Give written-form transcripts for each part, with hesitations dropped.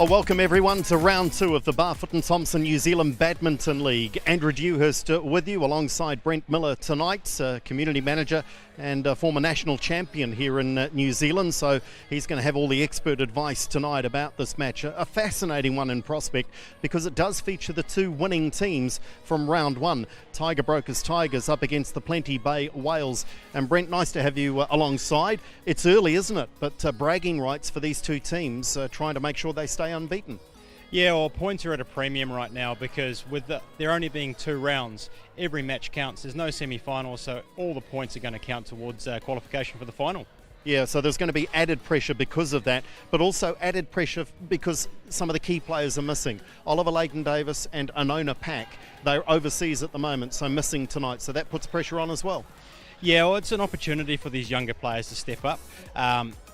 Well, welcome everyone to round 2 of the Barfoot and Thompson New Zealand Badminton League. Andrew Dewhurst with you alongside Brent Miller tonight, community manager and former national champion here in New Zealand. So he's going to have all the expert advice tonight about this match. A fascinating one in prospect because it does feature the two winning teams from round 1. Tiger Brokers Tigers up against the Plenty Bay Whales. And Brent, nice to have you alongside. It's early, isn't it? But bragging rights for these two teams, trying to make sure they stay unbeaten. Yeah, well, points are at a premium right now because with there only being 2 rounds, every match counts. There's no semi-final, so all the points are going to count towards qualification for the final. Yeah, so there's going to be added pressure because of that, but also added pressure because some of the key players are missing. Oliver Leighton-Davis and Anona Pack, they're overseas at the moment, so missing tonight, so that puts pressure on as well. Yeah, well, it's an opportunity for these younger players to step up.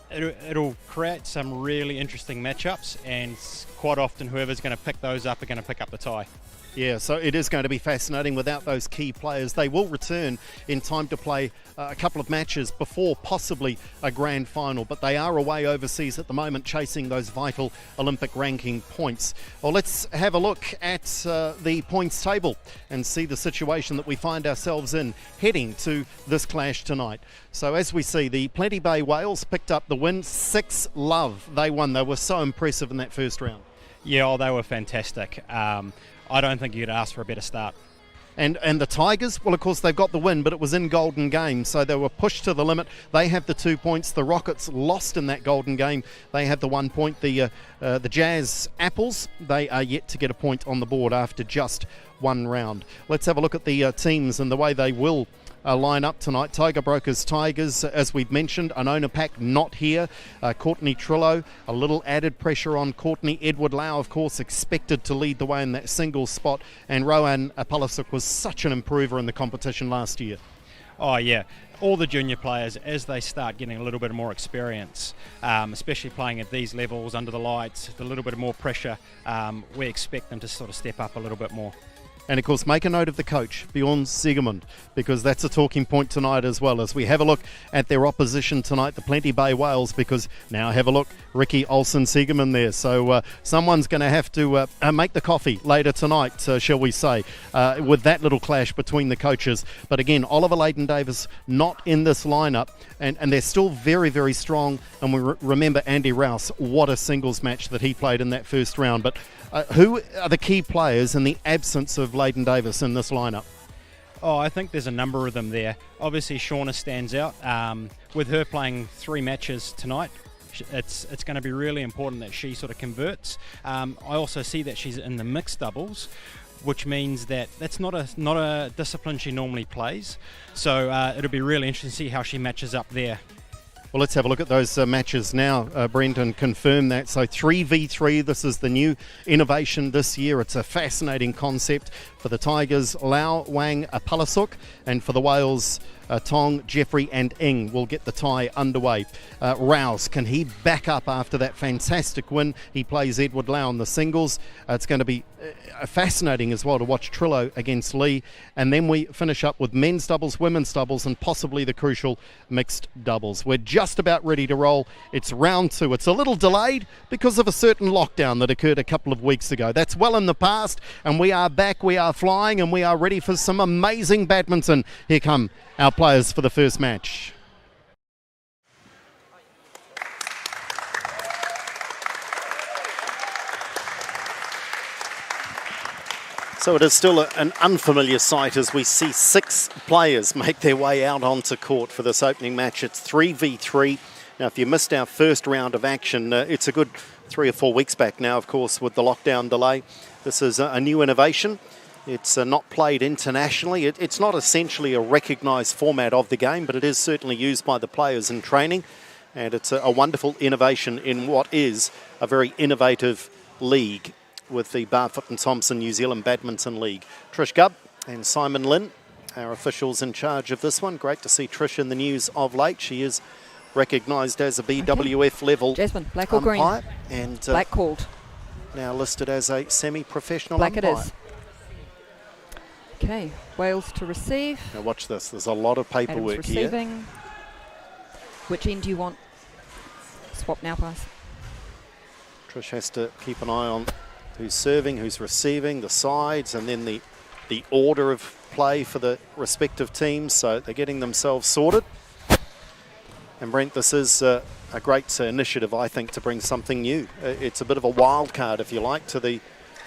It'll create some really interesting matchups, and quite often whoever's going to pick those up are going to pick up the tie. Yeah, so it is going to be fascinating without those key players. They will return in time to play a couple of matches before possibly a grand final, but they are away overseas at the moment chasing those vital Olympic ranking points. Well, let's have a look at the points table and see the situation that we find ourselves in heading to this clash tonight. So as we see, the Plenty Bay Whales picked up the win, 6-love. They won. They were so impressive in that first round. Yeah, well, they were fantastic. I don't think you could ask for a better start. And the Tigers, well, of course, they've got the win, but it was in Golden Game, so they were pushed to the limit. They have the 2 points. The Rockets lost in that Golden Game. They have the 1 point. The Jazz Apples, they are yet to get a point on the board after just one round. Let's have a look at the teams and the way they will line up tonight. Tiger Brokers Tigers, as we've mentioned. Anona Pack not here. Courtney Trillo, a little added pressure on Courtney. Edward Lau, of course, expected to lead the way in that single spot. And Rowan Apalasuk was such an improver in the competition last year. Oh yeah, all the junior players, as they start getting a little bit more experience, especially playing at these levels under the lights, a little bit more pressure, we expect them to sort of step up a little bit more. And of course, make a note of the coach, Bjorn Segermund, because that's a talking point tonight as well, as we have a look at their opposition tonight, the Plenty Bay Whales, because now have a look, Ricky Olsen Segermund there. So someone's going to have to make the coffee later tonight, shall we say, with that little clash between the coaches. But again, Oliver Leighton-Davis not in this lineup, and they're still very, very strong. And we remember Andy Rouse, what a singles match that he played in that first round. But who are the key players in the absence of Leighton-Davis in this lineup? Oh, I think there's a number of them there. Obviously, Shauna stands out. With her playing 3 matches tonight, it's going to be really important that she sort of converts. I also see that she's in the mixed doubles, which means that that's not a discipline she normally plays. So it'll be really interesting to see how she matches up there. Well, let's have a look at those matches now, Brent, and confirm that. So 3v3, this is the new innovation this year. It's a fascinating concept. For the Tigers, Lau, Wang, Apalasuk, and for the Whales, Tong, Jeffrey and Ing will get the tie underway. Rouse, can he back up after that fantastic win? He plays Edward Lau in the singles. It's going to be fascinating as well to watch Trillo against Lee. And then we finish up with men's doubles, women's doubles, and possibly the crucial mixed doubles. We're just about ready to roll. It's round 2. It's a little delayed because of a certain lockdown that occurred a couple of weeks ago. That's well in the past, and we are back, we are flying, and we are ready for some amazing badminton. Here come our players for the first match. So it is still an unfamiliar sight as we see 6 players make their way out onto court for this opening match. It's 3v3. Now, if you missed our first round of action, it's a good 3 or 4 weeks back now, of course, with the lockdown delay. This is a new innovation. It's not played internationally. It's not essentially a recognised format of the game, but it is certainly used by the players in training. And it's a wonderful innovation in what is a very innovative league with the Barfoot and Thompson New Zealand Badminton League. Trish Gubb and Simon Lynn, our officials in charge of this one. Great to see Trish in the news of late. She is recognised as a BWF level Jasmine, black or green? And black called. Now listed as a semi-professional black umpire. It is. Okay, Wales to receive. Now watch this, there's a lot of paperwork Adams here. receiving. Which end do you want? Swap now, pass. Trish has to keep an eye on who's serving, who's receiving, the sides, and then the order of play for the respective teams. So they're getting themselves sorted. And Brent, this is a great initiative, I think, to bring something new. It's a bit of a wild card, if you like, to the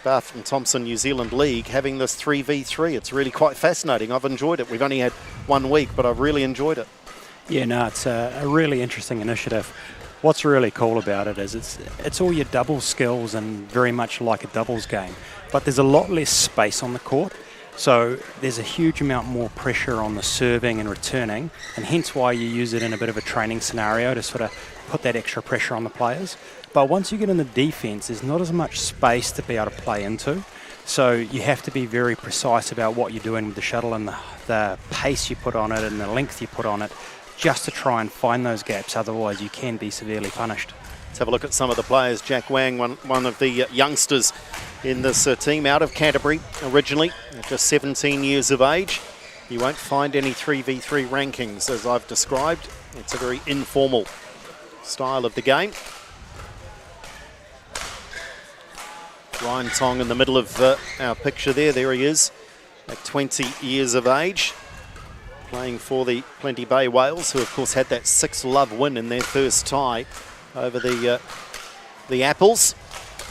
Barfoot and Thompson New Zealand League, having this 3v3. It's really quite fascinating. I've enjoyed it. We've only had 1 week, but I've really enjoyed it. Yeah, no, it's a really interesting initiative. What's really cool about it is it's all your double skills and very much like a doubles game, but there's a lot less space on the court. So there's a huge amount more pressure on the serving and returning, and hence why you use it in a bit of a training scenario to sort of put that extra pressure on the players. But once you get in the defence, there's not as much space to be able to play into. So you have to be very precise about what you're doing with the shuttle and the pace you put on it and the length you put on it, just to try and find those gaps. Otherwise, you can be severely punished. Let's have a look at some of the players. Jack Wang, one of the youngsters in this team, out of Canterbury originally, at just 17 years of age. You won't find any 3v3 rankings, as I've described. It's a very informal style of the game. Ryan Tong in the middle of our picture there. There he is, at 20 years of age, playing for the Plenty Bay Whales, who of course had that 6-love win in their first tie over the Apples.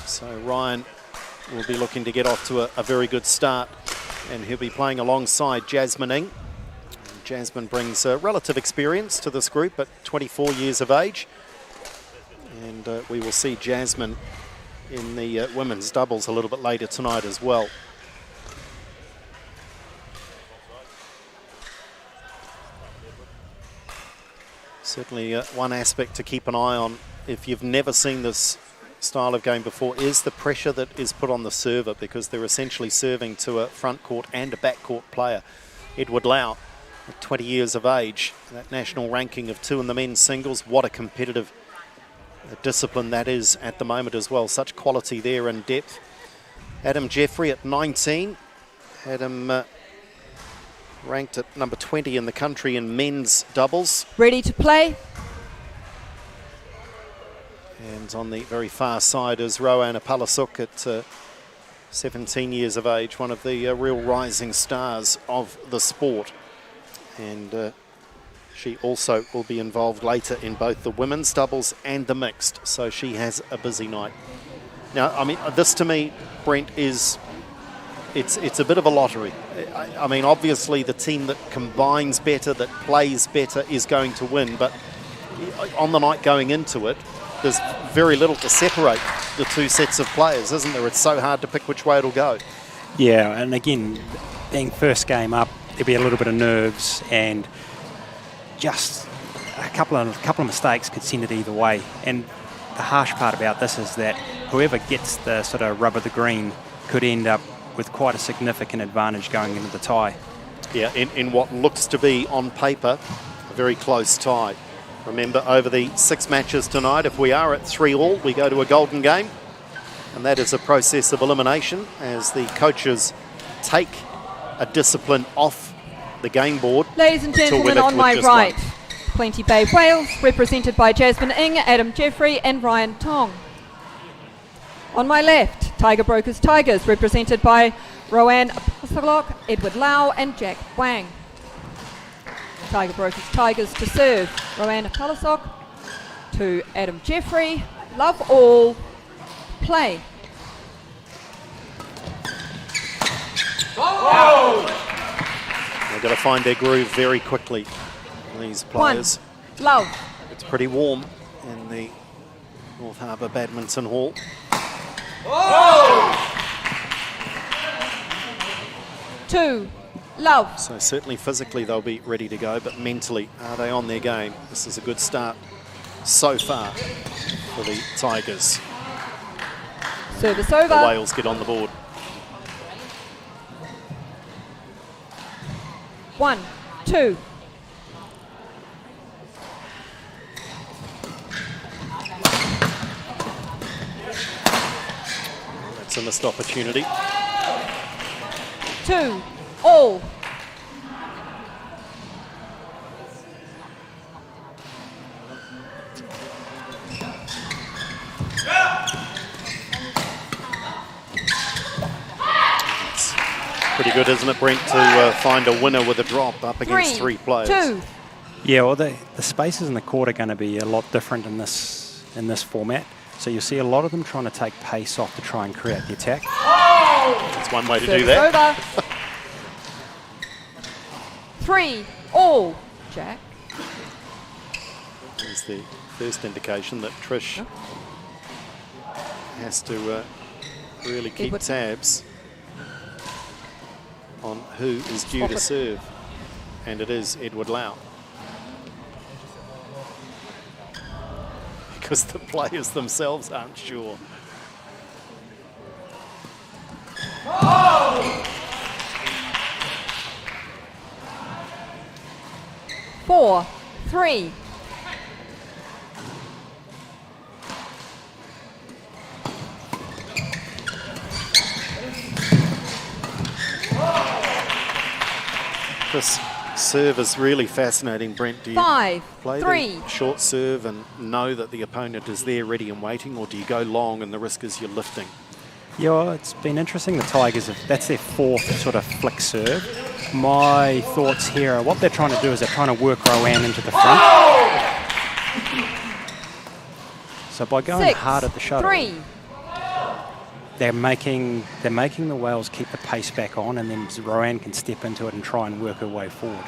So Ryan will be looking to get off to a very good start, and he'll be playing alongside Jasmine Ng. Jasmine brings relative experience to this group at 24 years of age, and we will see Jasmine in the women's doubles a little bit later tonight as well. Certainly one aspect to keep an eye on, if you've never seen this style of game before, is the pressure that is put on the server, because they're essentially serving to a front court and a back court player. Edward Lau, at 20 years of age, that national ranking of 2 in the men's singles. What a competitive discipline that is at the moment as well. Such quality there and depth. Adam Jeffrey at 19. Adam ranked at number 20 in the country in men's doubles. Ready to play. And on the very far side is Rowan Apalasuk at 17 years of age, one of the real rising stars of the sport. And she also will be involved later in both the women's doubles and the mixed, so she has a busy night. Now, I mean, this to me, Brent, is it's a bit of a lottery. I mean, obviously the team that combines better, that plays better, is going to win, but on the night going into it, there's very little to separate the two sets of players, isn't there? It's so hard to pick which way it'll go. Yeah, and again, being first game up, there'll be a little bit of nerves, and just a couple of mistakes could send it either way. And the harsh part about this is that whoever gets the sort of rub of the green could end up with quite a significant advantage going into the tie. Yeah, in what looks to be, on paper, a very close tie. Remember, over the 6 matches tonight, if we are at 3-all, we go to a golden game. And that is a process of elimination, as the coaches take a discipline off the game board. Ladies and gentlemen, on my right, Plenty Bay Whales, represented by Jasmine Ng, Adam Jeffrey and Ryan Tong. On my left, Tiger Brokers Tigers, represented by Rowan Apasalok, Edward Lau and Jack Wang. Tiger Brokers Tigers to serve, Rowan Apalasok to Adam Jeffrey. Love all, play. Oh! They've got to find their groove very quickly, these players. 1, love. It's pretty warm in the North Harbour Badminton Hall. Oh! 2, love. So certainly physically they'll be ready to go, but mentally, are they on their game? This is a good start so far for the Tigers. Service over. The Whales get on the board. 1, 2. That's a missed opportunity. 2, all. Pretty good, isn't it, Brent, to find a winner with a drop up against 3 players? 2. Yeah, well, the spaces in the court are going to be a lot different in this format. So you'll see a lot of them trying to take pace off to try and create the attack. That's one way to do that. Over. 3 all, Jack. There's the first indication that Trish has to really keep tabs on who is due to serve. And it is Edward Lau. Because the players themselves aren't sure. 4 3. This serve is really fascinating, Brent. Do you 5 play 3. the short serve and know that the opponent is there ready and waiting, or do you go long and the risk is you're lifting? Yeah, well, it's been interesting. The Tigers, that's their 4th sort of flick serve. My thoughts here are what they're trying to do is they're trying to work Rowan into the front. So by going 6 hard at the shuttle, 3. they're making the Wales keep the pace back on, and then Rowan can step into it and try and work her way forward.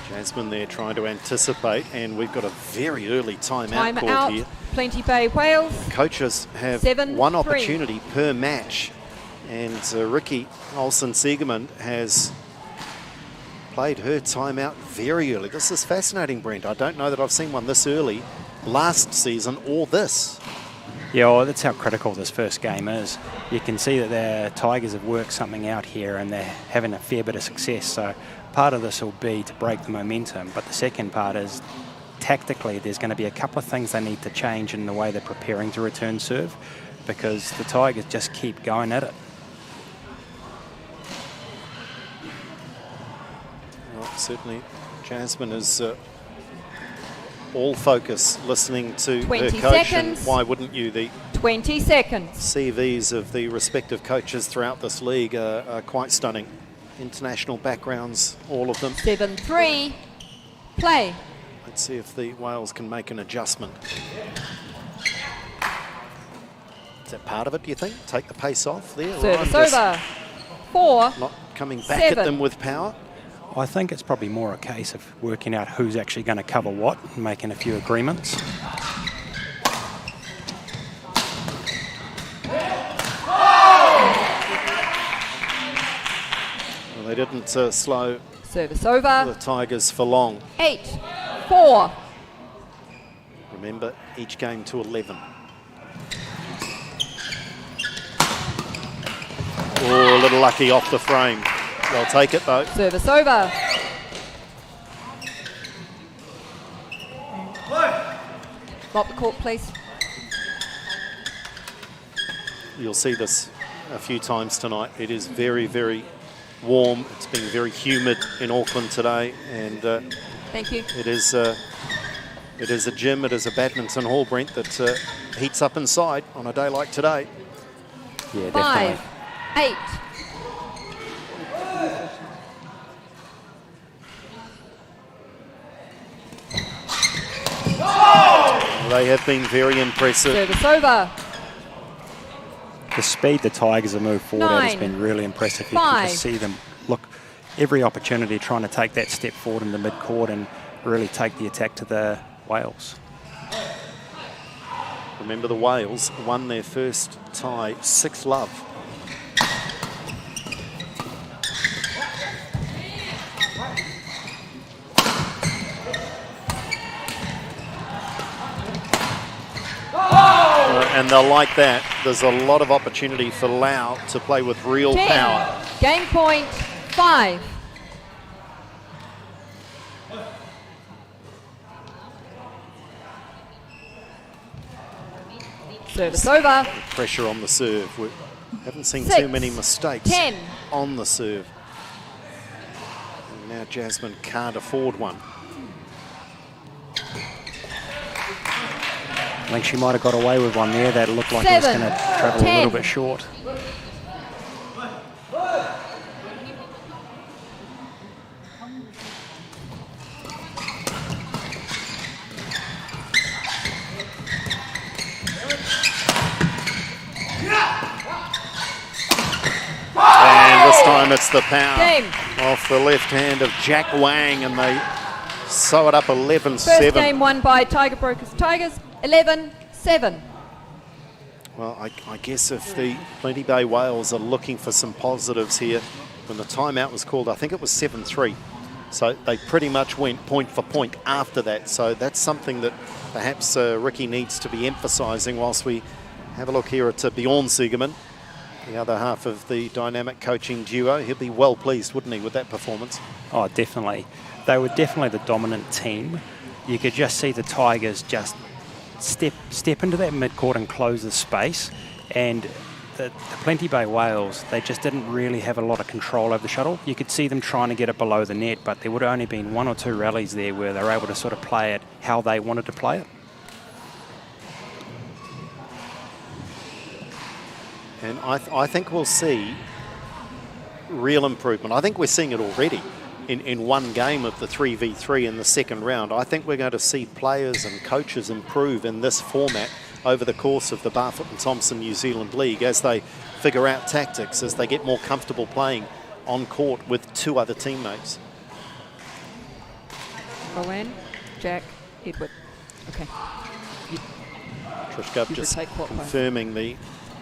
Jasmine there trying to anticipate, and we've got a very early timeout called out. here. Plenty Bay, Wales. Coaches have 7-3. one opportunity per match, and Ricky Olsen-Siegemund has played her timeout very early. This is fascinating, Brent. I don't know that I've seen one this early last season or this. Yeah, well, that's how critical this first game is. You can see that the Tigers have worked something out here and they're having a fair bit of success. So part of this will be to break the momentum, but the second part is tactically there's going to be a couple of things they need to change in the way they're preparing to return serve, because the Tigers just keep going at it. Well, certainly Jasmine is all focus listening to her 20 coach, seconds. and why wouldn't you? The 20 seconds. CVs of the respective coaches throughout this league are quite stunning. International backgrounds, all of them. 7-3. Play. Let's see if the Wales can make an adjustment. Is that part of it, do you think? Take the pace off there? Service Ryan just over. 4 not coming back at 7. them with power. I think it's probably more a case of working out who's actually going to cover what and making a few agreements. Well, they didn't slow Service over. the Tigers for long. 8-4. Remember, each game to 11. Oh, a little lucky off the frame. They'll take it though. Service over. Mop the court, please. You'll see this a few times tonight. It is very, very warm. It's been very humid in Auckland today, and Thank you. it is a gym, it is a badminton hall, Brent, that heats up inside on a day like today. Yeah, 5 definitely. 8. They have been very impressive. Service over. The speed the Tigers have moved forward at has 9, been really impressive. You can 5. just see them look every opportunity trying to take that step forward in the mid-court and really take the attack to the Wales. Remember, the Wales won their first tie 6-love. And they'll like that. There's a lot of opportunity for Lau to play with real 10. power. Game point 5. Service over. Pressure on the serve. We haven't seen 6, too many mistakes 10. on the serve. And now Jasmine can't afford one. I think she might have got away with one there that looked like it was going to travel a little bit short. And this time it's the power Game. off the left hand of Jack Wang, and they sew it up 11-7. First game won by Tiger Brokers Tigers, 11-7. Well, I guess if the Plenty Bay Whales are looking for some positives here, when the timeout was called, I think it was 7-3. So they pretty much went point for point after that. So that's something that perhaps Ricky needs to be emphasising whilst we have a look here at Bjorn Siegerman, the other half of the dynamic coaching duo. He'll be well pleased, wouldn't he, with that performance? Oh, definitely. They were definitely the dominant team. You could just see the Tigers just step into that midcourt and close the space. And the Plenty Bay Whales, they just didn't really have a lot of control over the shuttle. You could see them trying to get it below the net, but there would have only been 1 or 2 rallies there where they were able to sort of play it how they wanted to play it. And I think we'll see real improvement. I think we're seeing it already in one game of the 3v3 in the second round. I think we're going to see players and coaches improve in this format over the course of the Barfoot and Thompson New Zealand League as they figure out tactics, as they get more comfortable playing on court with 2 other teammates. Rowan, Jack, Edward. Okay. Trish Gubb You just would take what way? confirming the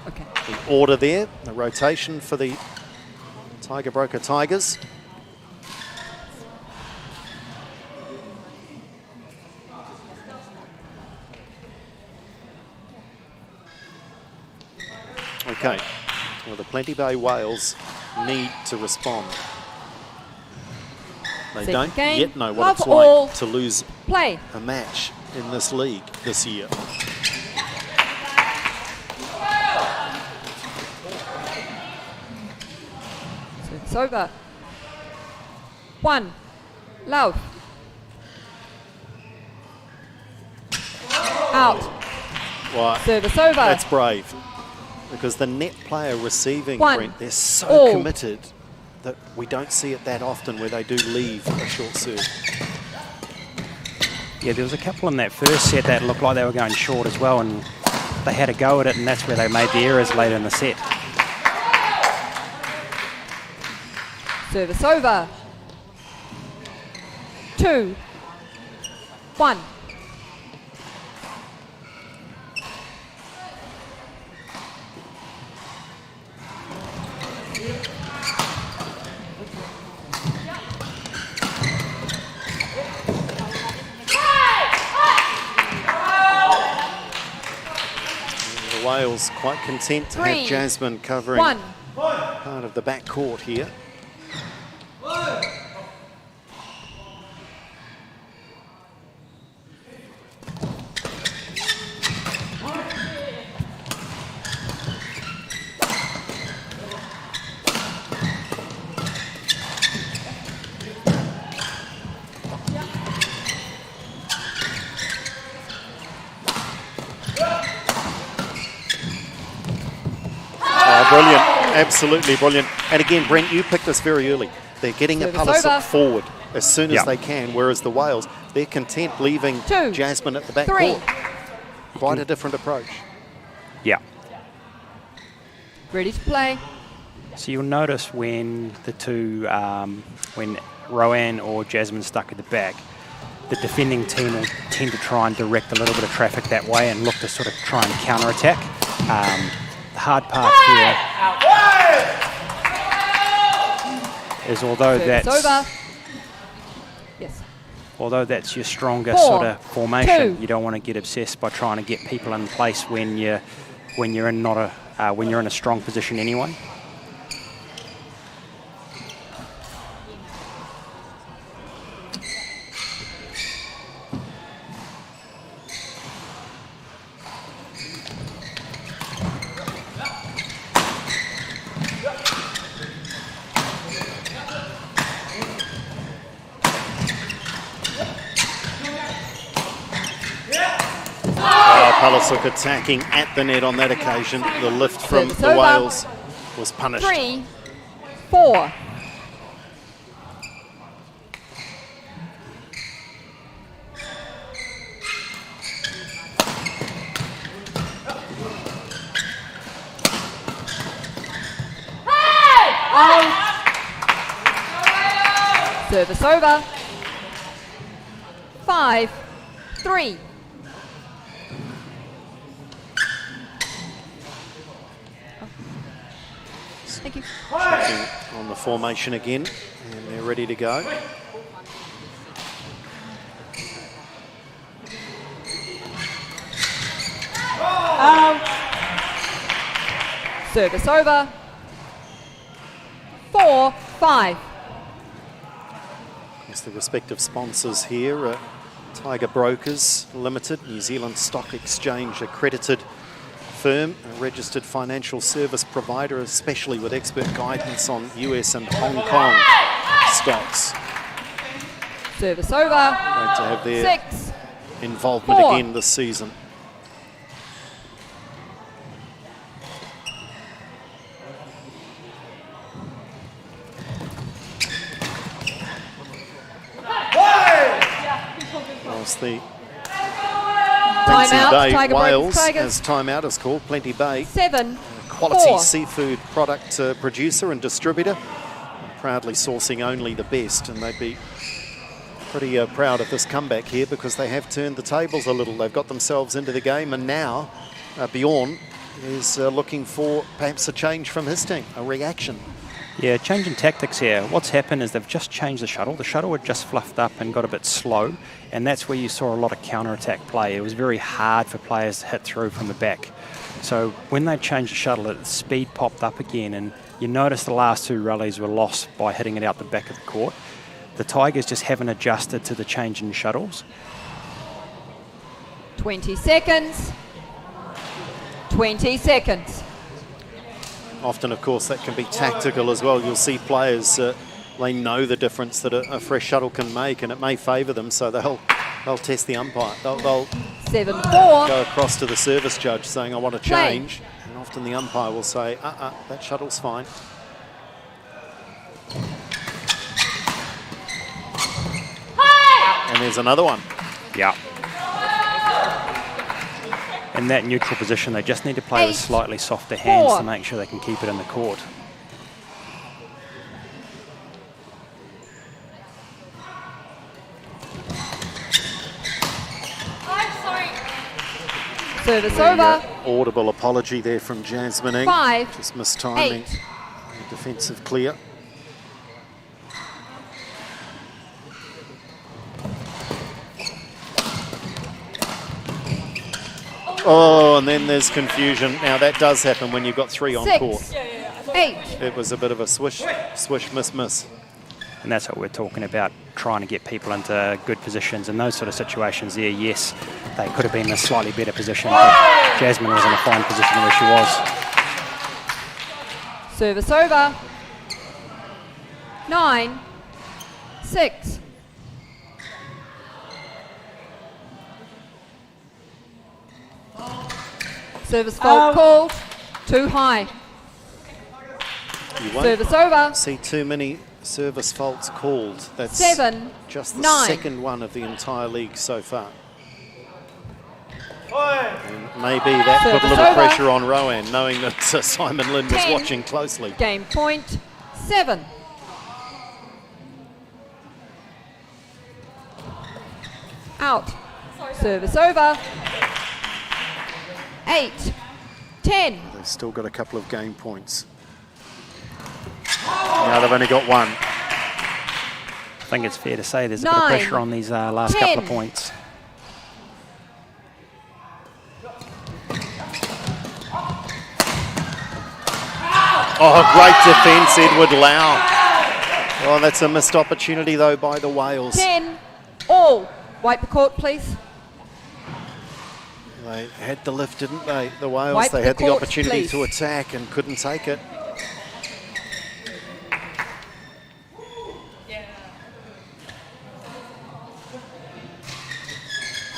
Okay. order there, the rotation for the Tiger Broker Tigers. Okay, well, the Plenty Bay Whales need to respond. They Second don't game. yet know what Love it's all. like to lose Play. a match in this league this year. So it's over. 1. Love. Out. Well, Service over. that's brave, because the net player receiving, 1. Brent, they're so All. committed that we don't see it that often where they do leave a short serve. Yeah, there was a couple in that first set that looked like they were going short as well, and they had a go at it, and that's where they made the errors later in the set. Service over. 2. 1. The Wales quite content to 3, have Jasmine covering 1. part of the back court here. Brilliant, absolutely brilliant. And again, Brent, you picked this very early. They're getting a Service over. Palisuk forward as soon as Yep. they can, whereas the Wales, they're content leaving 2, Jasmine at the back 3. court. Quite a different approach. Yeah. Ready to play. So you'll notice when the two, when Rowan or Jasmine stuck at the back, the defending team will tend to try and direct a little bit of traffic that way and look to sort of try and counter-attack. The hard part here is although Service that's over. Yes. although that's your stronger 4, sort of formation, 2. you don't want to get obsessed by trying to get people in place when you're in when you're in a strong position anyway. Palasuk attacking at the net on that occasion. The lift from Service the over. Wales was punished. 3-4. Service over. 5-3. Thank you. Checking on the formation again, and they're ready to go. Service over. 4-5. As the respective sponsors here, Tiger Brokers Limited, New Zealand Stock Exchange accredited firm, a registered financial service provider, especially with expert guidance on US and Hong Kong stocks. Service over. Great to have their 6. involvement 4. again this season. Whilst the Timeout. Bay Tiger Wales, Tigers. as timeout is called, Plenty Bay, 7. quality 4. seafood product producer and distributor, proudly sourcing only the best, and they'd be pretty proud of this comeback here because they have turned the tables a little. They've got themselves into the game, and now Bjorn is looking for perhaps a change from his team, a reaction. Yeah, change in tactics here. What's happened is they've just changed the shuttle. The shuttle had just fluffed up and got a bit slow, and that's where you saw a lot of counter-attack play. It was very hard for players to hit through from the back. So when they changed the shuttle, the speed popped up again, and you notice the last 2 rallies were lost by hitting it out the back of the court. The Tigers just haven't adjusted to the change in shuttles. 20 seconds. 20 seconds. Often, of course, that can be tactical as well. You'll see players, they know the difference that a fresh shuttle can make, and it may favour them, so they'll test the umpire. They'll 7-4. go across to the service judge saying, I want to change. And often the umpire will say, that shuttle's fine. And there's another one. Yeah. In that neutral position, they just need to play with 8, slightly softer hands 4. to make sure they can keep it in the court. Service over. Audible apology there from Jasmine Ing. 5, Just mistiming 8. the defensive clear. Oh, and then there's confusion. Now that does happen when you've got 3 on 6, court. 8. It was a bit of a swish, miss. And that's what we're talking about, trying to get people into good positions. In those sort of situations there, yes, they could have been in a slightly better position, but Jasmine was in a fine position where she was. Service over. 9, 6. Service fault called. Too high. You won't Service over. see too many service faults called. That's 7, just the 9. second one of the entire league so far. And maybe that put a Service little over. pressure on Rowan, knowing that Simon Lynn was 10. watching closely. Game point. 7. Out. Service over. 8, 10. They've still got a couple of game points. Now they've only got 1. I think it's fair to say there's a bit of 9, pressure on these last 10. couple of points. Oh, great defence, Edward Lau. Oh, that's a missed opportunity, though, by the Wales. 10, all. Wipe the court, please. They had the lift, didn't they? The Wales, Wipe they the had the court, opportunity please. to attack and couldn't take it.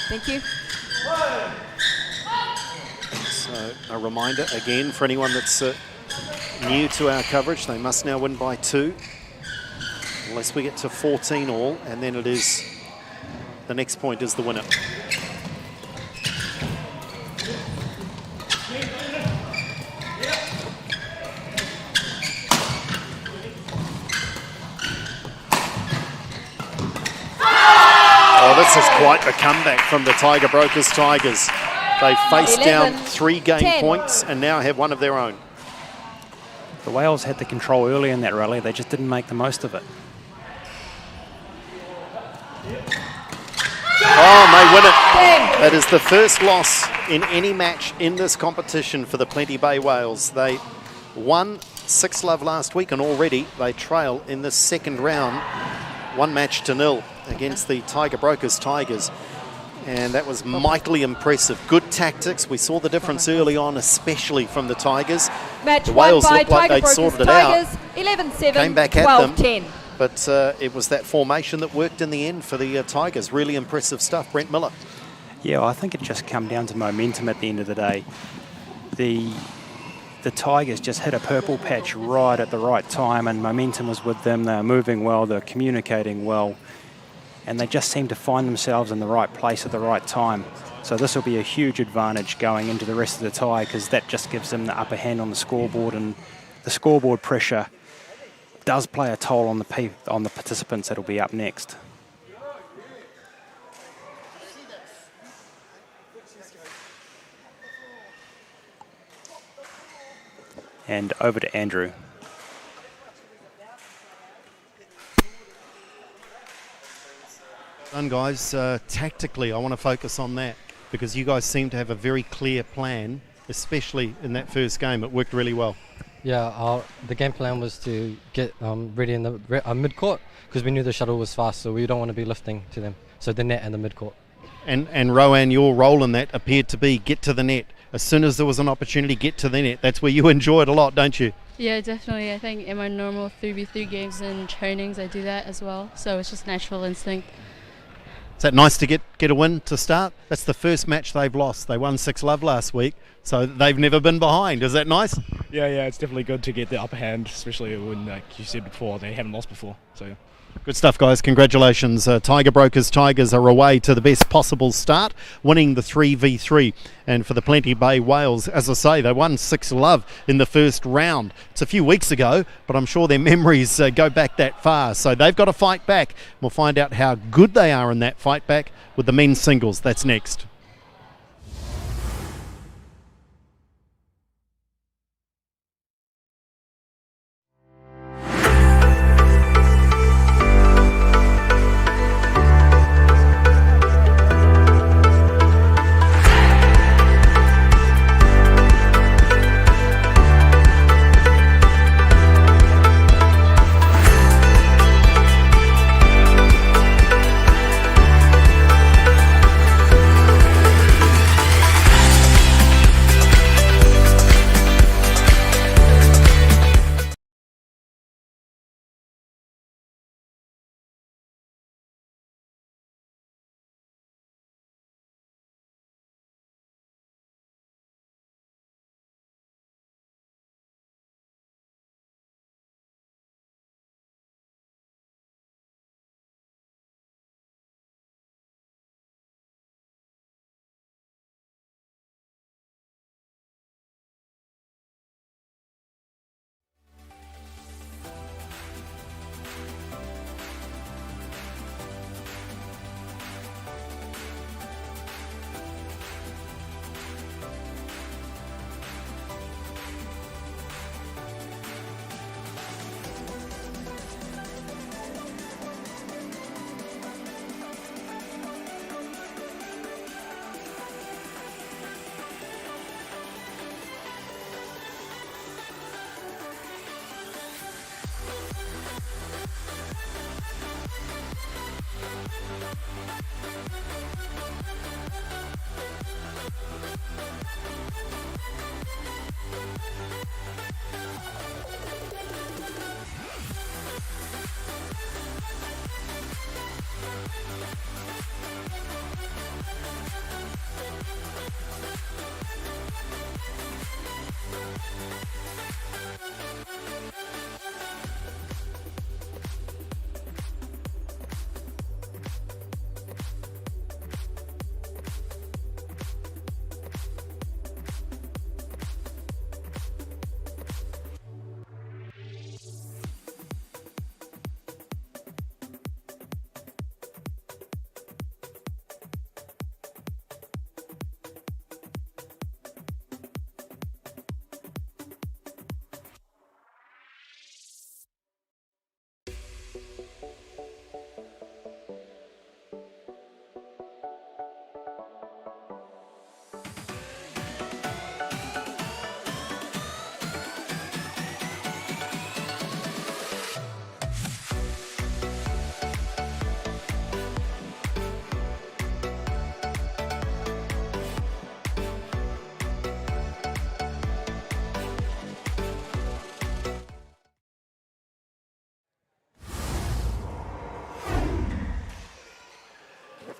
Thank you. A reminder again for anyone that's new to our coverage, they must now win by 2. Unless we get to 14 all, and then it is the next point is the winner. Oh, this is quite the comeback from the Tiger Brokers Tigers. They faced down 3 game points and now have one of their own. The Wales had the control early in that rally. They just didn't make the most of it. Oh, and they win it. That is the first loss in any match in this competition for the Plenty Bay Whales. They won 6-love last week and already they trail in the second round, 1-0 against the Tiger Brokers Tigers. And that was mightily impressive. Good tactics. We saw the difference early on, especially from the Tigers. Match the Wales won by looked like Tiger they'd Brokers sorted it Tigers, out. 11-7, Came back at them. 12-10. But it was that formation that worked in the end for the Tigers. Really impressive stuff. Brent Miller. Yeah, I think it just come down to momentum at the end of the day. The Tigers just hit a purple patch right at the right time, and momentum was with them. They were moving well, they were communicating well, and they just seemed to find themselves in the right place at the right time. So this will be a huge advantage going into the rest of the tie, because that just gives them the upper hand on the scoreboard, and the scoreboard pressure does play a toll on the participants that'll be up next. And over to Andrew. Done, guys. Tactically, I want to focus on that because you guys seem to have a very clear plan, especially in that first game. It worked really well. Yeah, the game plan was to get ready in the mid-court because we knew the shuttle was fast, so we don't want to be lifting to them. So the net and the mid-court. And Rowan, your role in that appeared to be get to the net. As soon as there was an opportunity, get to the net. That's where you enjoy it a lot, don't you? Yeah, definitely. I think in my normal 3v3 games and trainings, I do that as well. So it's just natural instinct. Is that nice to get a win to start? That's the first match they've lost. They won 6-love last week, so they've never been behind. Is that nice? Yeah, it's definitely good to get the upper hand, especially when, like you said before, they haven't lost before. So yeah. Good stuff, guys. Congratulations. Tiger Brokers Tigers are away to the best possible start, winning the 3v3. And for the Plenty Bay Whales, as I say, they won 6-love in the first round. It's a few weeks ago, but I'm sure their memories go back that far. So they've got to fight back. We'll find out how good they are in that fight back with the men's singles. That's next.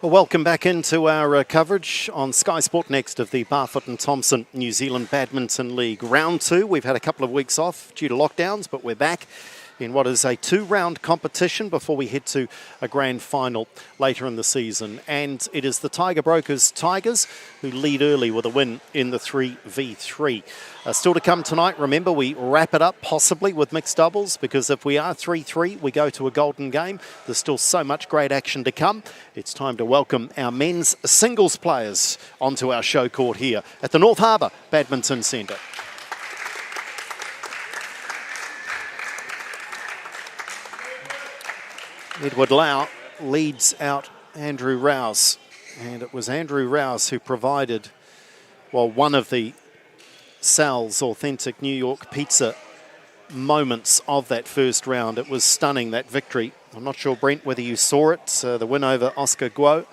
Well, welcome back into our coverage on Sky Sport Next of the Barfoot and Thompson New Zealand Badminton League. Round 2, we've had a couple of weeks off due to lockdowns, but we're back in what is a 2-round competition before we head to a grand final later in the season. And it is the Tiger Brokers Tigers who lead early with a win in the 3v3. Still to come tonight, remember we wrap it up possibly with mixed doubles, because if we are 3-3, we go to a golden game. There's still so much great action to come. It's time to welcome our men's singles players onto our show court here at the North Harbour Badminton Centre. Edward Lau leads out Andrew Rouse, and it was Andrew Rouse who provided, well, one of the Sal's authentic New York pizza moments of that first round. It was stunning, that victory. I'm not sure, Brent, whether you saw it, the win over Oscar Guo.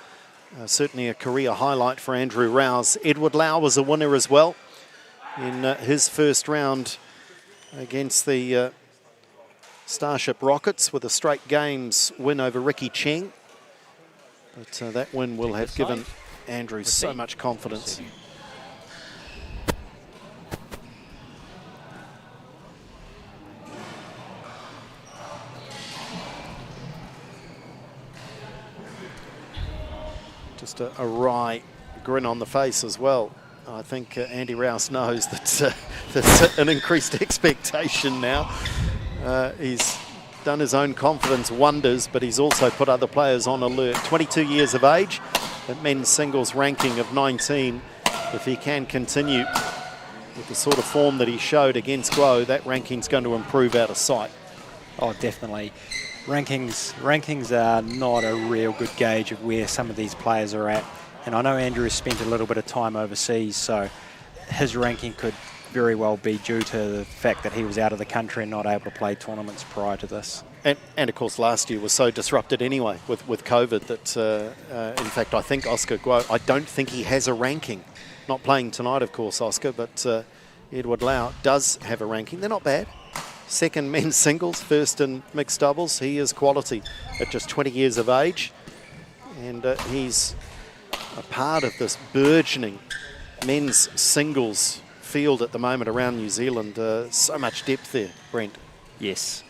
Certainly a career highlight for Andrew Rouse. Edward Lau was a winner as well in his first round against the Starship Rockets with a straight games win over Ricky Cheng. But that win will have given Andrew so much confidence. Just a wry grin on the face as well. I think Andy Rouse knows that there's an increased expectation now. He's done his own confidence wonders, but he's also put other players on alert. 22 years of age, at men's singles ranking of 19. If he can continue with the sort of form that he showed against Guo, that ranking's going to improve out of sight. Oh, definitely. Rankings are not a real good gauge of where some of these players are at. And I know Andrew has spent a little bit of time overseas, so his ranking could very well be due to the fact that he was out of the country and not able to play tournaments prior to this. And of course last year was so disrupted anyway with COVID that in fact I think Oscar Guo, I don't think he has a ranking. Not playing tonight of course, Oscar, but Edward Lau does have a ranking. They're not bad. Second men's singles, first in mixed doubles. He is quality at just 20 years of age, and he's a part of this burgeoning men's singles field at the moment around New Zealand. So much depth there, Brent. Yes,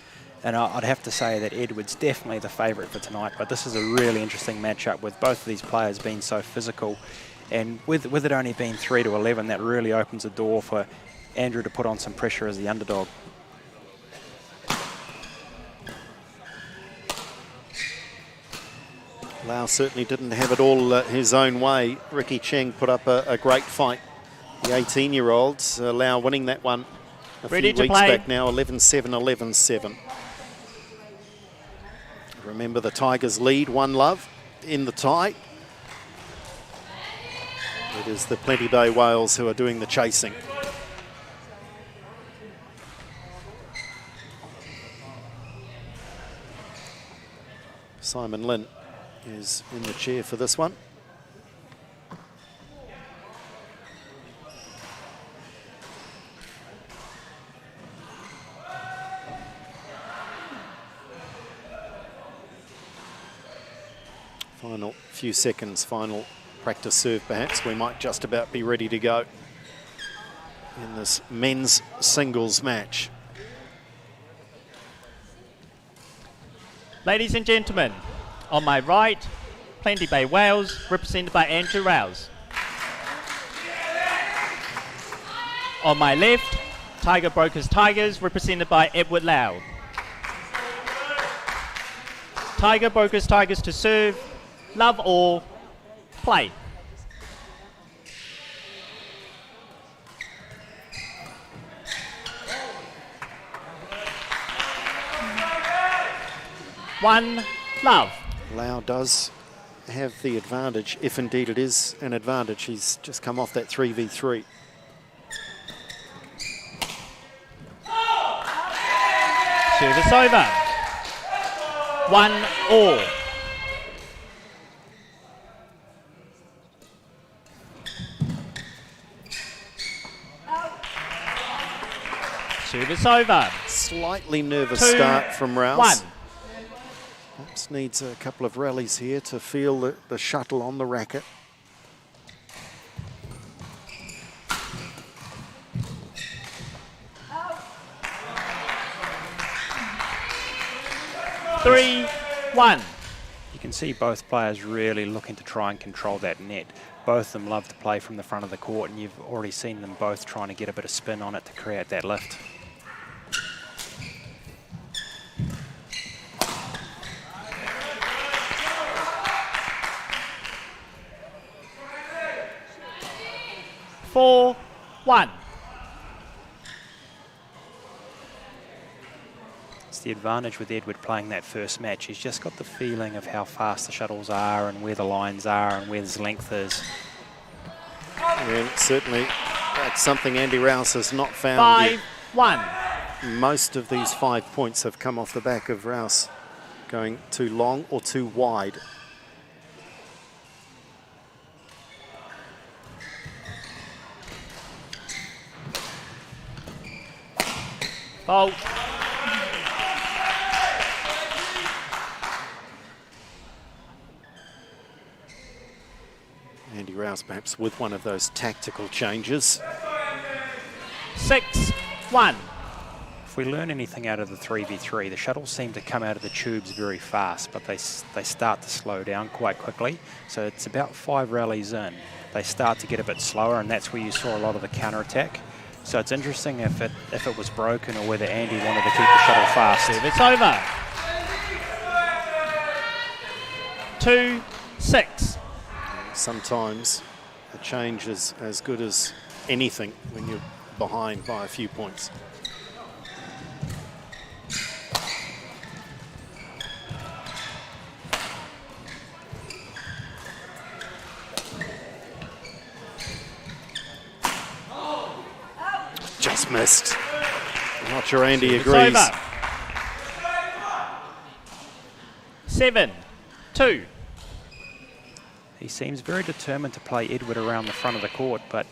and I'd have to say that Edward's definitely the favourite for tonight, but this is a really interesting matchup with both of these players being so physical, and with it only being 3-11, that really opens the door for Andrew to put on some pressure as the underdog. Lau certainly didn't have it all his own way. Ricky Cheng put up a great fight. The 18-year-olds, Lau winning that one a few weeks back now, 11-7, 11-7. Remember the Tigers lead 1-love in the tie. It is the Plenty Bay Whales who are doing the chasing. Simon Lynn is in the chair for this one. Final few seconds, final practice serve perhaps. We might just about be ready to go in this men's singles match. Ladies and gentlemen, on my right, Plenty Bay Wales, represented by Andrew Rouse. On my left, Tiger Brokers Tigers, represented by Edward Lau. Tiger Brokers Tigers to serve, love all, play. One, love. Lau does have the advantage, if indeed it is an advantage. He's just come off that 3v3. Service over. 1-all. Service over. Slightly nervous 2-1. start from Rouse. Perhaps Just needs a couple of rallies here to feel the shuttle on the racket. Three, 1. You can see both players really looking to try and control that net. Both of them love to play from the front of the court, and you've already seen them both trying to get a bit of spin on it to create that lift. Four, 1. It's the advantage with Edward playing that first match. He's just got the feeling of how fast the shuttles are and where the lines are and where his length is. And certainly that's something Andy Rouse has not found 5, yet. 1. Most of these 5 points have come off the back of Rouse going too long or too wide. Fault. Andy Rouse perhaps with one of those tactical changes. 6, 1. If we learn anything out of the 3v3, the shuttles seem to come out of the tubes very fast, but they start to slow down quite quickly. So it's about 5 rallies in. They start to get a bit slower, and that's where you saw a lot of the counter-attack. So it's interesting if it was broken or whether Andy wanted to keep the shuttle fast. It's over. 2, 6. Sometimes a change is as good as anything when you're behind by a few points. Just missed. I'm not sure Andy agrees. Over. 7, 2. He seems very determined to play Edward around the front of the court, but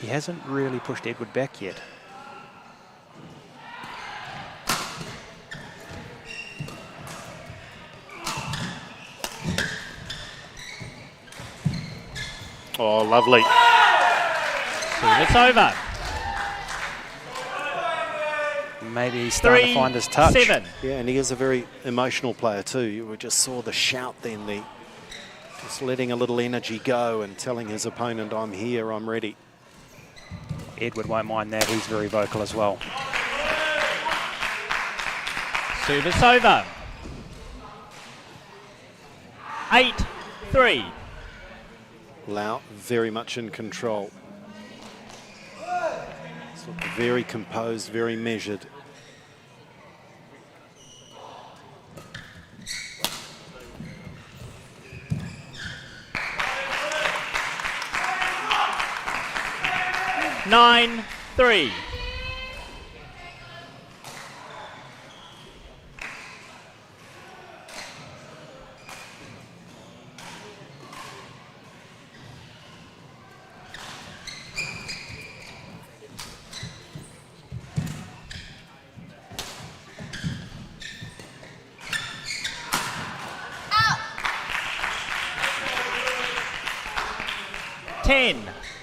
he hasn't really pushed Edward back yet. Oh, lovely. It's over. Maybe he's starting to find his touch. 7. Yeah, and he is a very emotional player too. You just saw the shout then, just letting a little energy go and telling his opponent, I'm here, I'm ready. Edward won't mind that. He's very vocal as well. Service over. 8, 3. Lau very much in control. It's looked very composed, very measured. Nine, 3.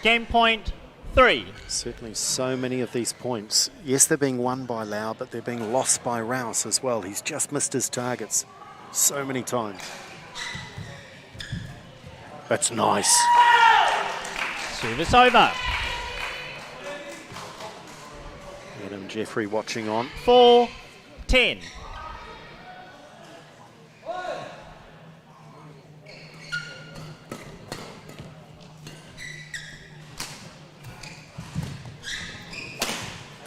Game point 3. Certainly so many of these points. Yes, they're being won by Lau, but they're being lost by Rouse as well. He's just missed his targets so many times. That's nice. Service over. Adam Jeffrey watching on. 4, 10.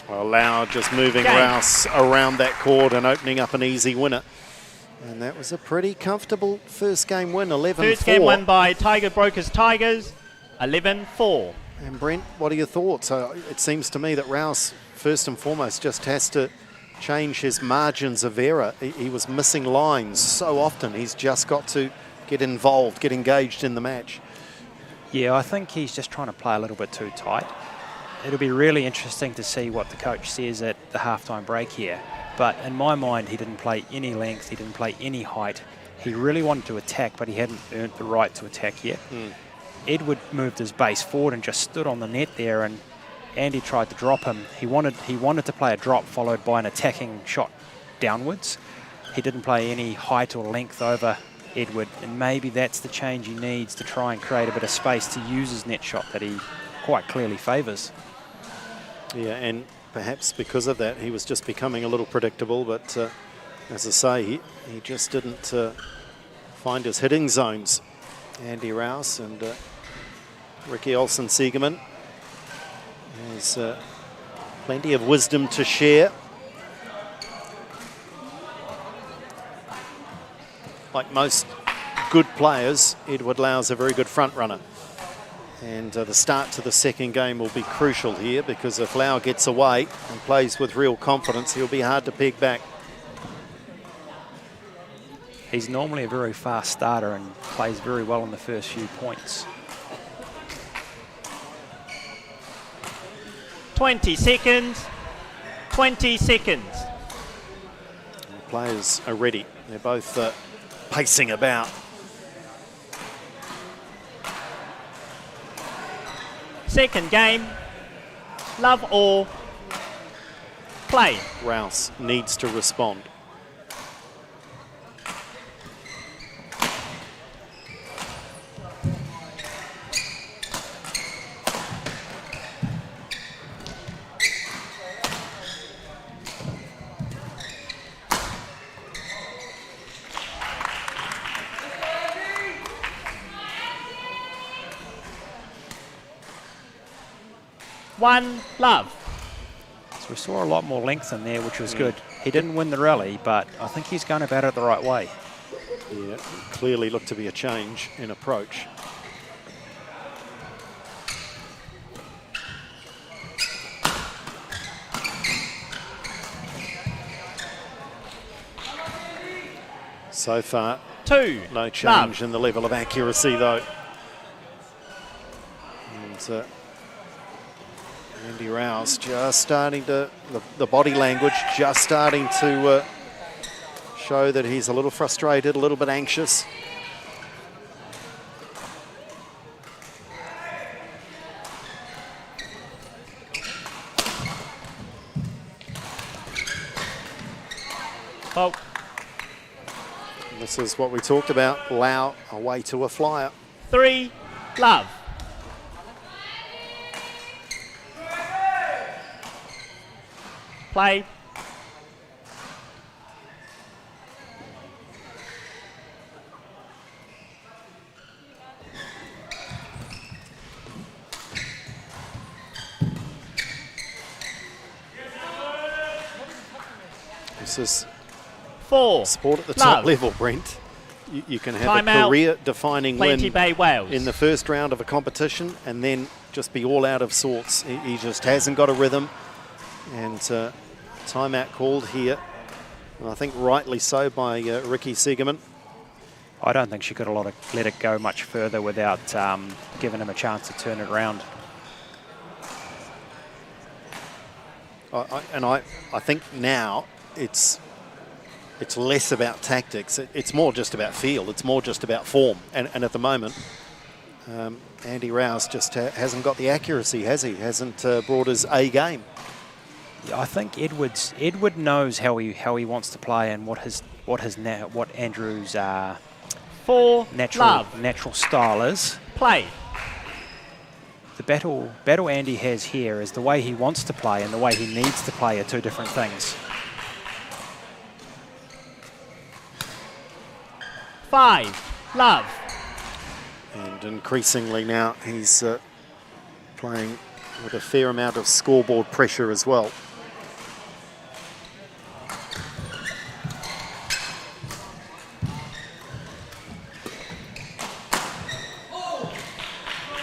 Well, Lau just moving Rouse around that court and opening up an easy winner. And that was a pretty comfortable first game win, 11-4. First game won by Tiger Brokers Tigers, 11-4. And Brent, what are your thoughts? It seems to me that Rouse, first and foremost, just has to change his margins of error. He was missing lines so often. He's just got to get involved, get engaged in the match. Yeah, I think he's just trying to play a little bit too tight. It'll be really interesting to see what the coach says at the halftime break here. But in my mind, he didn't play any length, he didn't play any height. He really wanted to attack, but he hadn't earned the right to attack yet. Edward moved his base forward and just stood on the net there, and Andy tried to drop him. He wanted to play a drop followed by an attacking shot downwards. He didn't play any height or length over Edward, and maybe that's the change he needs to try and create a bit of space to use his net shot that he quite clearly favours. Yeah, and perhaps because of that, he was just becoming a little predictable, but as I say, he just didn't find his hitting zones. Andy Rouse and Ricky Olsen-Siegerman has plenty of wisdom to share. Like most good players, Edward Lau's a very good front runner. And the start to the second game will be crucial here, because if Lau gets away and plays with real confidence, he'll be hard to peg back. He's normally a very fast starter and plays very well in the first few points. 20 seconds. 20 seconds. The players are ready. They're both pacing about. Second game. Love or play. Rouse needs to respond. One love. So we saw a lot more length in there, which was good. He didn't win the rally, but I think he's going about it the right way. Yeah, clearly looked to be a change in approach. So far, no change in the level of accuracy, though. And Andy Rouse just starting to, the body language just starting to show that he's a little frustrated, a little bit anxious. Oh. This is what we talked about, Lau away to a flyer. 3 love. Play. This is 4 sport at the love. top level, Brent. You can have Time a out. career-defining Plenty win Bay Wales. in the first round of a competition and then just be all out of sorts. He just hasn't got a rhythm. And timeout called here. And I think rightly so by Ricky Siegerman. I don't think she could have let it go much further without giving him a chance to turn it around. I think now it's less about tactics. It's more just about feel. It's more just about form. And at the moment, Andy Rouse just hasn't got the accuracy, has he? Hasn't brought his A game. Yeah, I think Edward knows how he wants to play and what Andrew's 4 natural style is. Play. The battle Andy has here is the way he wants to play and the way he needs to play are two different things. 5 love. And increasingly now he's playing with a fair amount of scoreboard pressure as well.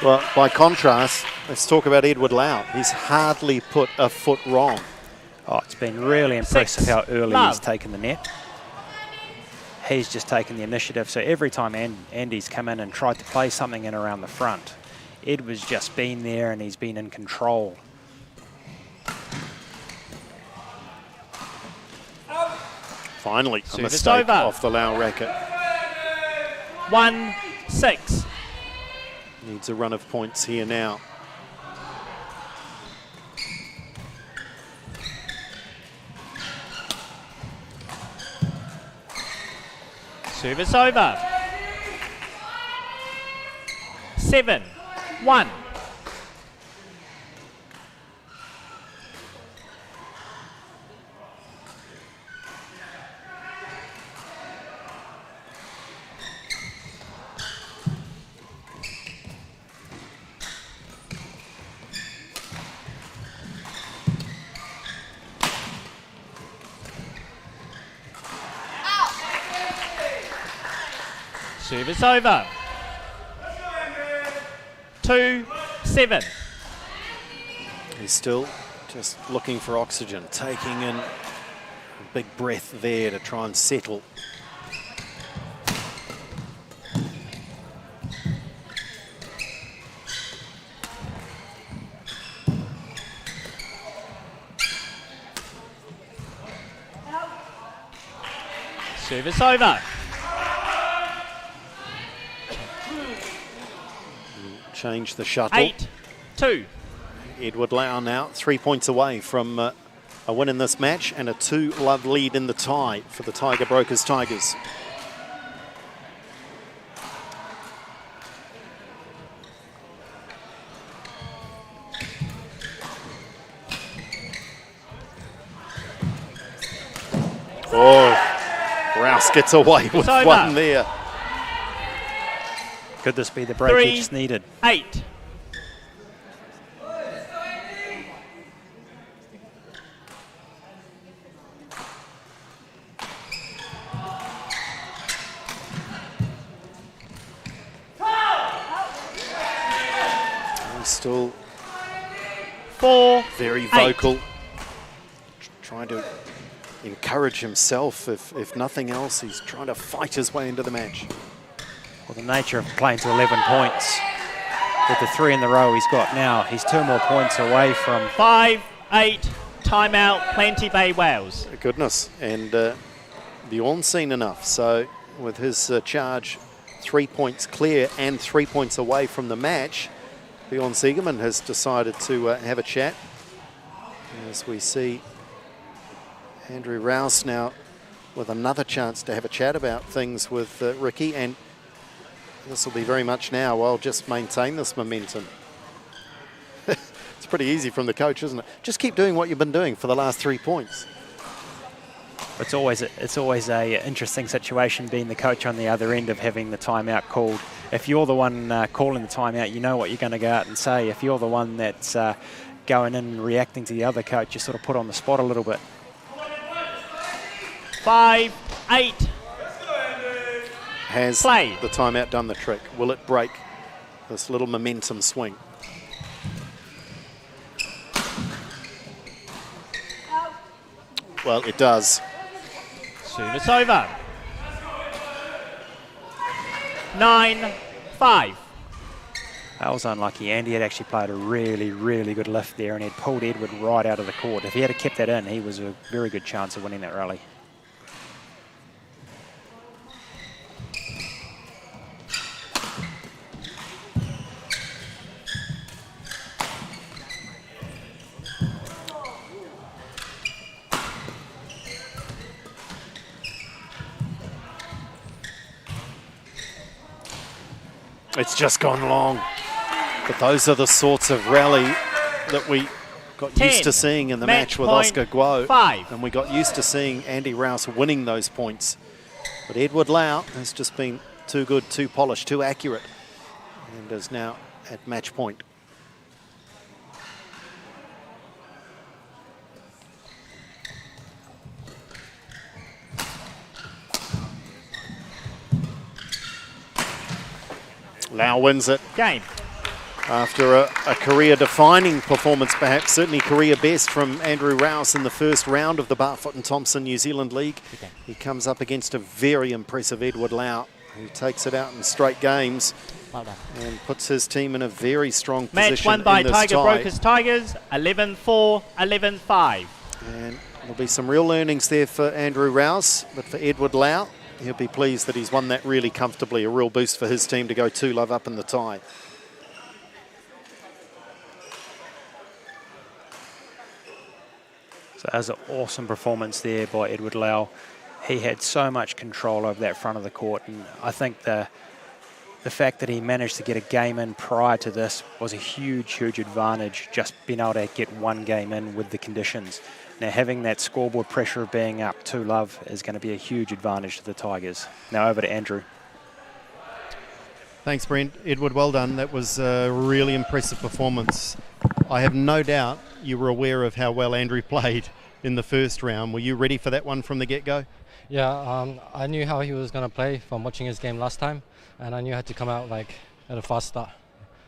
Well, by contrast, let's talk about Edward Lau. He's hardly put a foot wrong. Oh, it's been really impressive 6 how early love. he's taken the net. He's just taken the initiative. So every time Andy's come in and tried to play something in around the front, Edward's just been there and he's been in control. Finally, a Service mistake over. off the Lau racket. 1-6. Needs a run of points here now. Service over. 7-1. Service over. 2-7. He's still just looking for oxygen, taking in a big breath there to try and settle. Service over. Change the shuttle. 8-2. Edward Lau now 3 points away from a win in this match and a 2-love lead in the tie for the Tiger Brokers Tigers. Oh, Rouse gets away with one there. Could this be the break he just needed? 3-8. He's still 4-8. very vocal, trying to encourage himself. If nothing else, he's trying to fight his way into the match. Well, the nature of playing to 11 points with the 3 in the row he's got now, he's 2 more points away from 5-8. Timeout. Plenty Bay Wales. Goodness, and Bjorn's seen enough. So with his charge 3 points clear and 3 points away from the match, Bjorn Siegerman has decided to have a chat. As we see Andrew Rouse now with another chance to have a chat about things with Ricky, and this will be very much now, well, just maintain this momentum. It's pretty easy from the coach, isn't it? Just keep doing what you've been doing for the last 3 points. It's always a interesting situation being the coach on the other end of having the timeout called. If you're the one calling the timeout, you know what you're going to go out and say. If you're the one that's going in and reacting to the other coach, you're sort of put on the spot a little bit. 5-8. Has Play. the timeout done the trick? Will it break this little momentum swing? Well, it does. Service over. 9-5. That was unlucky. Andy had actually played a really, really good lift there and he'd pulled Edward right out of the court. If he had kept that in, he was a very good chance of winning that rally. It's just gone long. But those are the sorts of rally that we got used to seeing in the match with Oscar Guo. 5. And we got used to seeing Andy Rouse winning those points. But Edward Lau has just been too good, too polished, too accurate. And is now at match point. Lau wins it. Game. After a career-defining performance, perhaps, certainly career best from Andrew Rouse in the first round of the Barfoot and Thompson New Zealand League. Okay. He comes up against a very impressive Edward Lau, who takes it out in straight games. Well done. And puts his team in a very strong position. Match won by in this Tiger tie. Brokers Tigers, 11-4, 11-5. And there'll be some real learnings there for Andrew Rouse, but for Edward Lau, He'll be pleased that he's won that really comfortably. A real boost for his team to go 2-love up in the tie. So that was an awesome performance there by Edward Lau. He had so much control over that front of the court, and I think the fact that he managed to get a game in prior to this was a huge advantage, just being able to get one game in with the conditions. Now having that scoreboard pressure of being up 2-love is going to be a huge advantage to the Tigers. Now over to Andrew. Thanks, Brent. Edward, well done. That was a really impressive performance. I have no doubt you were aware of how well Andrew played in the first round. Were you ready for that one from the get-go? Yeah, I knew how he was going to play from watching his game last time, and I knew I had to come out like at a fast start.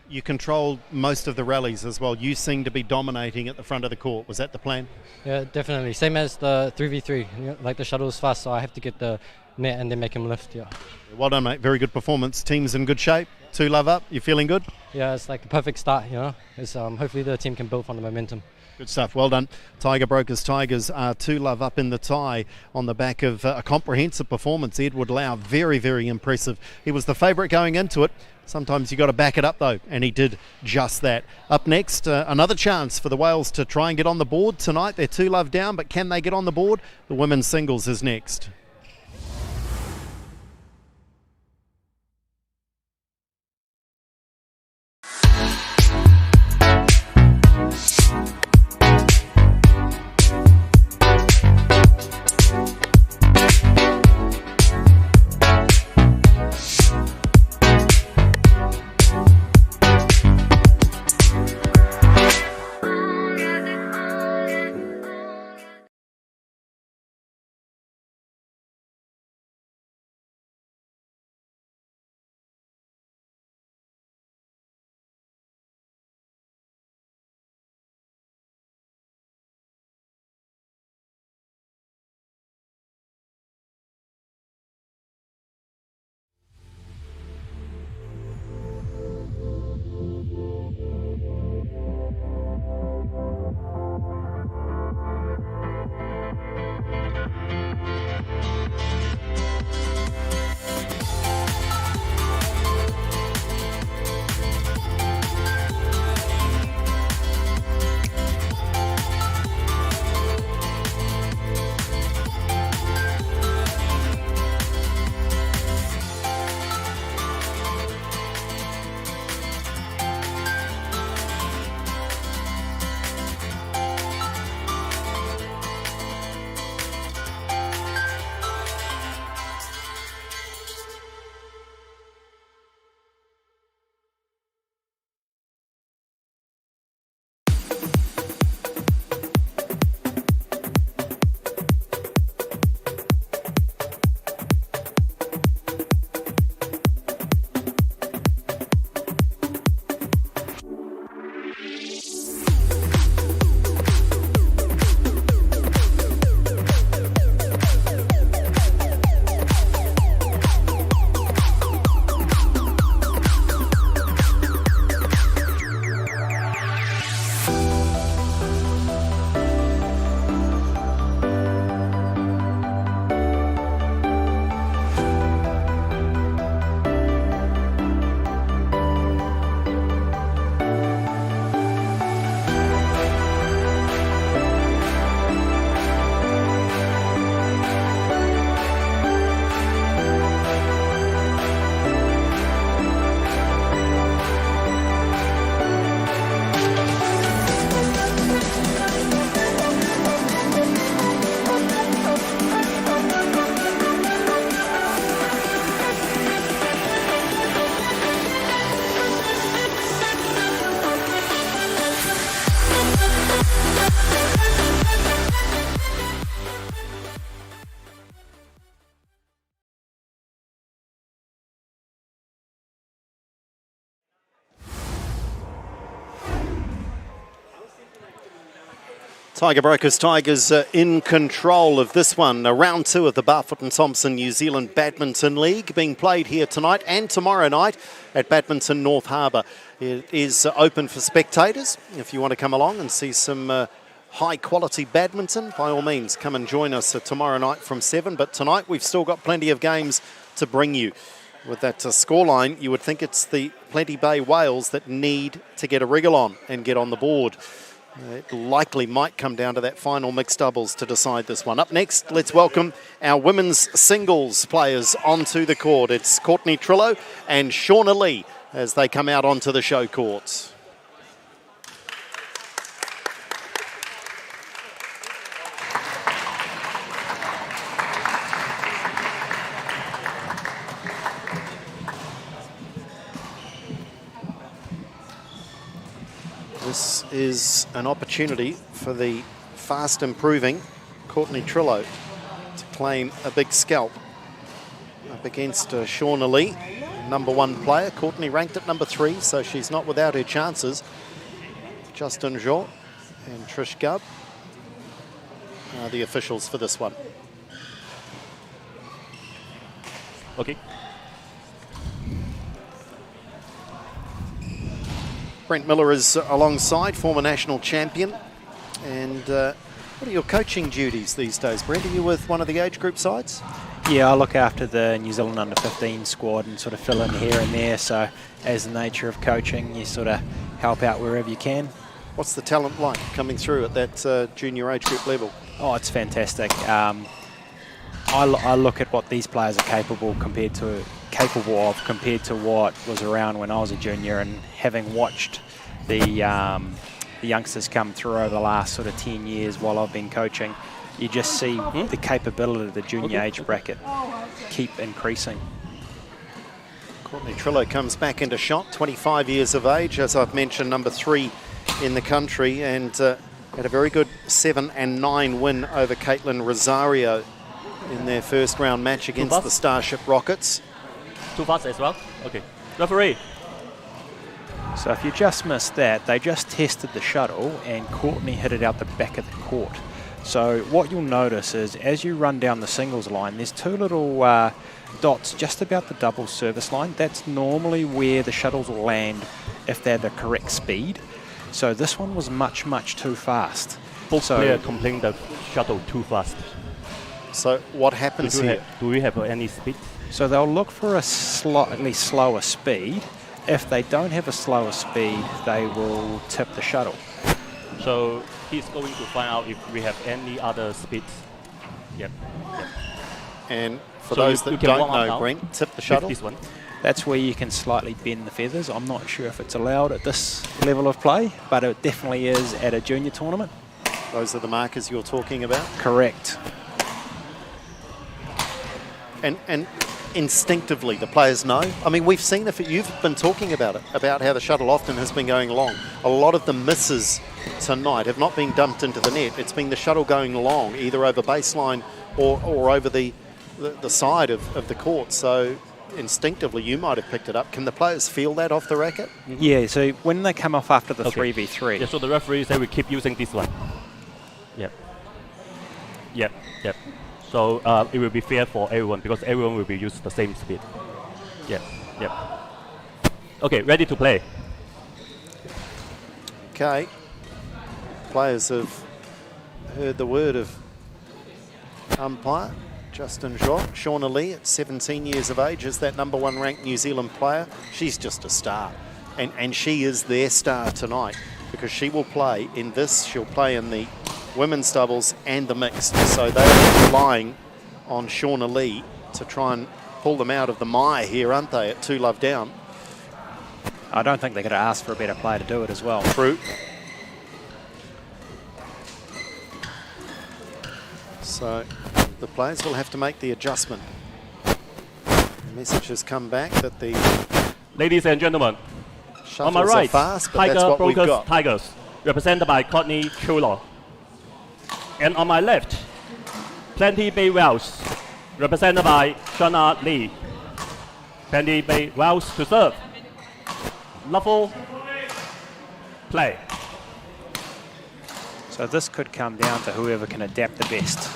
You controlled most of the rallies as well. You seemed to be dominating at the front of the court. Was that the plan? Yeah, definitely. Same as the 3v3. You know, like the shuttle is fast, so I have to get the net and then make him lift. Yeah. Well done, mate. Very good performance. Team's in good shape. 2-love up. You feeling good? Yeah, it's like a perfect start. You know, it's hopefully the team can build on the momentum. Good stuff. Well done. Tiger Brokers Tigers are 2-love up in the tie on the back of a comprehensive performance. Edward Lau, very impressive. He was the favourite going into it. Sometimes you got to back it up though, and he did just that. Up next, another chance for the Whales to try and get on the board tonight. They're 2-love down, but can they get on the board? The women's singles is next. Tiger Brokers Tigers in control of this one. Round 2 of the Barfoot and Thompson New Zealand Badminton League being played here tonight and tomorrow night at Badminton North Harbour. It is open for spectators if you want to come along and see some high-quality badminton, by all means, come and join us tomorrow night from 7. But tonight we've still got plenty of games to bring you. With that scoreline, you would think it's the Plenty Bay Whales that need to get a wriggle on and get on the board. It likely might come down to that final mixed doubles to decide this one. Up next, let's welcome our women's singles players onto the court. It's Courtney Trillo and Shauna Lee as they come out onto the show courts. This is an opportunity for the fast improving Courtney Trillo to claim a big scalp up against Shauna Lee, number 1 player. Courtney ranked at number 3, so she's not without her chances. Justin Jean and Trish Gubb are the officials for this one. Okay. Brent Miller is alongside, former national champion. And what are your coaching duties these days, Brent? Are you with one of the age group sides? Yeah, I look after the New Zealand under-15 squad and sort of fill in here and there. So as the nature of coaching, you sort of help out wherever you can. What's the talent like coming through at that junior age group level? Oh, it's fantastic. I look at what these players are capable of compared to what was around when I was a junior, and having watched the youngsters come through over the last sort of 10 years while I've been coaching, you just see the capability of the junior age bracket keep increasing. Courtney Trillo comes back into shot, 25 years of age, as I've mentioned, number 3 in the country, and had a very good 7-9 win over Caitlin Rosario in their first round match against the Starship Rockets. Too fast as well? Okay. Referee. So if you just missed that, they just tested the shuttle and Courtney hit it out the back of the court. So what you'll notice is as you run down the singles line, there's 2 little dots just about the double service line. That's normally where the shuttles will land if they're the correct speed. So this one was much, much too fast. Both players complained the shuttle too fast. So what happens here? Do we have any speed? So they'll look for a slightly slower speed. If they don't have a slower speed, they will tip the shuttle. So he's going to find out if we have any other speeds. Yep. And for those that don't know, Brent, tip the shuttle. This one. That's where you can slightly bend the feathers. I'm not sure if it's allowed at this level of play, but it definitely is at a junior tournament. Those are the markers you're talking about? Correct. And instinctively the players know. I mean, we've seen you've been talking about it, about how the shuttle often has been going long. A lot of the misses tonight have not been dumped into the net. It's been the shuttle going long, either over baseline or over the side of the court. So instinctively you might have picked it up. Can the players feel that off the racket? Yeah, so when they come off after the 3v3. Yeah, so the referee said we keep using this one. Yep. Yep, yep. So it will be fair for everyone because everyone will be used the same speed. Yeah, yep. Okay, ready to play. Okay. Players have heard the word of umpire. Justin Jean. Shauna Lee at 17 years of age is that number 1 ranked New Zealand player. She's just a star. And she is their star tonight because she will play in this. She'll play in the women's doubles and the mixed. So they're relying on Shauna Lee to try and pull them out of the mire here, aren't they, at 2 love down? I don't think they could have asked for a better player to do it as well. True. So the players will have to make the adjustment. The message has come back that the ladies and gentlemen, on my right, fast, Tiger Brokers Tigers, represented by Courtney Trillo. And on my left, Plenty Bay Whales, represented by Shauna Lee. Plenty Bay Whales to serve. Level play. So this could come down to whoever can adapt the best.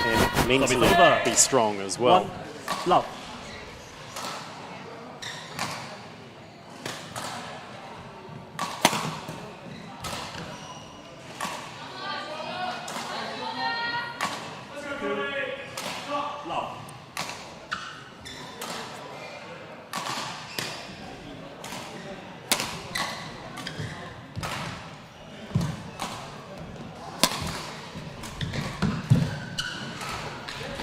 And mentally be strong as well. 1 love.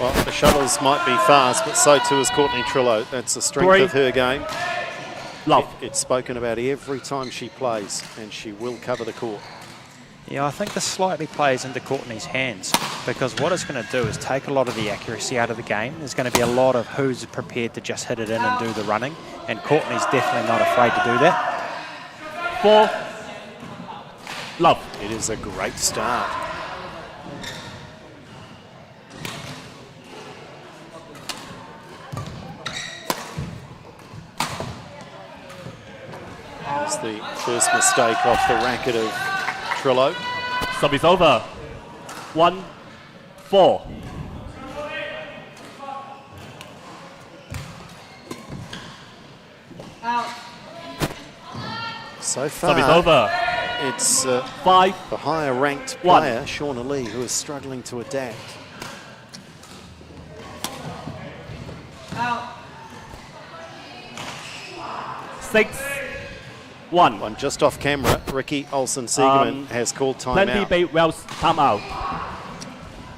Well, the shuttles might be fast, but so too is Courtney Trillo. That's the strength of her game. Love. It's spoken about every time she plays, and she will cover the court. Yeah, I think this slightly plays into Courtney's hands, because what it's going to do is take a lot of the accuracy out of the game. There's going to be a lot of who's prepared to just hit it in and do the running, and Courtney's definitely not afraid to do that. 4. Love. It is a great start. There's the first mistake off the racket of Trillo. Service over. 1-4. So Service far, over. it's 5. the higher ranked 1. player, Shauna Lee, who is struggling to adapt. 6-1. One just off camera, Ricky Olsen-Siegerman has called Plenty timeout. Bay Wells timeout.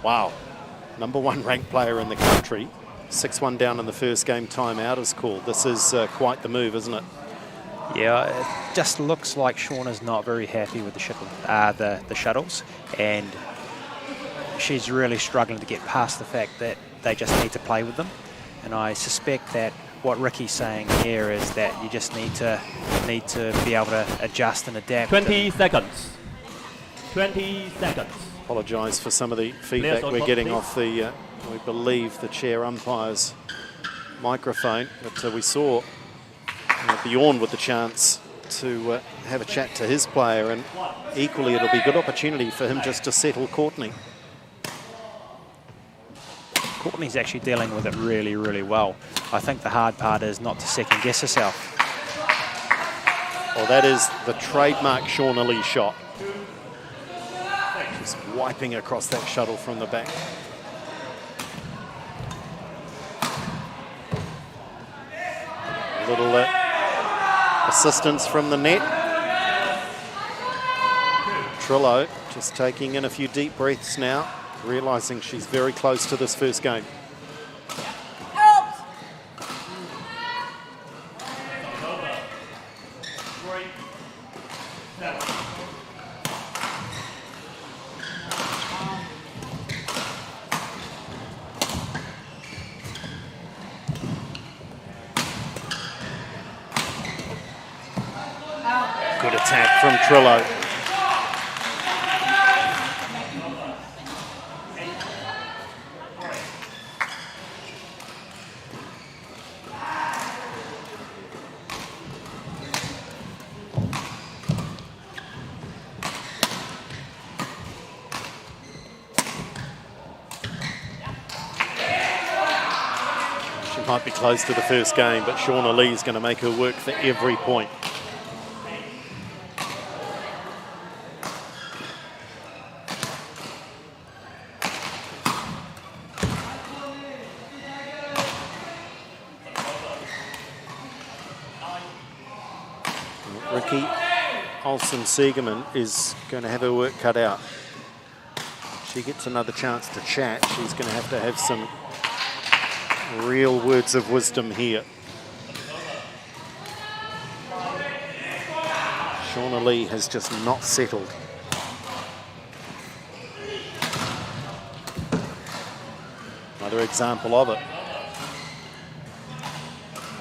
Wow. Number 1 ranked player in the country. 6-1 down in the first game, timeout is called. This is quite the move, isn't it? Yeah, it just looks like Shauna's not very happy with the shuttles, and she's really struggling to get past the fact that they just need to play with them. And I suspect that what Ricky's saying here is that you just need to be able to adjust and adapt. 20 seconds. 20 seconds. Apologise for some of the feedback Players we're on getting please. off the, we believe, the chair umpire's microphone. But we saw Bjorn with the chance to have a chat to his player, and equally it'll be a good opportunity for him just to settle Courtney. Courtney's actually dealing with it really, really well. I think the hard part is not to second guess herself. Well, that is the trademark Shauna Lee shot. Just wiping across that shuttle from the back. A little assistance from the net. Trillo just taking in a few deep breaths now, realising she's very close to this first game. Good attack from Trillo. She might be close to the first game, but Shauna Lee is going to make her work for every point. Ricky Olsen-Siegerman is going to have her work cut out. She gets another chance to chat. She's going to have some real words of wisdom here. Shauna Lee has just not settled. Another example of it.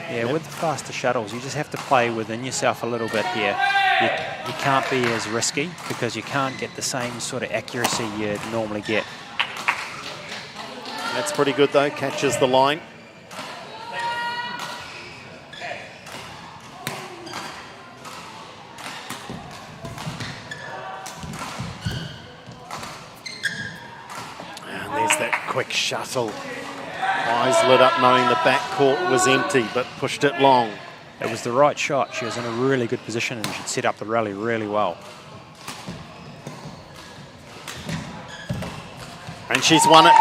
Yeah, with the faster shuttles, you just have to play within yourself a little bit here. You can't be as risky because you can't get the same sort of accuracy you'd normally get. That's pretty good though, catches the line. And there's that quick shuttle. Eyes lit up knowing the backcourt was empty, but pushed it long. It was the right shot. She was in a really good position and she'd set up the rally really well. And she's won it.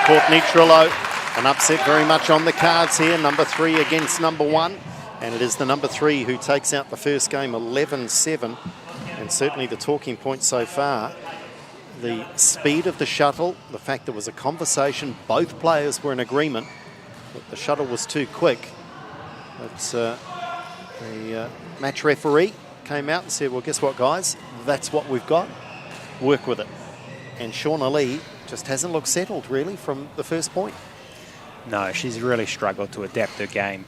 Courtney Trillo, an upset very much on the cards here. Number 3 against number 1. And it is the number 3 who takes out the first game 11-7. And certainly the talking point so far, the speed of the shuttle, the fact there was a conversation, both players were in agreement that the shuttle was too quick. But the match referee came out and said, well, guess what, guys? That's what we've got. Work with it. And Shauna Lee just hasn't looked settled, really, from the first point. No, she's really struggled to adapt her game.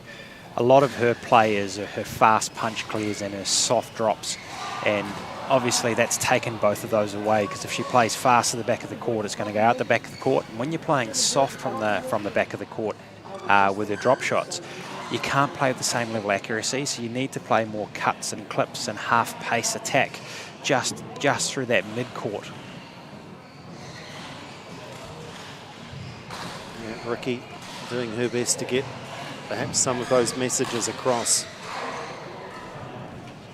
A lot of her players are her fast punch clears and her soft drops. And obviously that's taken both of those away, because if she plays fast at the back of the court, it's going to go out the back of the court. And when you're playing soft from the back of the court with her drop shots, you can't play with the same level of accuracy, so you need to play more cuts and clips and half-pace attack just through that mid-court. Yeah, Ricky doing her best to get perhaps some of those messages across.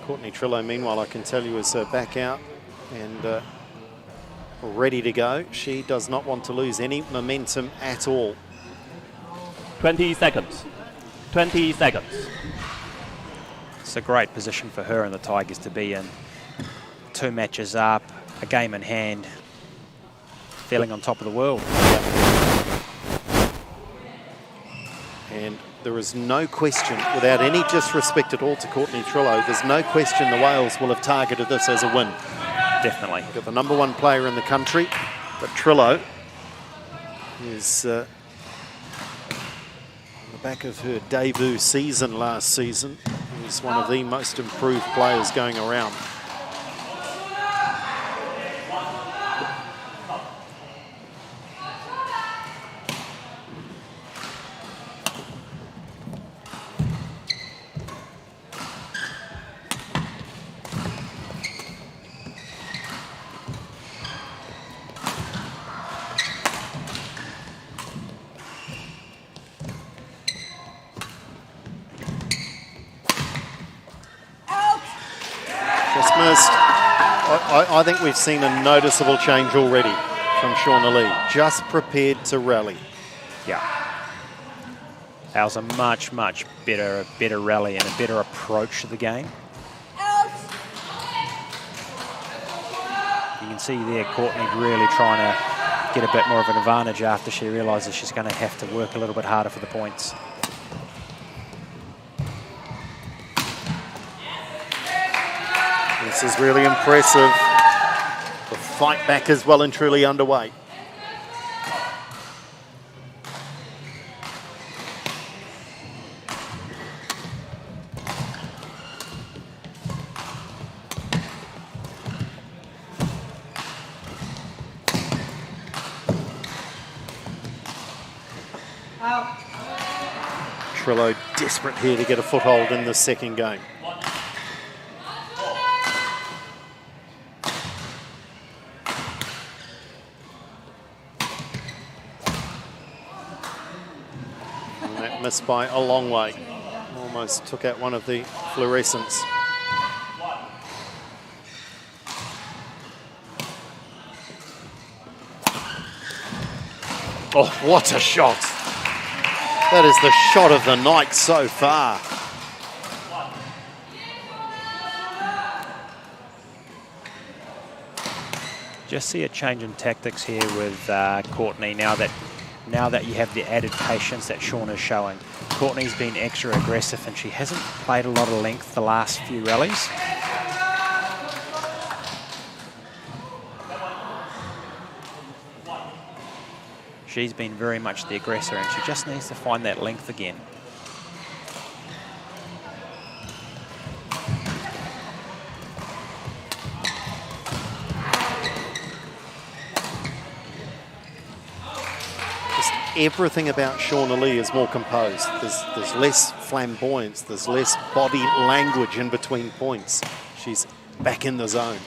Courtney Trillo, meanwhile, I can tell you, is back out and ready to go. She does not want to lose any momentum at all. 20 seconds. 20 seconds. It's a great position for her and the Tigers to be in. 2 matches up, a game in hand, feeling on top of the world. And there is no question, without any disrespect at all to Courtney Trillo, there's no question the Wales will have targeted this as a win. Definitely. Got the #1 player in the country, but Trillo is on the back of her debut season last season. Is one of the most improved players going around. I think we've seen a noticeable change already from Shauna Lee. Just prepared to rally. Yeah. That was a much better rally and a better approach to the game. You can see there Courtney really trying to get a bit more of an advantage after she realises she's going to have to work a little bit harder for the points. This is really impressive. The fight back is well and truly underway. Trillo desperate here to get a foothold in the second game. Missed by a long way. Almost took out one of the fluorescents. Oh, what a shot. That is the shot of the night so far. Just see a change in tactics here with Courtney now that you have the added patience that Shaun is showing. Courtney's been extra aggressive and she hasn't played a lot of length the last few rallies. She's been very much the aggressor and she just needs to find that length again. Everything about Shauna Lee is more composed. There's less flamboyance, there's less body language in between points. She's back in the zone.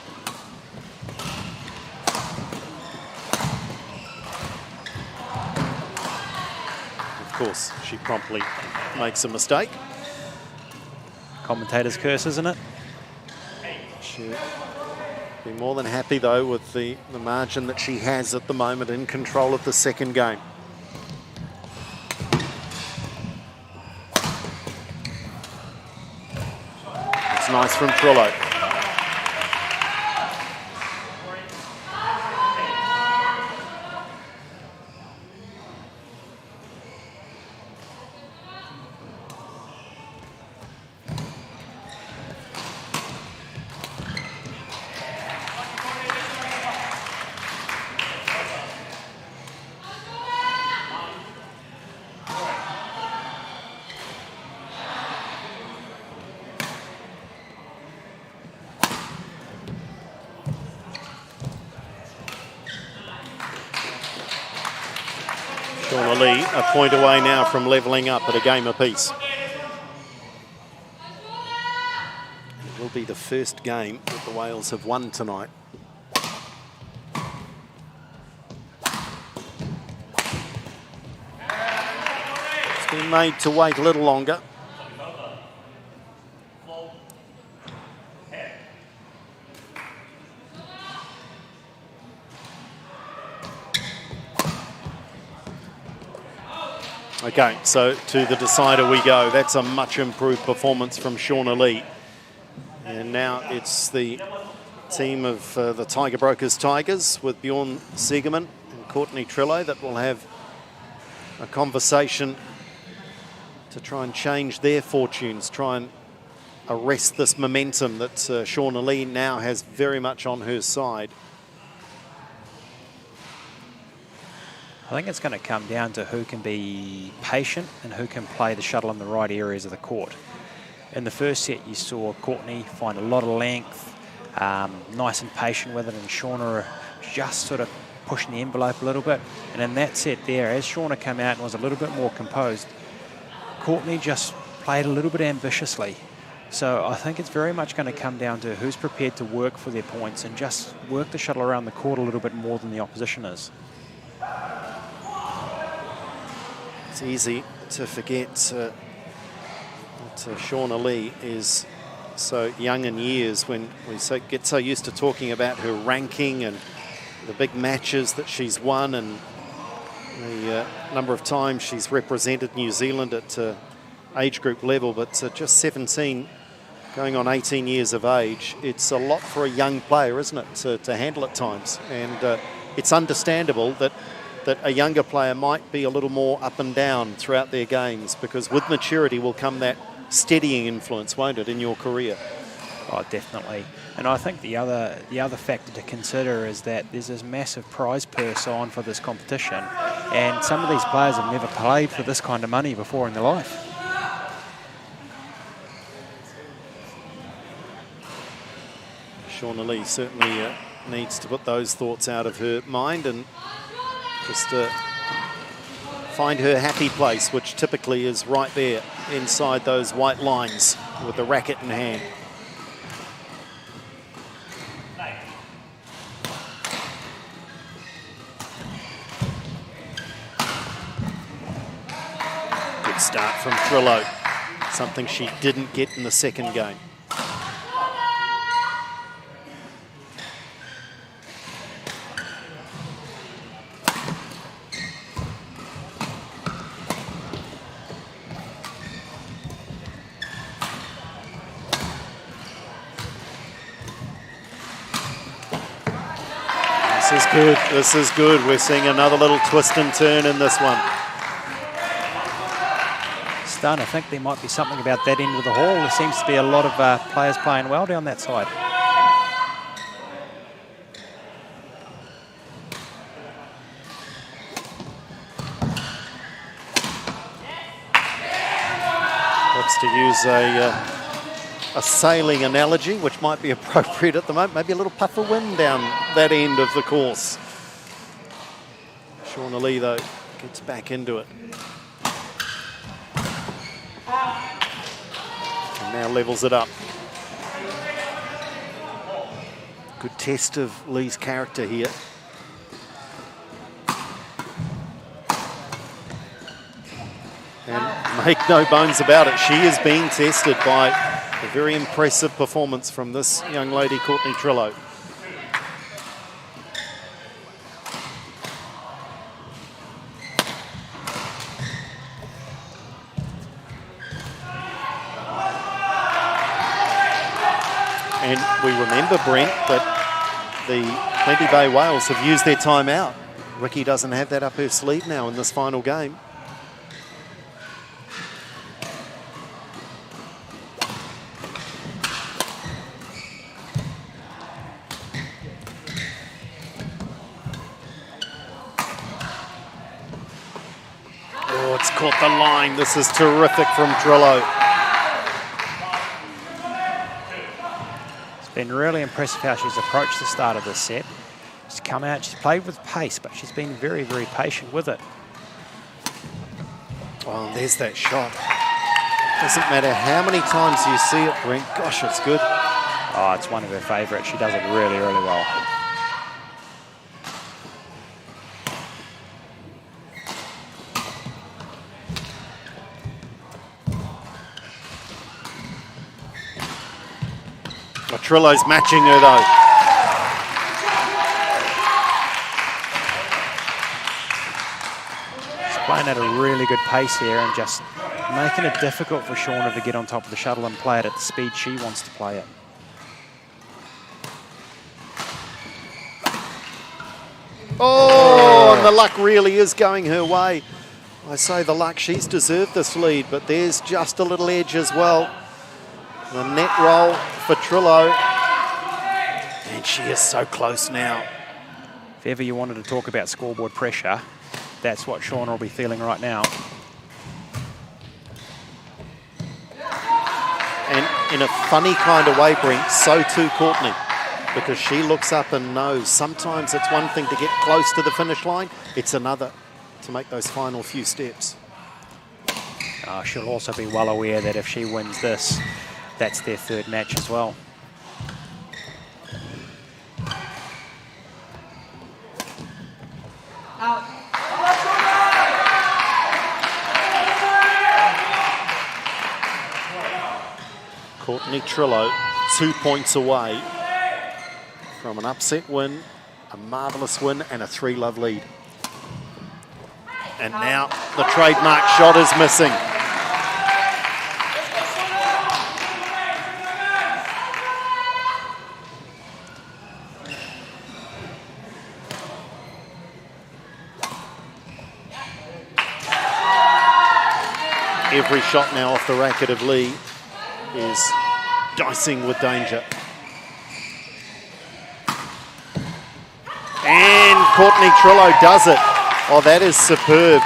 Of course, she promptly makes a mistake. Commentator's curse, isn't it? She'll be more than happy, though, with the margin that she has at the moment in control of the second game. It's nice from Trillo. Shauna Lee a point away now from levelling up at a game apiece. It will be the first game that the Wales have won tonight. It's been made to wait a little longer. Okay, so to the decider we go. That's a much improved performance from Shauna Lee. And now it's the team of the Tiger Brokers Tigers with Bjorn Segerman and Courtney Trillo that will have a conversation to try and change their fortunes, try and arrest this momentum that Shauna Lee now has very much on her side. I think it's going to come down to who can be patient and who can play the shuttle in the right areas of the court. In the first set, you saw Courtney find a lot of length, nice and patient with it, and Shauna just sort of pushing the envelope a little bit. And in that set there, as Shauna came out and was a little bit more composed, Courtney just played a little bit ambitiously. So I think it's very much going to come down to who's prepared to work for their points and just work the shuttle around the court a little bit more than the opposition is. It's easy to forget that Shauna Lee is so young in years when we get so used to talking about her ranking and the big matches that she's won and the number of times she's represented New Zealand at age group level, but just 17 going on 18 years of age, it's a lot for a young player, isn't it, to handle at times. And it's understandable that a younger player might be a little more up and down throughout their games, because with maturity will come that steadying influence, won't it, in your career? Oh, definitely. And I think the other factor to consider is that there's this massive prize purse on for this competition, and some of these players have never played for this kind of money before in their life. Shauna Lee certainly needs to put those thoughts out of her mind and just find her happy place, which typically is right there inside those white lines with the racket in hand. Good start from Trillo, something she didn't get in the second game. This is good. This is good. We're seeing another little twist and turn in this one. Starting to think there might be something about that end of the hall. There seems to be a lot of players playing well down that side. Perhaps to use a sailing analogy, which might be appropriate at the moment. Maybe a little puff of wind down that end of the course. Shauna Lee, though, gets back into it. And now levels it up. Good test of Lee's character here. And make no bones about it, she is being tested by a very impressive performance from this young lady, Courtney Trillo. And we remember, Brent, that the Plenty Bay Whales have used their timeout. Ricky doesn't have that up her sleeve now in this final game. Oh, it's caught the line. This is terrific from Trillo. Been really impressive how she's approached the start of this set. She's come out, she's played with pace, but she's been very, very patient with it. Oh, there's that shot. Doesn't matter how many times you see it, Brent. Gosh, it's good. Oh, it's one of her favourites. She does it really, really well. Trillo's matching her though. She's playing at a really good pace here and just making it difficult for Shauna to get on top of the shuttle and play it at the speed she wants to play it. Oh, and the luck really is going her way. I say the luck, she's deserved this lead, but there's just a little edge as well. The net roll for Trillo. And she is so close now. If ever you wanted to talk about scoreboard pressure, that's what Shauna will be feeling right now. And in a funny kind of way, Brent, so too Courtney. Because she looks up and knows sometimes it's one thing to get close to the finish line, it's another to make those final few steps. She'll also be well aware that if she wins this, that's their third match as well. Courtney Trillo, 2 points away from an upset win, a marvellous win, and a 3-love lead. And now the trademark shot is missing. Every shot now off the racket of Lee is dicing with danger. And Courtney Trillo does it. Oh, that is superb.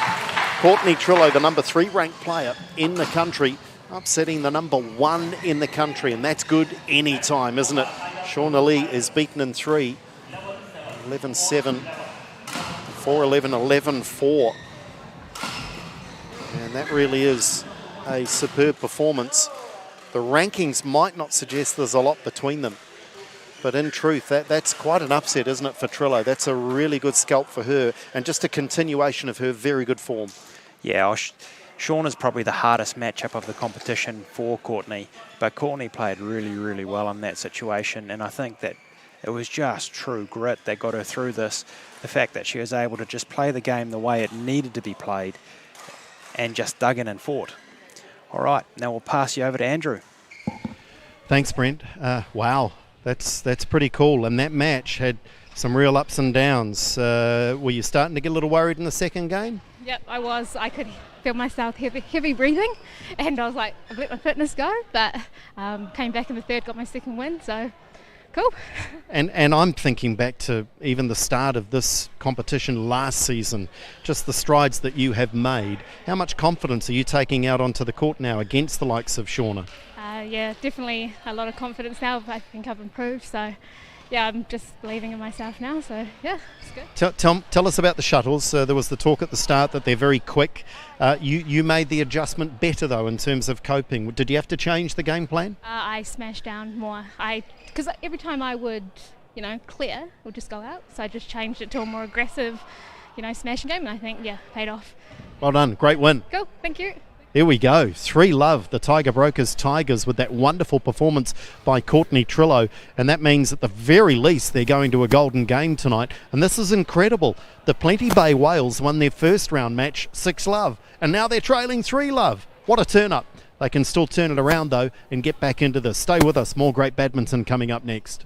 Courtney Trillo, the number 3 ranked player in the country, upsetting the number 1 in the country, and that's good any time, isn't it? Shauna Lee is beaten in 3. 11-7, 4-11, 11-4. And that really is a superb performance. The rankings might not suggest there's a lot between them. But in truth, that's quite an upset, isn't it, for Trillo? That's a really good scalp for her and just a continuation of her very good form. Yeah, Shauna's probably the hardest matchup of the competition for Courtney, but Courtney played really, really well in that situation, and I think that it was just true grit that got her through this. The fact that she was able to just play the game the way it needed to be played and just dug in and fought. All right, now we'll pass you over to Andrew. Thanks, Brent. Wow. That's pretty cool. And that match had some real ups and downs. Were you starting to get a little worried in the second game? Yep, I was. I could feel myself heavy breathing, and I was like, I've let my fitness go, but came back in the third, got my second win, so cool. And I'm thinking back to even the start of this competition last season, just the strides that you have made. How much confidence are you taking out onto the court now against the likes of Shauna? Yeah, definitely a lot of confidence now. I think I've improved, so yeah, I'm just believing in myself now, so yeah, it's good. Tell us about the shuttles. There was the talk at the start that they're very quick. You made the adjustment better though in terms of coping. Did you have to change the game plan? I smashed down more. Because every time I would, clear, it would just go out. So I just changed it to a more aggressive, smashing game, and I think, yeah, paid off. Well done. Great win. Cool. Thank you. Here we go. 3-love, the Tiger Brokers Tigers with that wonderful performance by Courtney Trillo. And that means at the very least they're going to a golden game tonight. And this is incredible. The Plenty Bay Whales won their first round match 6-love. And now they're trailing 3-love. What a turn up. They can still turn it around though and get back into this. Stay with us. More great badminton coming up next.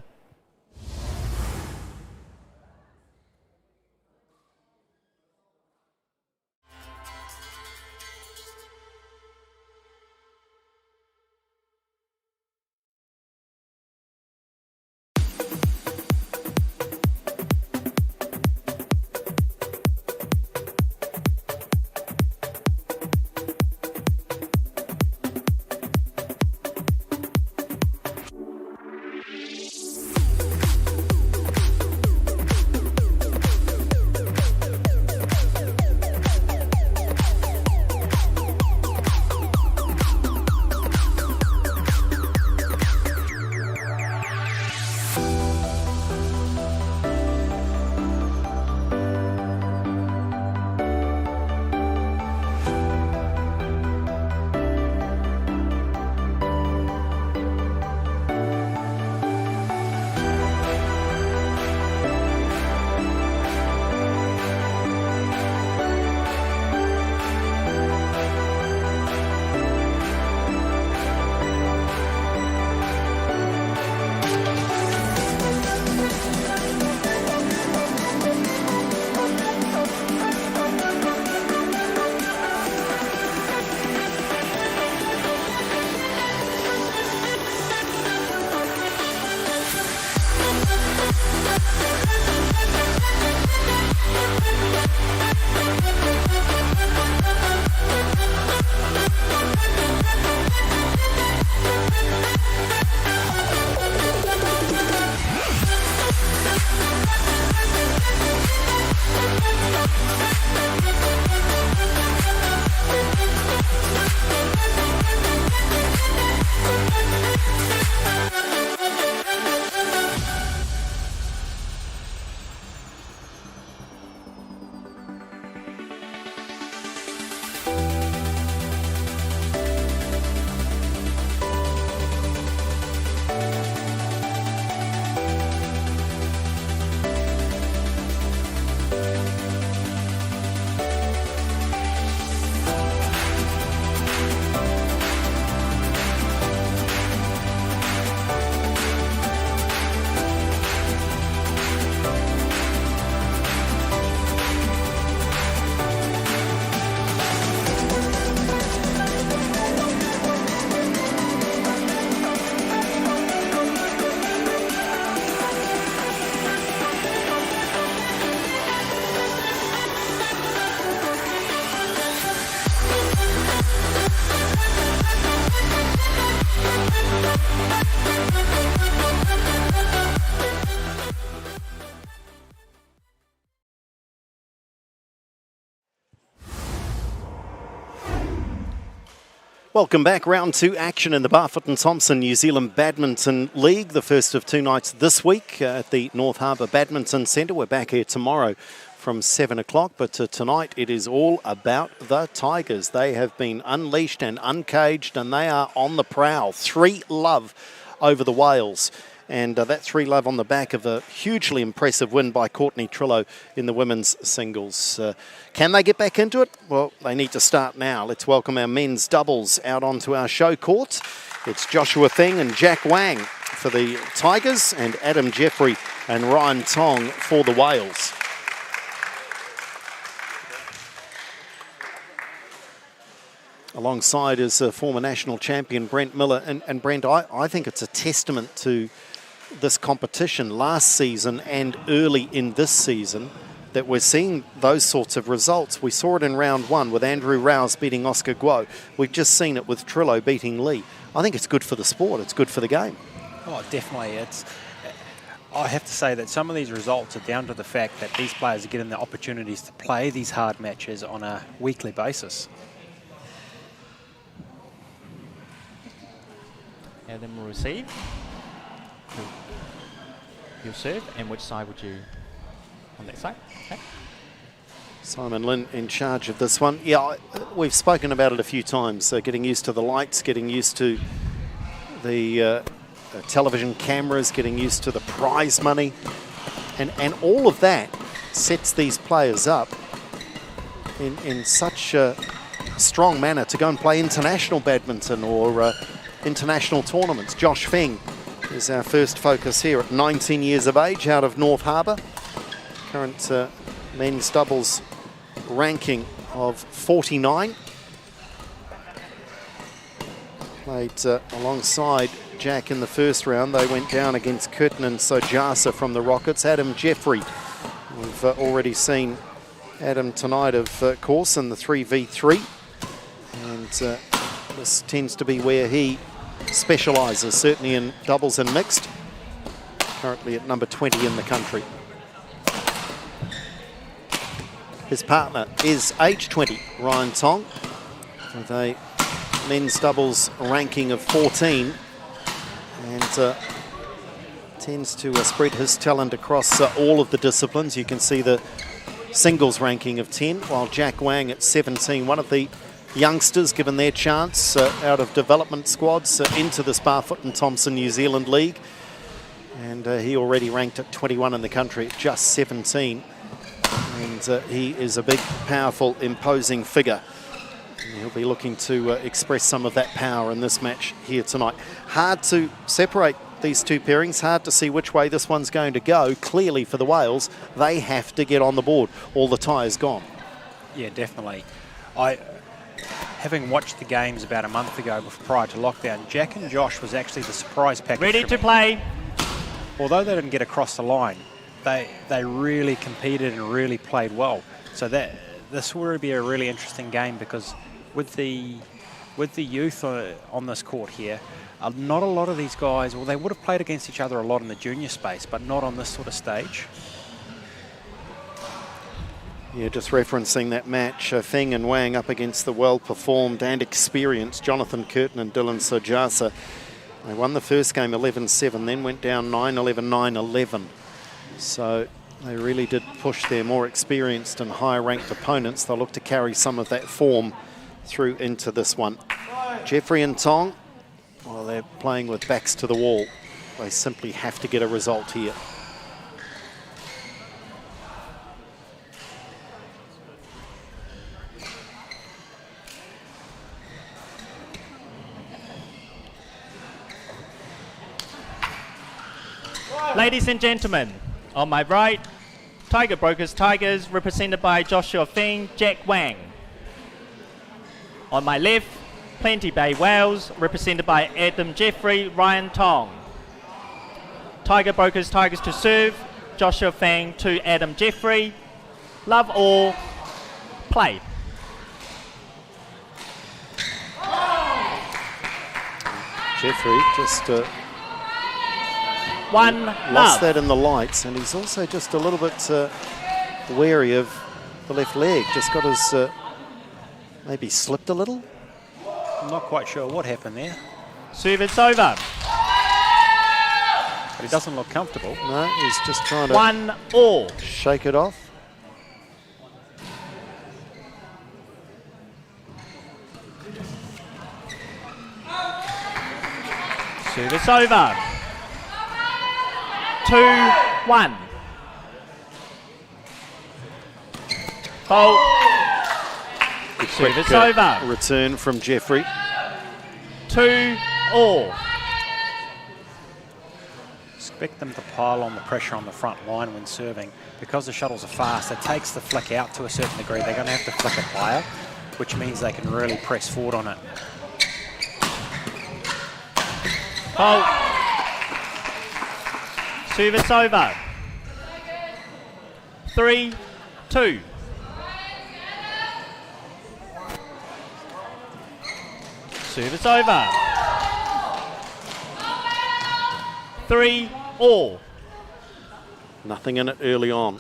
Welcome back. Round 2 action in the Barfoot and Thompson New Zealand Badminton League. The first of 2 nights this week at the North Harbour Badminton Centre. We're back here tomorrow from 7 o'clock, but tonight it is all about the Tigers. They have been unleashed and uncaged, and they are on the prowl. 3-love over the Wales. And that 3-love on the back of a hugely impressive win by Courtney Trillo in the women's singles. Can they get back into it? Well, they need to start now. Let's welcome our men's doubles out onto our show court. It's Joshua Thing and Jack Wang for the Tigers, and Adam Jeffrey and Ryan Tong for the Wales. Alongside is former national champion Brent Miller. And Brent, I think it's a testament to this competition last season and early in this season that we're seeing those sorts of results. We saw it in round 1 with Andrew Rouse beating Oscar Guo. We've just seen it with Trillo beating Lee. I think it's good for the sport. It's good for the game. Oh, definitely. I have to say that some of these results are down to the fact that these players are getting the opportunities to play these hard matches on a weekly basis. Adam will receive. He'll serve. And which side would you? On that side. Okay. Simon Lynn in charge of this one. Yeah, we've spoken about it a few times. Getting used to the lights, getting used to the television cameras, getting used to the prize money. And all of that sets these players up in such a strong manner to go and play international badminton or international tournaments. Josh Feng is our first focus here at 19 years of age out of North Harbour. Current men's doubles ranking of 49. Played alongside Jack in the first round. They went down against Curtin and Sojasa from the Rockets. Adam Jeffrey, we've already seen Adam tonight, of course, in the 3v3. And this tends to be where he specialises, certainly in doubles and mixed. Currently at number 20 in the country. His partner is age 20, Ryan Tong, with a men's doubles ranking of 14, and tends to spread his talent across all of the disciplines. You can see the singles ranking of 10, while Jack Wang at 17, one of the youngsters given their chance out of development squads into this Barfoot and Thompson New Zealand League, and he already ranked at 21 in the country at just 17. And he is a big, powerful, imposing figure. And he'll be looking to express some of that power in this match here tonight. Hard to separate these two pairings, hard to see which way this one's going to go. Clearly for the Wales, they have to get on the board. All the tyres gone. Yeah, definitely. Having watched the games about a month ago prior to lockdown, Jack and Josh was actually the surprise package. Ready to play. Although they didn't get across the line, they really competed and really played well. So this will be a really interesting game, because with the youth on this court here, not a lot of these guys, well, they would have played against each other a lot in the junior space, but not on this sort of stage. Yeah, just referencing that match, Feng and Wang up against the well-performed and experienced Jonathan Curtin and Dylan Sojasa. They won the first game 11-7, then went down 9-11, 9-11. So they really did push their more experienced and higher-ranked opponents. They'll look to carry some of that form through into this one. Jeffrey and Tong, well, they're playing with backs to the wall. They simply have to get a result here. Ladies and gentlemen, on my right, Tiger Brokers Tigers, represented by Joshua Feng, Jack Wang. On my left, Plenty Bay Wales, represented by Adam Jeffrey, Ryan Tong. Tiger Brokers Tigers to serve, Joshua Feng to Adam Jeffrey. Love all, play. Jeffrey just lost lost that in the lights, and he's also just a little bit wary of the left leg. Just got his maybe slipped a little. I'm not quite sure what happened there, Service over. but he doesn't look comfortable. No, he's just trying to 1-all. shake it off. Service over. 2-1. Fault. Service over. Return from Jeffrey. 2-all. Expect them to pile on the pressure on the front line when serving. Because the shuttles are fast, it takes the flick out to a certain degree. They're going to have to flick it higher, which means they can really press forward on it. Fault. Service over. 3-2. Service over. 3-all. Nothing in it early on.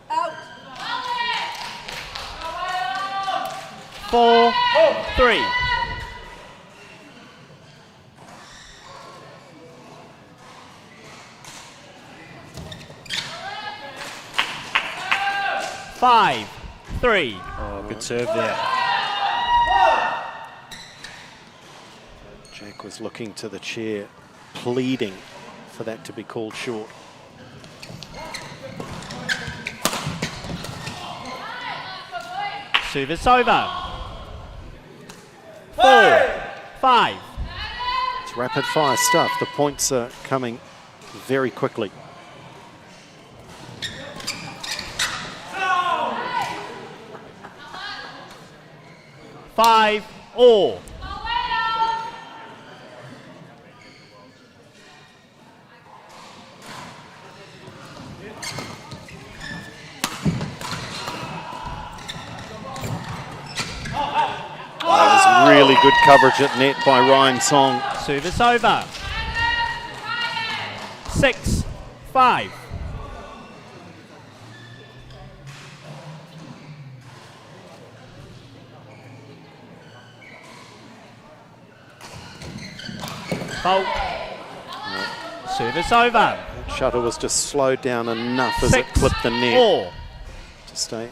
Out. 4-3. Five, 3. Oh, good serve there. Jack was looking to the chair, pleading for that to be called short. Service over. 4-5. It's rapid fire stuff. The points are coming very quickly. Five all. That was really good coverage at net by Ryan Tong. Service over. 6-5. Fault. Service over. Shuttle was just slowed down enough as it clipped the net 6-4. to stay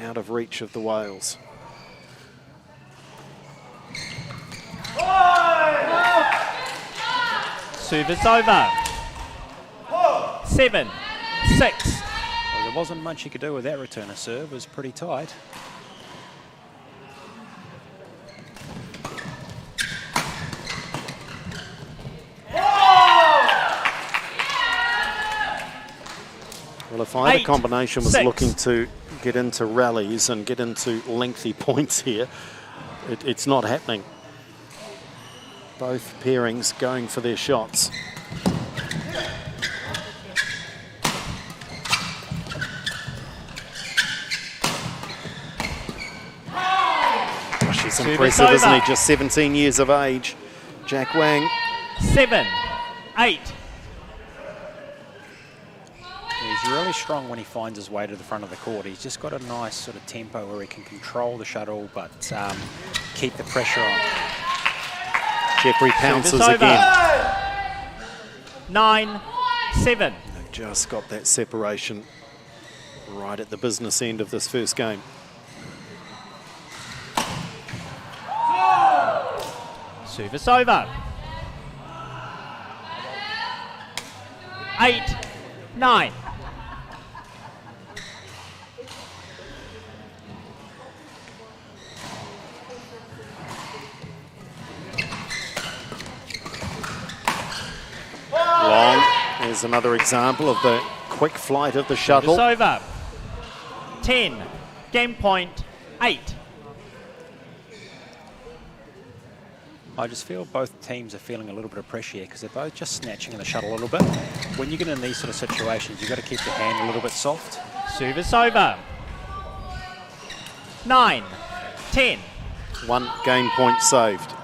out of reach of the Wales. Service over. 7-6. Well, there wasn't much you could do with that return of serve. It was pretty tight. Well, if either 8-6. combination was looking to get into rallies and get into lengthy points here, it's not happening. Both pairings going for their shots. Gosh, he's impressive, isn't he? Just 17 years of age. Jack Wang. 7-8. He's really strong when he finds his way to the front of the court. He's just got a nice sort of tempo where he can control the shuttle but keep the pressure on. Jeffrey pounces again. 9-7. They've just got that separation right at the business end of this first game. Service over. 8-9. Long. There's another example of the quick flight of the shuttle. Service over. 10. Game point 8. I just feel both teams are feeling a little bit of pressure here because they're both just snatching the shuttle a little bit. When you get in these sort of situations, you've got to keep your hand a little bit soft. Service over. 9-10. 1 game point saved.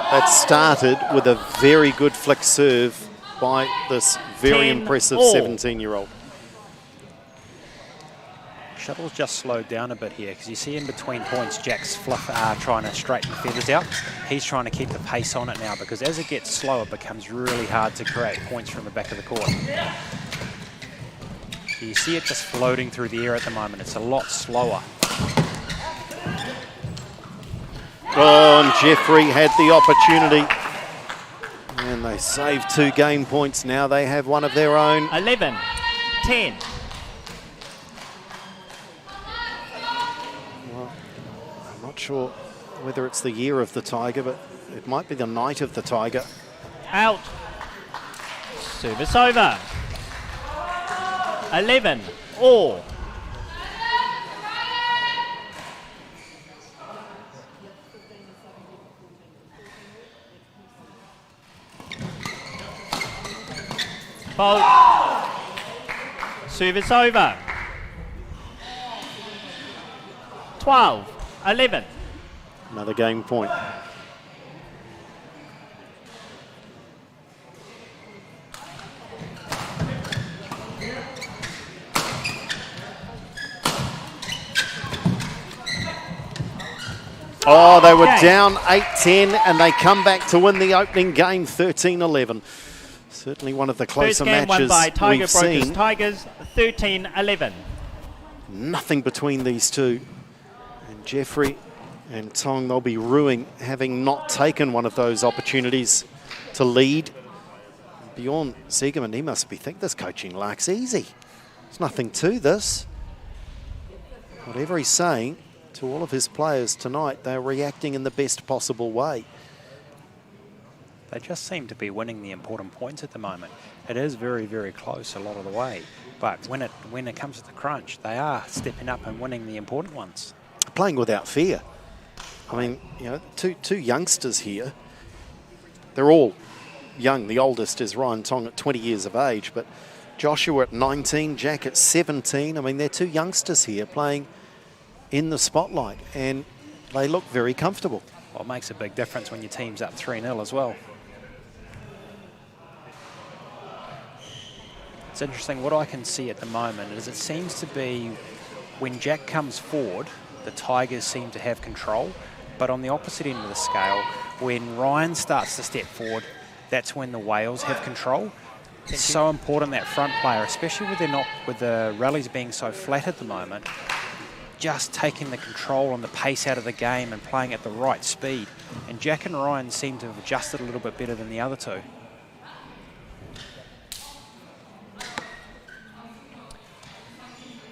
That started with a very good flick serve by this very 10 impressive all. 17-year-old. Shuttle's just slowed down a bit here because you see in between points Jack's trying to straighten the feathers out. He's trying to keep the pace on it now because as it gets slower it becomes really hard to create points from the back of the court. You see it just floating through the air at the moment. It's a lot slower. Oh, and Jeffrey had the opportunity. And they saved 2 game points. Now they have one of their own. 11-10. Well, I'm not sure whether it's the year of the Tiger, but it might be the night of the Tiger. Out. Service over. 11 all. Fault. Service over. 12-11. Another game point. Oh, they were down 8-10 and they come back to win the opening game 13-11. Certainly one of the closer First game won matches by Tiger we've Brokers seen. Tigers 13-11. Nothing between these two. And Jeffrey and Tong, they'll be rueing having not taken one of those opportunities to lead. Bjorn Siegerman, he must be thinking this coaching lark's easy. There's nothing to this. Whatever he's saying to all of his players tonight, they're reacting in the best possible way. They just seem to be winning the important points at the moment. It is very, very close a lot of the way. But when it comes to the crunch, they are stepping up and winning the important ones. Playing without fear. I mean, you know, two youngsters here. They're all young. The oldest is Ryan Tong at 20 years of age, but Joshua at 19, Jack at 17. I mean, they're 2 youngsters here playing in the spotlight, and they look very comfortable. Well, it makes a big difference when your team's up 3-0 as well. It's interesting, what I can see at the moment is it seems to be when Jack comes forward, the Tigers seem to have control, but on the opposite end of the scale, when Ryan starts to step forward, that's when the Whales have control. It's so important, that front player, especially with the rallies being so flat at the moment, just taking the control and the pace out of the game and playing at the right speed. And Jack and Ryan seem to have adjusted a little bit better than the other two.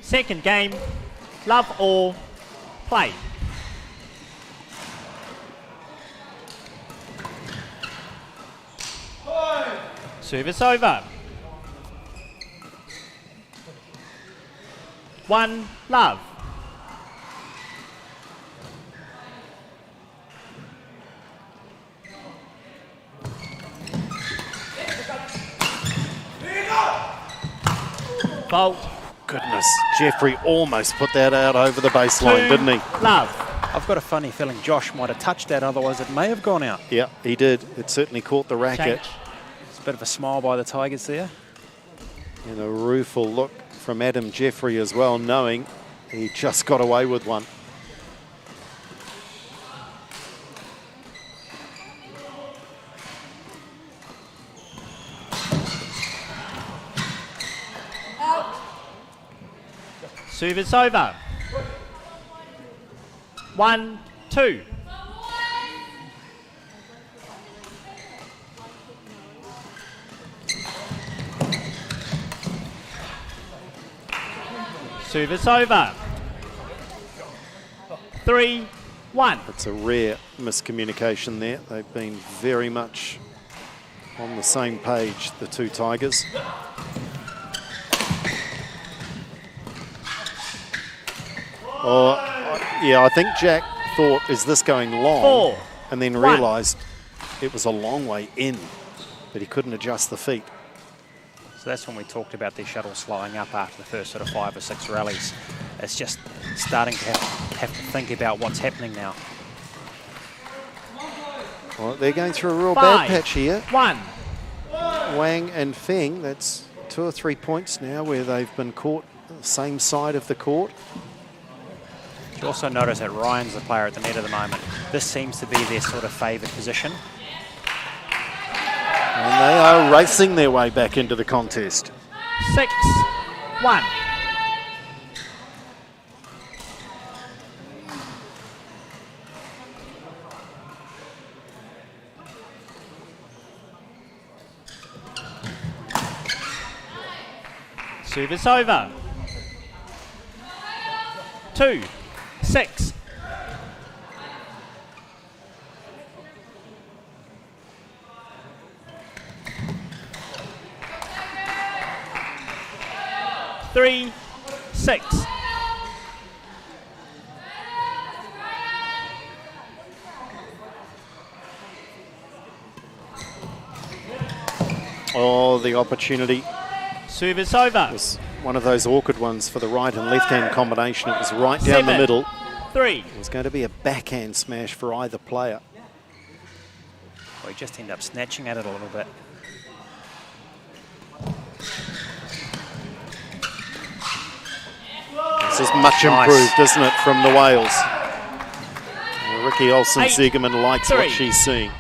Second game, love or play. Service over. 1 love. Fault. Goodness, Jeffrey almost put that out over the baseline, didn't he? Love. I've got a funny feeling Josh might have touched that, otherwise it may have gone out. Yeah, he did. It certainly caught the racket. Change. It's a bit of a smile by the Tigers there. And a rueful look from Adam Jeffrey as well, knowing he just got away with one. Service over. 1-2. Service over. 3-1. It's a rare miscommunication there. They've been very much on the same page, the 2 Tigers. Oh, yeah, I think Jack thought, is this going long? 4, and then 1. realised it was a long way in, but he couldn't adjust the feet. So that's when we talked about the shuttle slowing up after the first sort of 5 or 6 rallies. It's just starting to have to think about what's happening now. Well, they're going through a real 5, bad patch here. 1. Wang and Feng, that's 2 or 3 points now where they've been caught the same side of the court. You also notice that Ryan's the player at the net at the moment. This seems to be their sort of favoured position. And they are racing their way back into the contest. 6, 1. Service over. 2, 6. Three, 6. Oh, the opportunity. Service over. It was one of those awkward ones for the right and left-hand combination. It was right down 7, the middle. 3. It was going to be a backhand smash for either player. Well, he just ended up snatching at it a little bit. This is much improved, isn't it, from the Wales? Well, Ricky 8, Olsen-Siegerman likes 3. what she's seeing.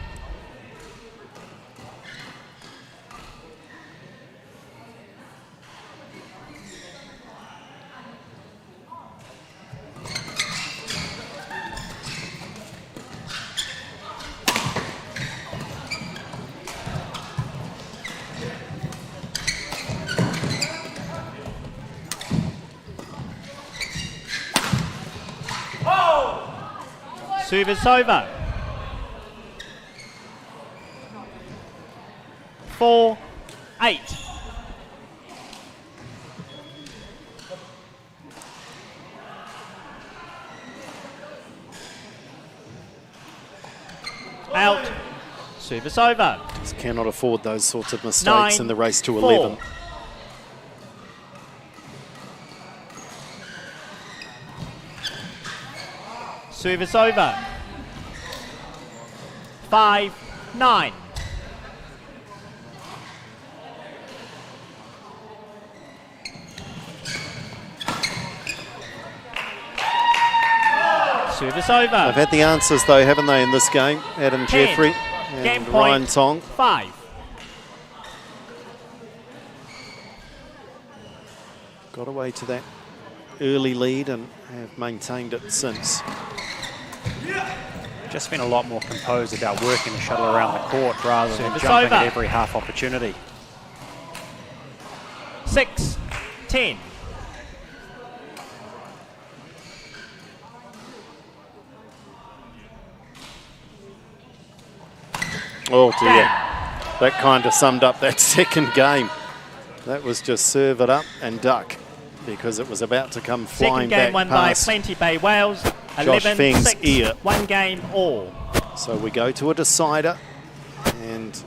Service over. 4, 8. Out. Service over. Just cannot afford those sorts of mistakes 9, in the race to 4. 11. Service over. 5, 9. Service over. They've had the answers though, haven't they, in this game? Adam 10. Jeffrey Game and point. Ryan Tong. 5. Got away to that early lead and have maintained it since. Just been a lot more composed about working the shuttle around the court rather than Service jumping over. at every half opportunity. 6, 10. Oh dear, that kind of summed up that second game. That was just serve it up and duck because it was about to come flying Second game back won by past Plenty Bay Wales. Josh 11, Feng's 6. ear. 1 game all. So we go to a decider, and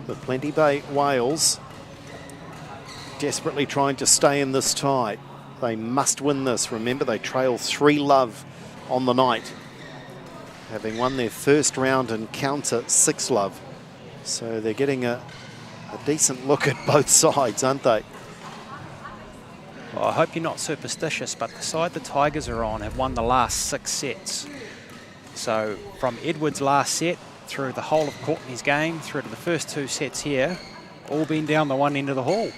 the Plenty Bay Wales desperately trying to stay in this tie. They must win this. Remember, they trail 3-love on the night, having won their first round and counter 6-love. So they're getting a decent look at both sides, aren't they? Well, I hope you're not superstitious, but the side the Tigers are on have won the last 6 sets. So from Edwards' last set through the whole of Courtney's game, through to the first 2 sets here, all been down the one end of the hall.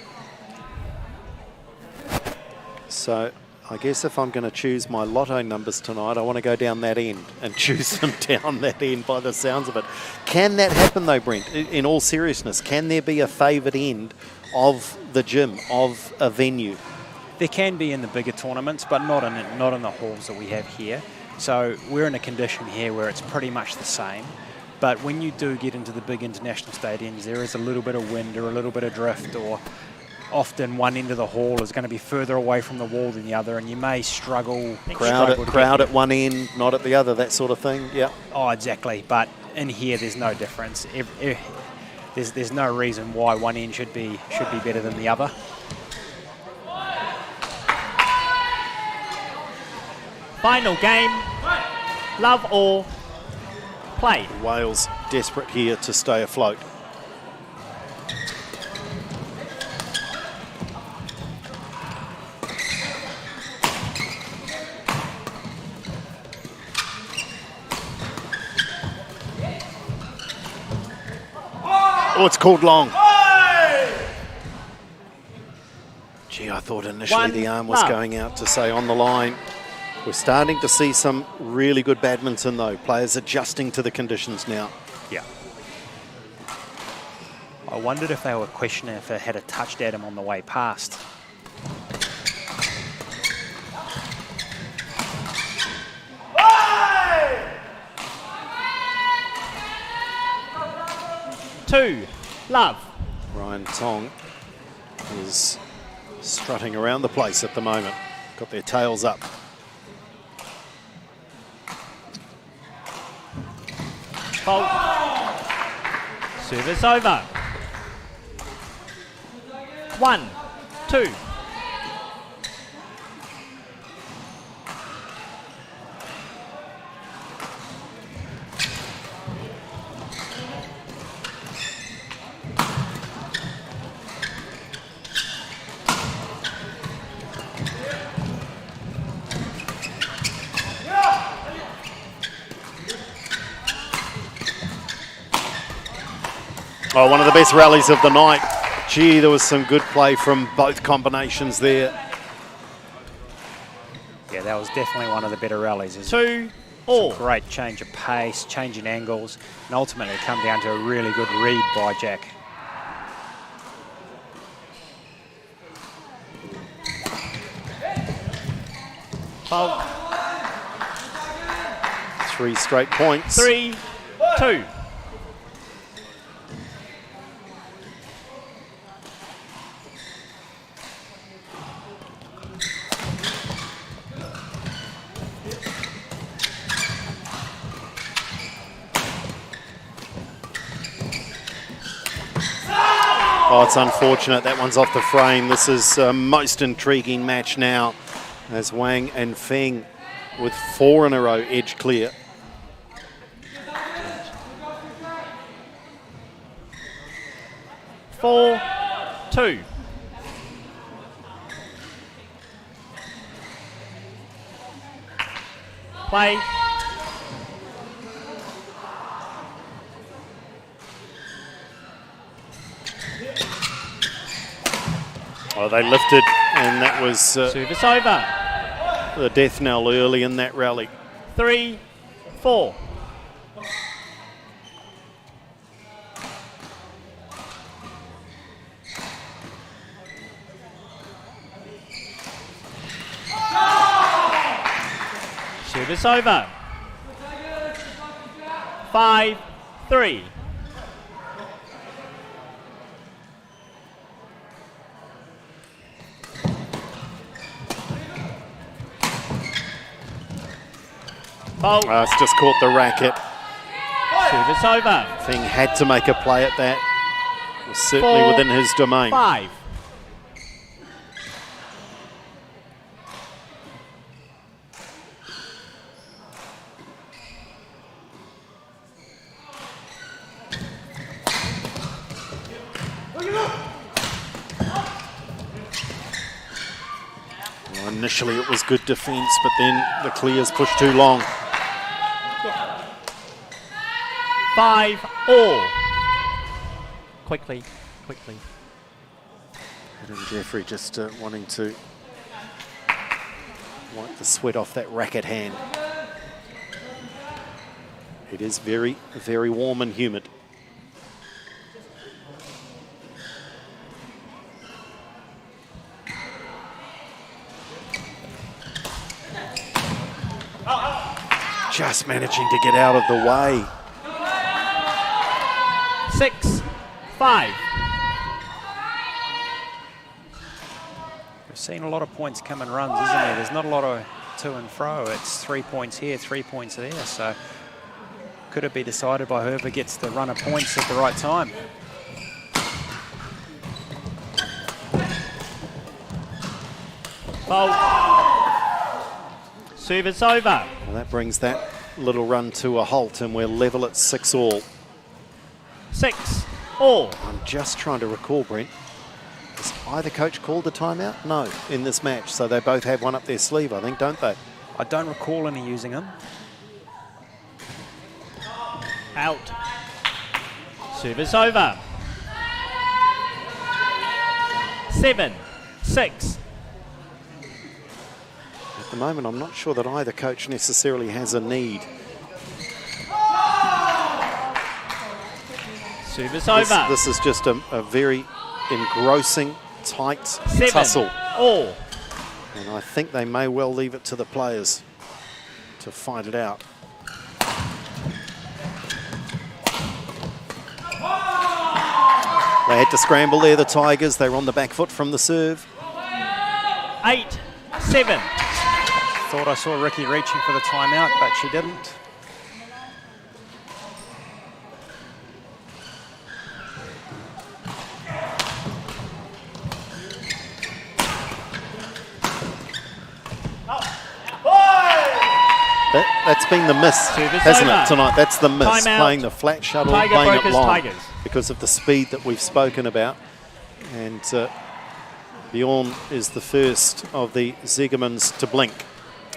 So I guess if I'm going to choose my lotto numbers tonight, I want to go down that end and choose them down that end by the sounds of it. Can that happen though, Brent? In all seriousness, can there be a favoured end of the gym, of a venue? There can be in the bigger tournaments, but not in the halls that we have here. So we're in a condition here where it's pretty much the same. But when you do get into the big international stadiums, there is a little bit of wind or a little bit of drift, or often one end of the hall is going to be further away from the wall than the other, and you may struggle. Crowd at one end, not at the other, that sort of thing. Yeah. Oh, exactly. But in here, there's no difference. There's no reason why one end should be better than the other. Final game. Love or play. Wales desperate here to stay afloat. Oh, it's called long. Gee, I thought initially the arm was going out to say on the line. We're starting to see some really good badminton, though. Players adjusting to the conditions now. Yeah. I wondered if they were questioning if it had a touched at him on the way past. Two, love. Ryan Tong is strutting around the place at the moment. Got their tails up. Fault. Service over. 1, 2. Oh, one of the best rallies of the night. Gee, there was some good play from both combinations there. Yeah, that was definitely one of the better rallies. 2 all. Great change of pace, change in angles, and ultimately come down to a really good read by Jack. Fault. 3 straight points. 3, 2. Oh, it's unfortunate. That one's off the frame. This is a most intriguing match now as Wang and Feng with 4 in a row edge clear. Four, 2. Play. Oh, they lifted, and that was Service over. the death knell early in that rally. 3, 4. Service over. 5, 3. Fault. It's just caught the racket. Service over. Feng had to make a play at that. It was certainly 4, within his domain. 5. Well, initially it was good defence, but then the clears pushed too long. 5 all. Quickly. Adam Jeffrey just wanting to wipe the sweat off that racket hand. It is very, very warm and humid. Just managing to get out of the way. 6, 5. We've seen a lot of points come in runs, isn't there? There's not a lot of to and fro. It's 3 points here, 3 points there. So could it be decided by whoever gets the run of points at the right time? Fault. Service over. Well, that brings that little run to a halt, and we're level at 6 all. 6 all. I'm just trying to recall, Brent. Has either coach called a timeout? No, in this match. So they both have one up their sleeve, I think, don't they? I don't recall any using them. Out. Service over. 7-6. At the moment, I'm not sure that either coach necessarily has a need. Service over. This is just a very engrossing, tight 7 tussle. all. And I think they may well leave it to the players to fight it out. They had to scramble there, the Tigers. They were on the back foot from the serve. 8-7. Thought I saw Ricky reaching for the timeout, but she didn't. That's been the miss, hasn't it, tonight? That's the miss, Timeout. playing the flat shuttle, Tiger playing it Brokers, long Tigers. because of the speed that we've spoken about. And Bjorn is the first of the Zegermans to blink.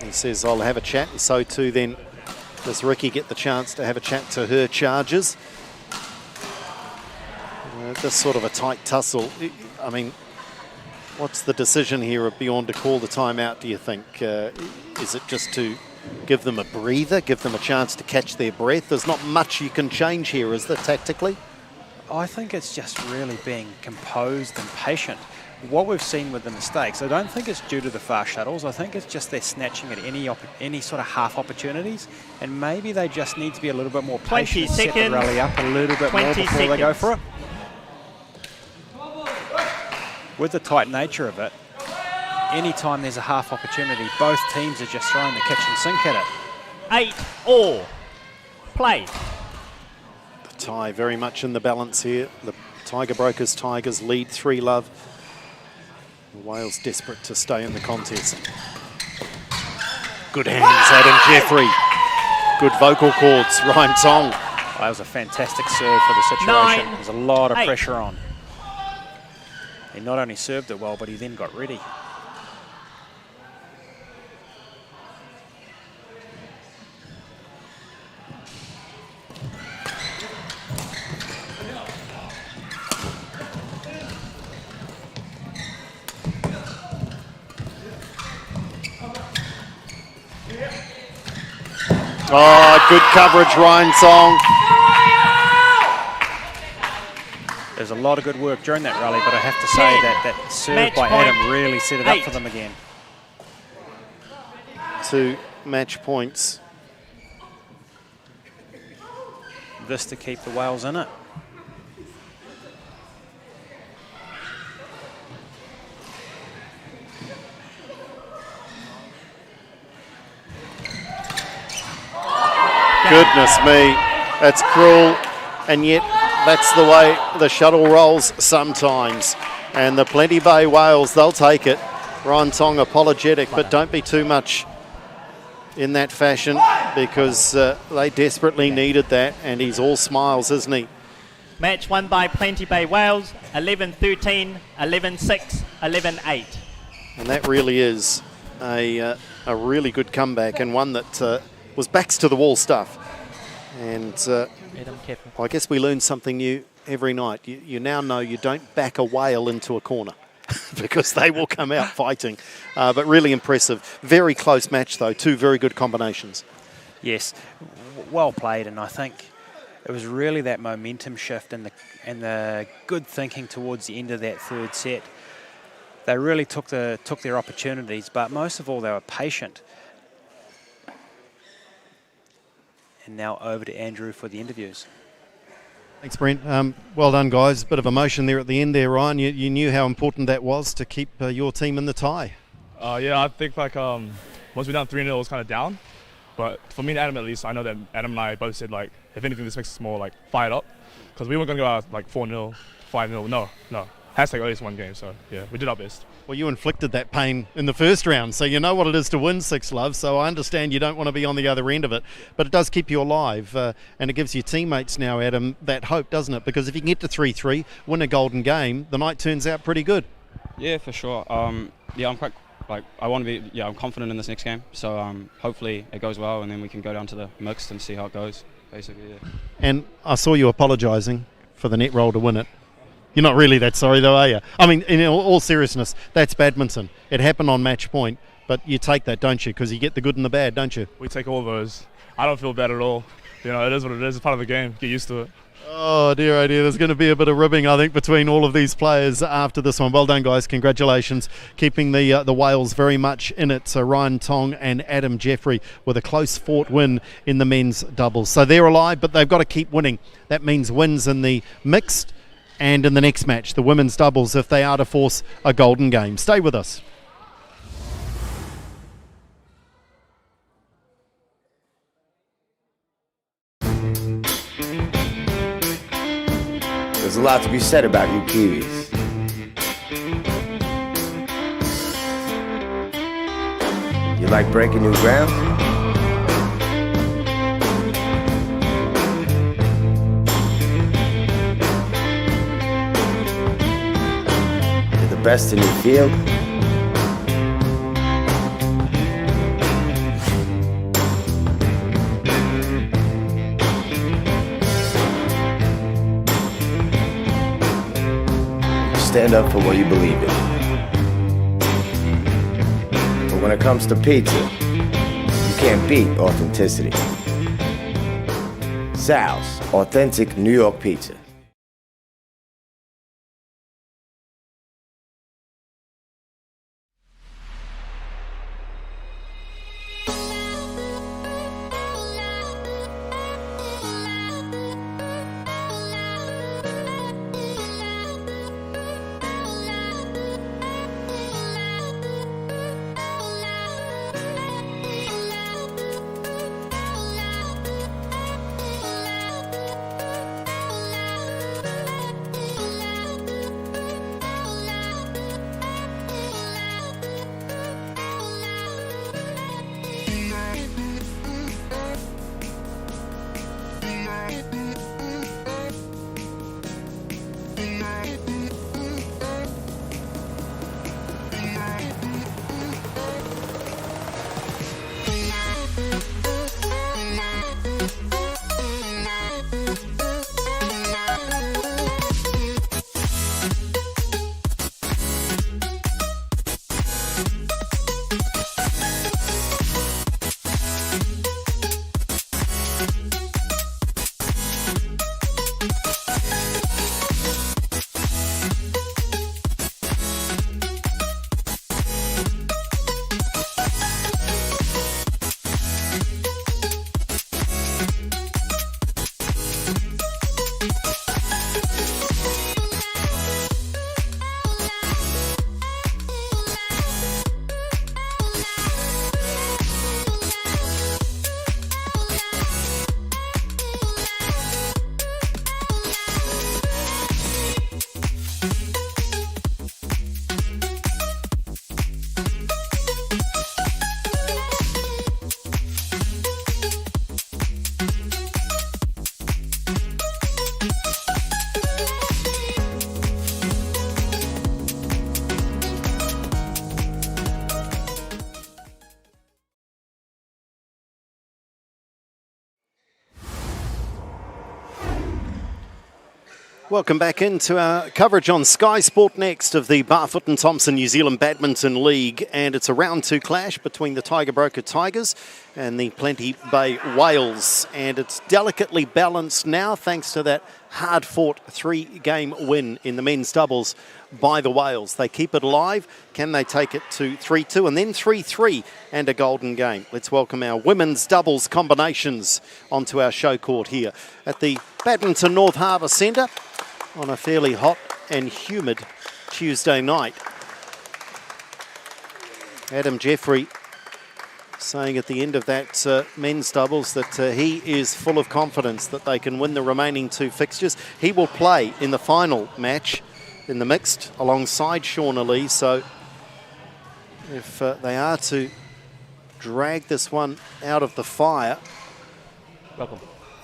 He says, I'll have a chat. So too then does Ricky get the chance to have a chat to her charges. Just sort of a tight tussle. I mean, what's the decision here of Bjorn to call the timeout, do you think? Is it just to give them a breather, give them a chance to catch their breath? There's not much you can change here, is there, tactically? I think it's just really being composed and patient. What we've seen with the mistakes, I don't think it's due to the fast shuttles. I think it's just they're snatching at any sort of half opportunities, and maybe they just need to be a little bit more patient, set the rally up a little bit more before they go for it. With the tight nature of it, anytime there's a half opportunity, both teams are just throwing the kitchen sink at it. 8-all. Play. The tie very much in the balance here. The Tiger Brokers Tigers lead 3-love. Wales desperate to stay in the contest. Good hands, Adam Jeffrey. Good vocal cords, Ryan Tong. That was a fantastic serve for the situation. There's a lot of pressure on. He not only served it well, but he then got ready. Oh, good coverage, Ryan Tong. There's a lot of good work during that rally, but I have to say that serve by Adam really set it up for them again. 2 match points. This to keep the Wales in it. Goodness me, that's cruel, and yet that's the way the shuttle rolls sometimes. And the Plenty Bay Whales, they'll take it. Ryan Tong apologetic, but don't be too much in that fashion because they desperately needed that, and he's all smiles, isn't he? Match won by Plenty Bay Wales, 11-13, 11-6, 11-8. And that really is a really good comeback, and one that was backs to the wall stuff. And I guess we learn something new every night. You now know you don't back a whale into a corner because they will come out fighting. But really impressive. Very close match, though. 2 very good combinations. Yes, well played, and I think it was really that momentum shift and the good thinking towards the end of that third set. They really took their opportunities, but most of all, they were patient. And now over to Andrew for the interviews. Thanks, Brent. Well done, guys. Bit of emotion there at the end there, Ryan. You knew how important that was to keep your team in the tie. Yeah, I think like once we're down 3-0, it was kind of down. But for me and Adam, at least, I know that Adam and I both said, like, if anything, this makes us more, like, fired up. Because we weren't going to go out, like, 4-0, 5-0. No. has to take at least one game. So yeah, we did our best. Well, you inflicted that pain in the first round, so you know what it is to win 6 love, so I understand you don't want to be on the other end of it, but it does keep you alive, and it gives your teammates now, Adam, that hope, doesn't it? Because if you can get to 3-3, win a golden game, the night turns out pretty good. Yeah, for sure. Yeah, I'm quite, I'm confident in this next game, so hopefully it goes well, and then we can go down to the mixed and see how it goes, basically, yeah. And I saw you apologising for the net roll to win it. You're not really that sorry though, are you? I mean, in all seriousness, that's badminton. It happened on match point, but you take that, don't you? Because you get the good and the bad, don't you? We take all those. I don't feel bad at all. You know, it is what it is. It's part of the game. Get used to it. Oh dear, there's going to be a bit of ribbing, I think, between all of these players after this one. Well done, guys. Congratulations. Keeping the Wales very much in it. So Ryan Tong and Adam Jeffrey with a close fought win in the men's doubles. So they're alive, but they've got to keep winning. That means wins in the mixed and in the next match, the women's doubles, if they are to force a golden game. Stay with us. There's a lot to be said about you Kiwis. You like breaking new ground? You're the best in your field. Stand up for what you believe in. But when it comes to pizza, you can't beat authenticity. Sal's Authentic New York Pizza. Welcome back into our coverage on Sky Sport Next of the Barfoot and Thompson New Zealand Badminton League, and it's a round 2 clash between the Tiger Broker Tigers and the Plenty Bay Whales, and it's delicately balanced now thanks to that hard-fought 3-game win in the men's doubles by the Whales. They keep it alive. Can they take it to 3-2 and then 3-3 and a golden game? Let's welcome our women's doubles combinations onto our show court here at the Badminton North Harbour Centre on a fairly hot and humid Tuesday night. Adam Jeffrey saying at the end of that men's doubles that he is full of confidence that they can win the remaining 2 fixtures. He will play in the final match in the mixed alongside Shauna Lee. So if they are to drag this one out of the fire,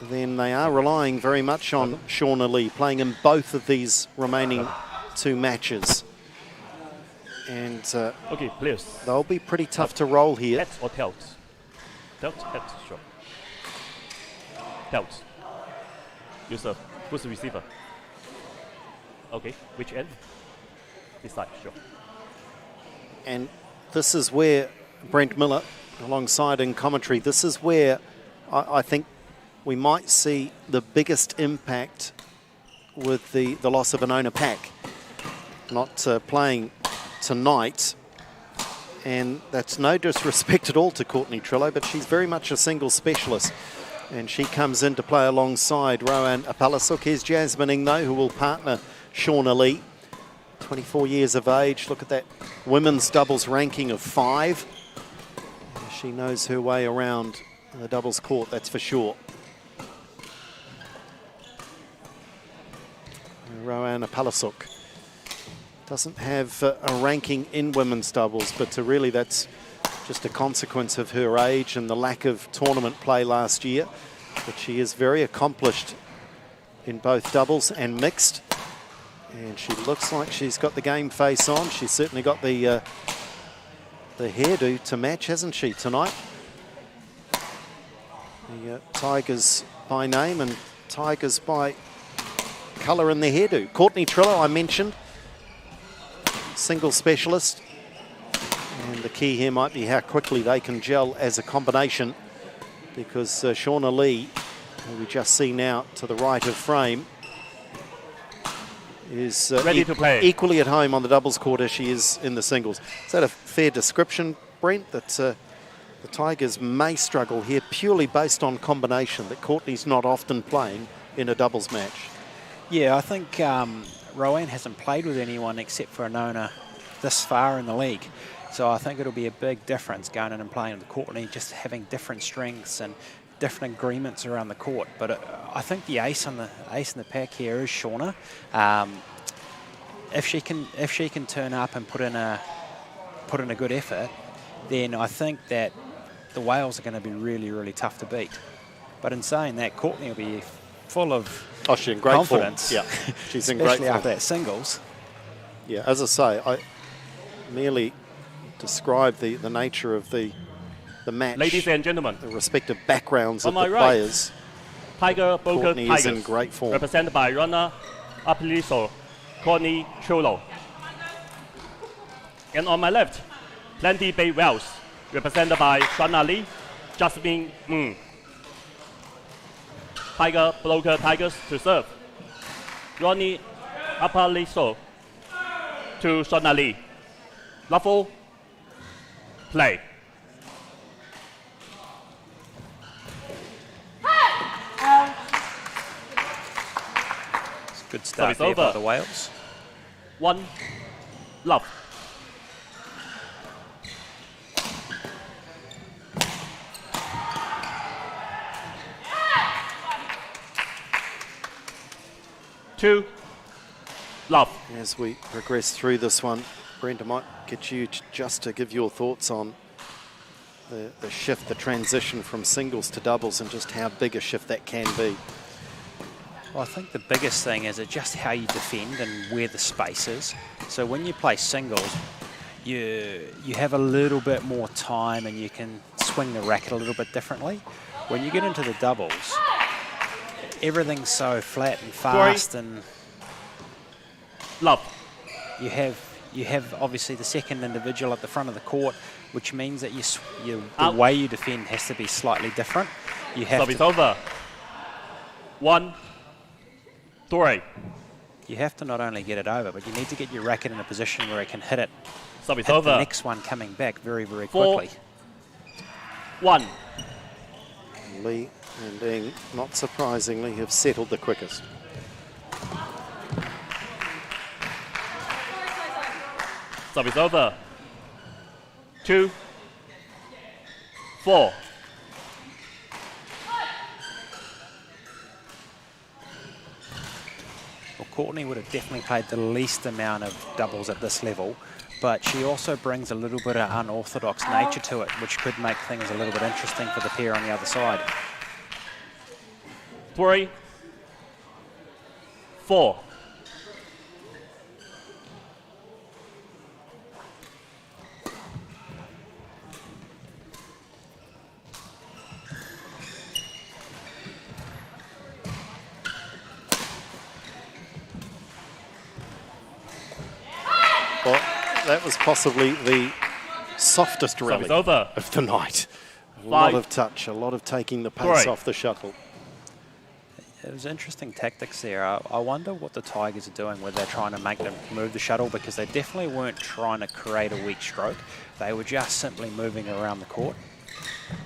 then they are relying very much on Shauna Lee playing in both of these remaining 2 matches. And please. They'll be pretty tough to roll here. Heads or tails? Tails, heads, sure. Tails. You serve. Who's the receiver? Okay, which end? This side, sure. And this is where Brent Miller, alongside in commentary, this is where I think we might see the biggest impact with the loss of Anona Pack not playing tonight. And that's no disrespect at all to Courtney Trillo, but she's very much a single specialist. And she comes in to play alongside Rowan Apalasuk. Here's Jasmine Ing, though, who will partner Shauna Lee. 24 years of age. Look at that women's doubles ranking of 5. She knows her way around the doubles court, that's for sure. Rowan Apalasuk doesn't have a ranking in women's doubles, but really that's just a consequence of her age and the lack of tournament play last year. But she is very accomplished in both doubles and mixed. And she looks like she's got the game face on. She's certainly got the hairdo to match, hasn't she, tonight? The Tigers by name and Tigers by colour in the hairdo. Courtney Trillo, I mentioned, single specialist. And the key here might be how quickly they can gel as a combination, because Shauna Lee, who we just see now to the right of frame, is ready to play. Equally at home on the doubles court as she is in the singles. Is that a fair description, Brent, that the Tigers may struggle here purely based on combination, that Courtney's not often playing in a doubles match? Yeah, I think Rowan hasn't played with anyone except for Anona this far in the league. So I think it'll be a big difference going in and playing with Courtney, just having different strengths and different agreements around the court. But I think the ace in the pack here is Shauna. If she can turn up and put in a good effort, then I think that the Wales are going to be really, really tough to beat. But in saying that, Courtney will be full of she's in great confidence. Form. Yeah, she's in great form. Especially after that singles. Yeah, as I say, I merely describe the nature of the match. Ladies and gentlemen, the respective backgrounds of the right, players. Tiger Broker Courtney Tigers, is in great form. represented by Rana Apeliso, Courtney Trillo. And on my left, Plenty Bay Wells, represented by Shana Lee, Jasmine Ng. Tiger Broker Tigers to serve. Ronnie Apeliso to Shana Lee. Level, play. It's a good start there by the Wales. 1 love. Two love. As we progress through this one, Brent, I might get you just to give your thoughts on the shift, the transition from singles to doubles, and just how big a shift that can be. Well, I think the biggest thing is just how you defend and where the space is. So when you play singles, you have a little bit more time and you can swing the racket a little bit differently. When you get into the doubles, everything's so flat and fast, and love. You have obviously the second individual at the front of the court, which means that the way you defend has to be slightly different. You have it's over. 1, 3. You have to not only get it over, but you need to get your racket in a position where it can hit it. It's at over. The next one coming back very, very 4, quickly. 1. Lee and Ing, not surprisingly, have settled the quickest. Service over. 2, 4. Well, Courtney would have definitely played the least amount of doubles at this level, but she also brings a little bit of unorthodox nature to it, which could make things a little bit interesting for the pair on the other side. 3, 4. Well, that was possibly the softest rally over. of the night. A lot of touch, a lot of taking the pace off the shuttle. It was interesting tactics there. I wonder what the Tigers are doing where they're trying to make them move the shuttle, because they definitely weren't trying to create a weak stroke. They were just simply moving around the court.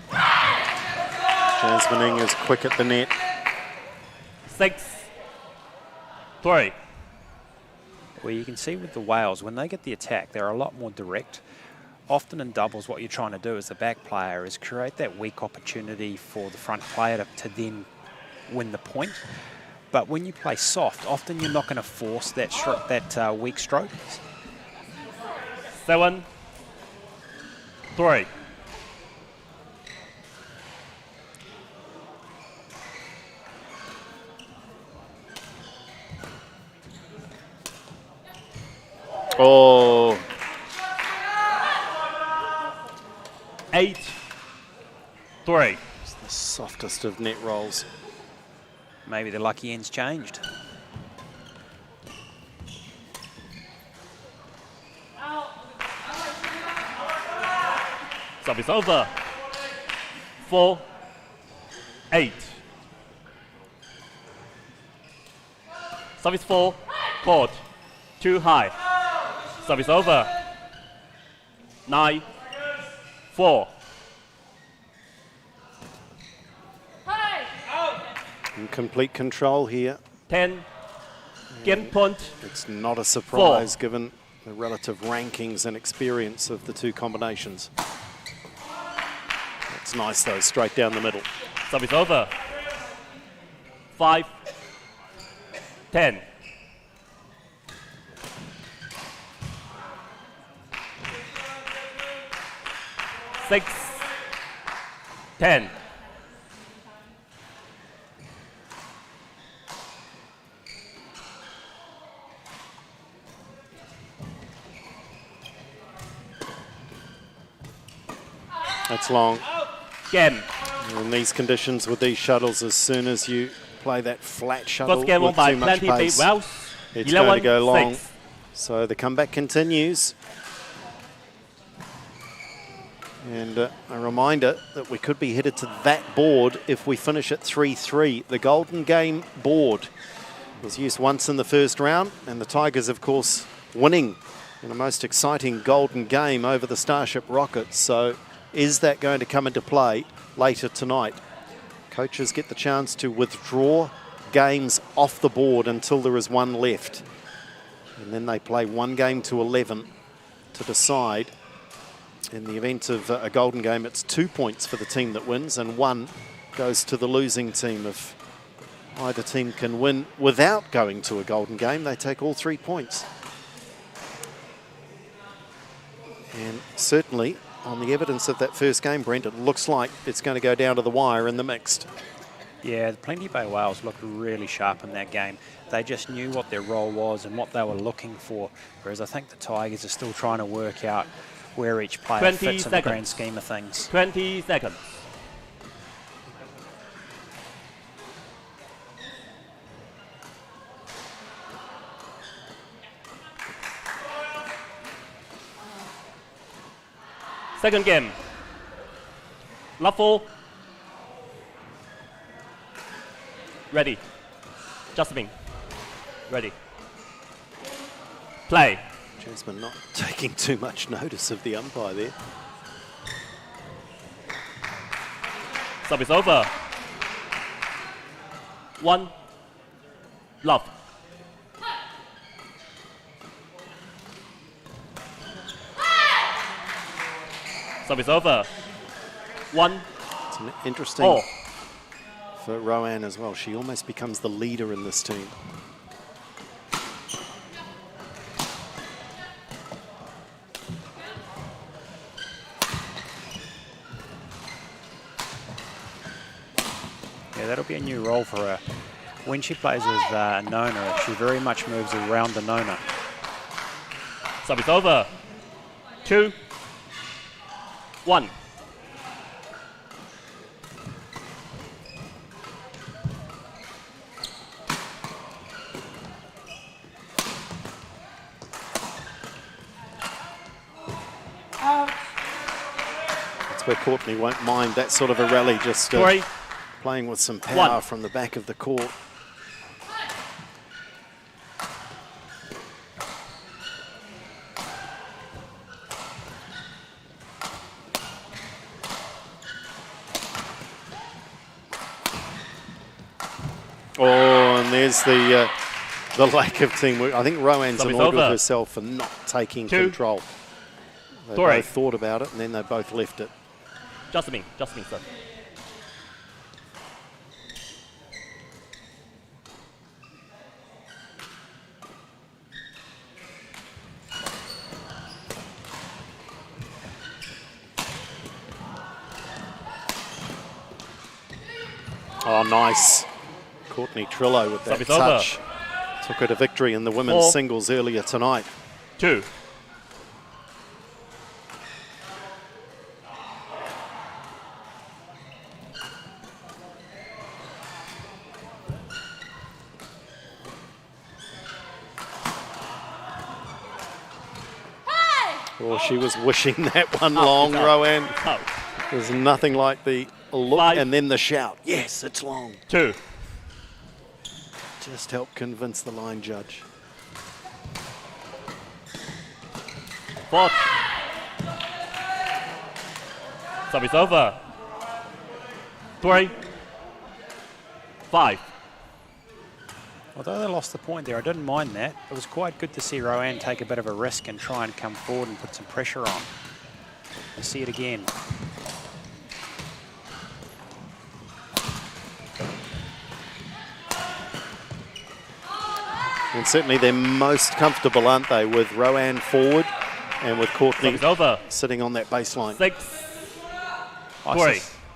Jasmine Ng is quick at the net. 6, 3. Well, you can see with the Wales, when they get the attack, they're a lot more direct. Often in doubles, what you're trying to do as the back player is create that weak opportunity for the front player to then win the point. But when you play soft, often you're not going to force that weak stroke. 7, 3. Oh. 8, 3. It's the softest of net rolls. Maybe the lucky end's changed. Service over. 4, 8. Service 4, court. Too high. Service over. 9, 4. In complete control here. 10. Game point. It's not a surprise given the relative rankings and experience of the two combinations. It's nice though, straight down the middle. Service over. 5, 10. Six, 10. That's long. Game. In these conditions with these shuttles, as soon as you play that flat shuttle First game won with by too much Plenty pace, Big Wells. it's going to go long. 6. So the comeback continues. And a reminder that we could be headed to that board if we finish at 3-3. The Golden Game board was used once in the first round, and the Tigers, of course, winning in a most exciting Golden Game over the Starship Rockets. So is that going to come into play later tonight? Coaches get the chance to withdraw games off the board until there is one left. And then they play one game to 11 to decide. In the event of a Golden Game, it's 2 points for the team that wins, and 1 goes to the losing team. If either team can win without going to a Golden Game, they take all 3 points. And certainly, on the evidence of that first game, Brent, it looks like it's going to go down to the wire in the mixed. Yeah, the Plenty Bay Whales looked really sharp in that game. They just knew what their role was and what they were looking for, whereas I think the Tigers are still trying to work out where each player fits in the grand scheme of things. 20 seconds. Second game. Love ready. Jasmine. Ready. Play. Jasmine not taking too much notice of the umpire there. Service over. 1. Love. Service over. 1. It's an interesting for Rowan as well. She almost becomes the leader in this team. Yeah, that'll be a new role for her. When she plays with Nona, she very much moves around the Nona. Service over. 2-1. That's where Courtney won't mind that sort of a rally, just playing with some power from the back of the court. Oh, and there's the lack of teamwork. I think Rowan's annoyed with herself for not taking control. They both thought about it, and then they both left it. Just me, sir. Oh, nice. Courtney Trillo with that touch. Took her to victory in the women's singles earlier tonight. 2. Oh, she was wishing that one long, Rowan. There's nothing like the look and then the shout. Yes, it's long. 2. Just help convince the line judge. 4. Service over. 3. 5. Although they lost the point there, I didn't mind that. It was quite good to see Rowan take a bit of a risk and try and come forward and put some pressure on. Let's see it again. And certainly they're most comfortable, aren't they, with Rowan forward and with Courtney sitting on that baseline. 6.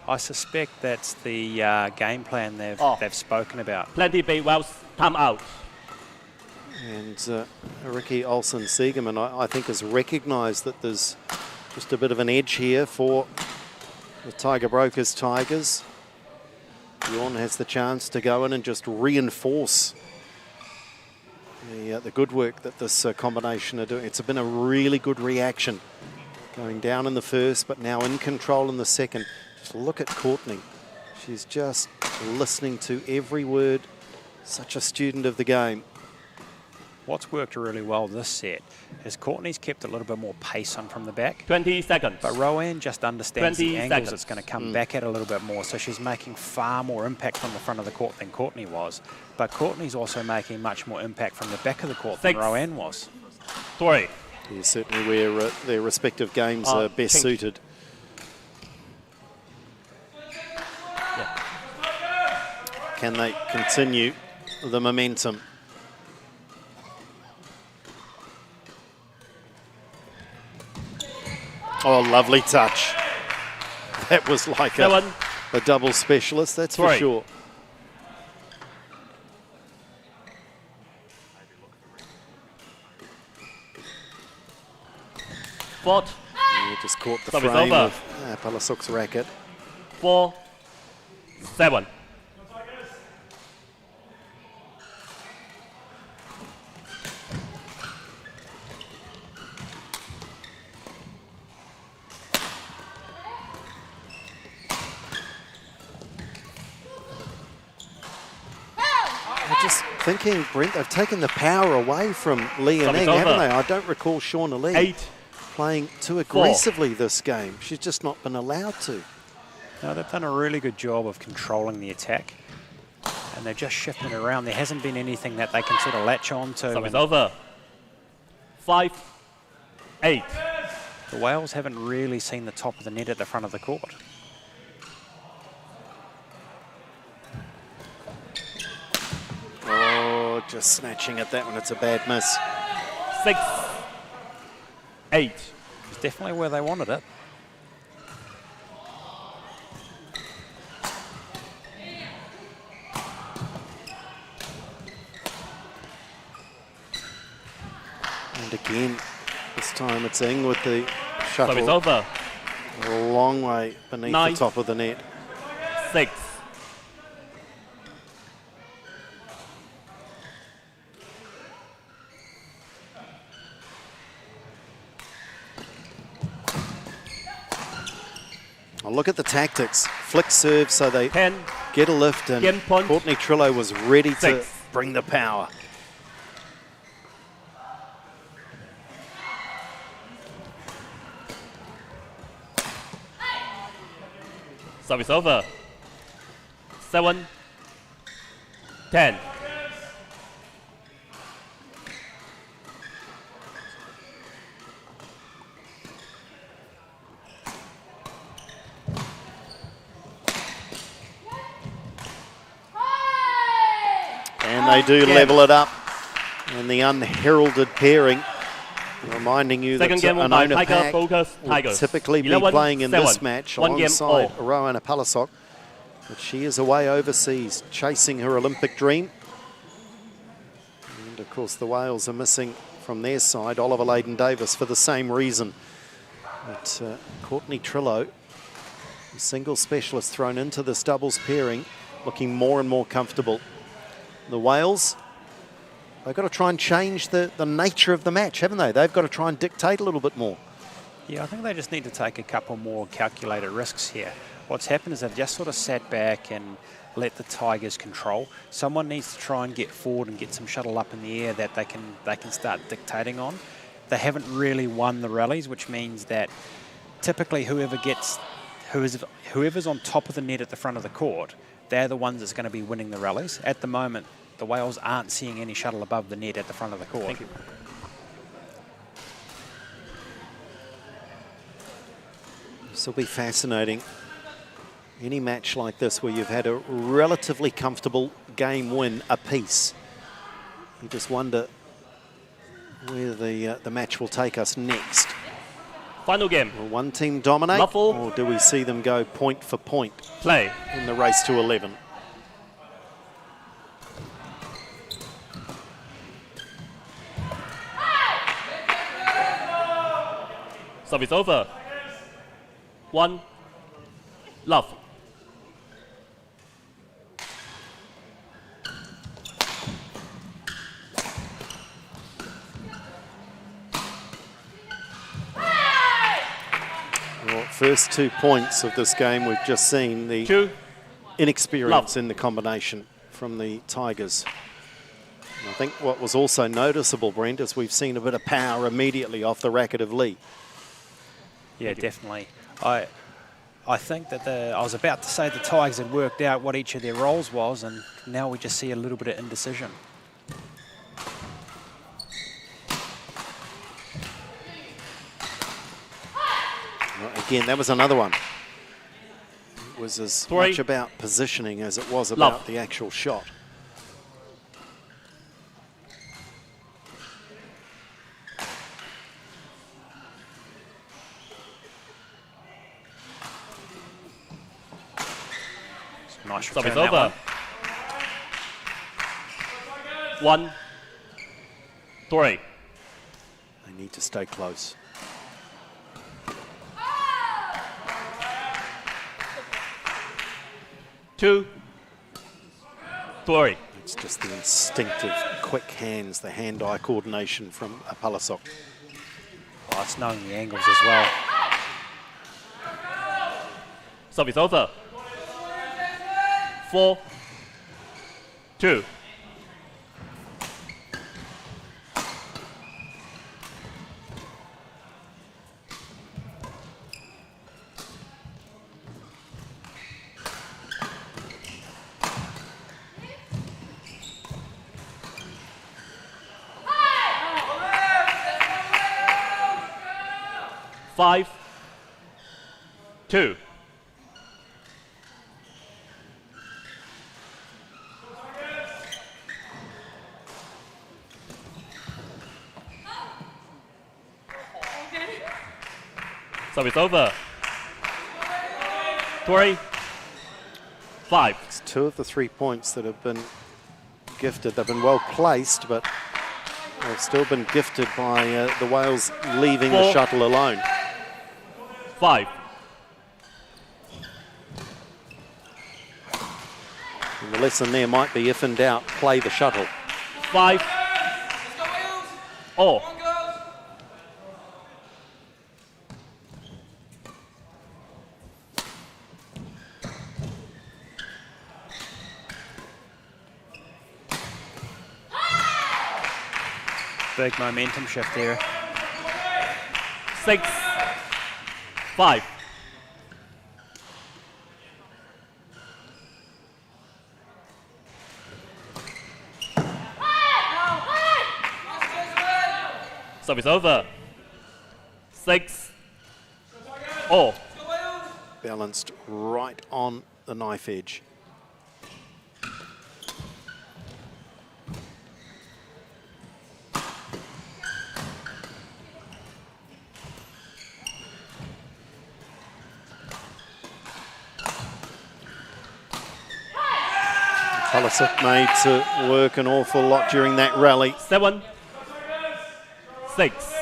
I suspect that's the game plan they've spoken about. Plenty big wells, time out. And Ricky Olsen-Siegerman, I think, has recognised that there's just a bit of an edge here for the Tiger Brokers Tigers. Bjorn has the chance to go in and just reinforce the good work that this combination are doing. It's been a really good reaction, going down in the first, but now in control in the second. Just look at Courtney. She's just listening to every word. Such a student of the game. What's worked really well this set is Courtney's kept a little bit more pace on from the back. 20 seconds. But Rowan just understands the angles it's going to come back at a little bit more, so she's making far more impact from the front of the court than Courtney was. But Courtney's also making much more impact from the back of the court than Rowan was. 3. Yeah, certainly where their respective games are best suited. Yeah. Can they continue the momentum? Oh, lovely touch. That was like a double specialist, that's for sure. 4. Just caught the frame of Palasuk's racket. 4. 7. Just thinking, Brent, they've taken the power away from Lee and Eng, haven't they? I don't recall Shauna Lee playing too aggressively this game. She's just not been allowed to. No, they've done a really good job of controlling the attack. And they're just shifting it around. There hasn't been anything that they can sort of latch on to. Service over. 5. 8. The Wales haven't really seen the top of the net at the front of the court. Oh, just snatching at that one. It's a bad miss. 6. 8. It's definitely where they wanted it. Again, this time it's Ing with the shuttle. Service over. A long way beneath 9, the top of the net. 6. Oh, look at the tactics. Flick serve so they 10. get a lift, and Game point. Courtney Trillo was ready to 6. bring the power. Service over. 7, 10. And they do level it up. And the unheralded pairing, reminding you that Second game an by owner Tiger pack Focus will Tigers. typically be 11, playing in 7. this match One game alongside all. Rowana Palasok. But she is away overseas, chasing her Olympic dream. And of course the Wales are missing from their side Oliver Leyden-Davis for the same reason. But Courtney Trillo, the single specialist thrown into this doubles pairing, looking more and more comfortable. The Wales, they've got to try and change the nature of the match, haven't they? They've got to try and dictate a little bit more. Yeah, I think they just need to take a couple more calculated risks here. What's happened is they've just sort of sat back and let the Tigers control. Someone needs to try and get forward and get some shuttle up in the air that they can start dictating on. They haven't really won the rallies, which means that typically whoever's on top of the net at the front of the court, they're the ones that's going to be winning the rallies. At the moment, the Wales aren't seeing any shuttle above the net at the front of the court. Thank you. This will be fascinating. Any match like this where you've had a relatively comfortable game win apiece, you just wonder where the match will take us next. Final game. Will one team dominate, Muffle. or do we see them go point for point Play. in the race to 11? Service over. 1. Love. Well, first 2 points of this game, we've just seen the 2. inexperience in the combination from the Tigers. And I think what was also noticeable, Brent, is we've seen a bit of power immediately off the racket of Lee. Yeah, definitely. I think that I was about to say the Tigers had worked out what each of their roles was, and now we just see a little bit of indecision. Well, again, that was another one. It was as 3. much about positioning as it was about the actual shot. Nice Service return, that over. 1, 3. They need to stay close. Two, 3. It's just the instinctive, quick hands, the hand-eye coordination from Palasok. Oh, it's knowing the angles as well. Service over. 4, 2. Five, 2. Service over. 3, 5. It's 2 of the 3 points that have been gifted. They've been well placed, but They've still been gifted by the Wales leaving the shuttle alone. 5. And the lesson there might be, if in doubt, play the shuttle. 5. All. Big momentum shift there. 6. 5. Service over. 6. All. Balanced right on the knife edge. Pulisic made to work an awful lot during that rally. 7. 6.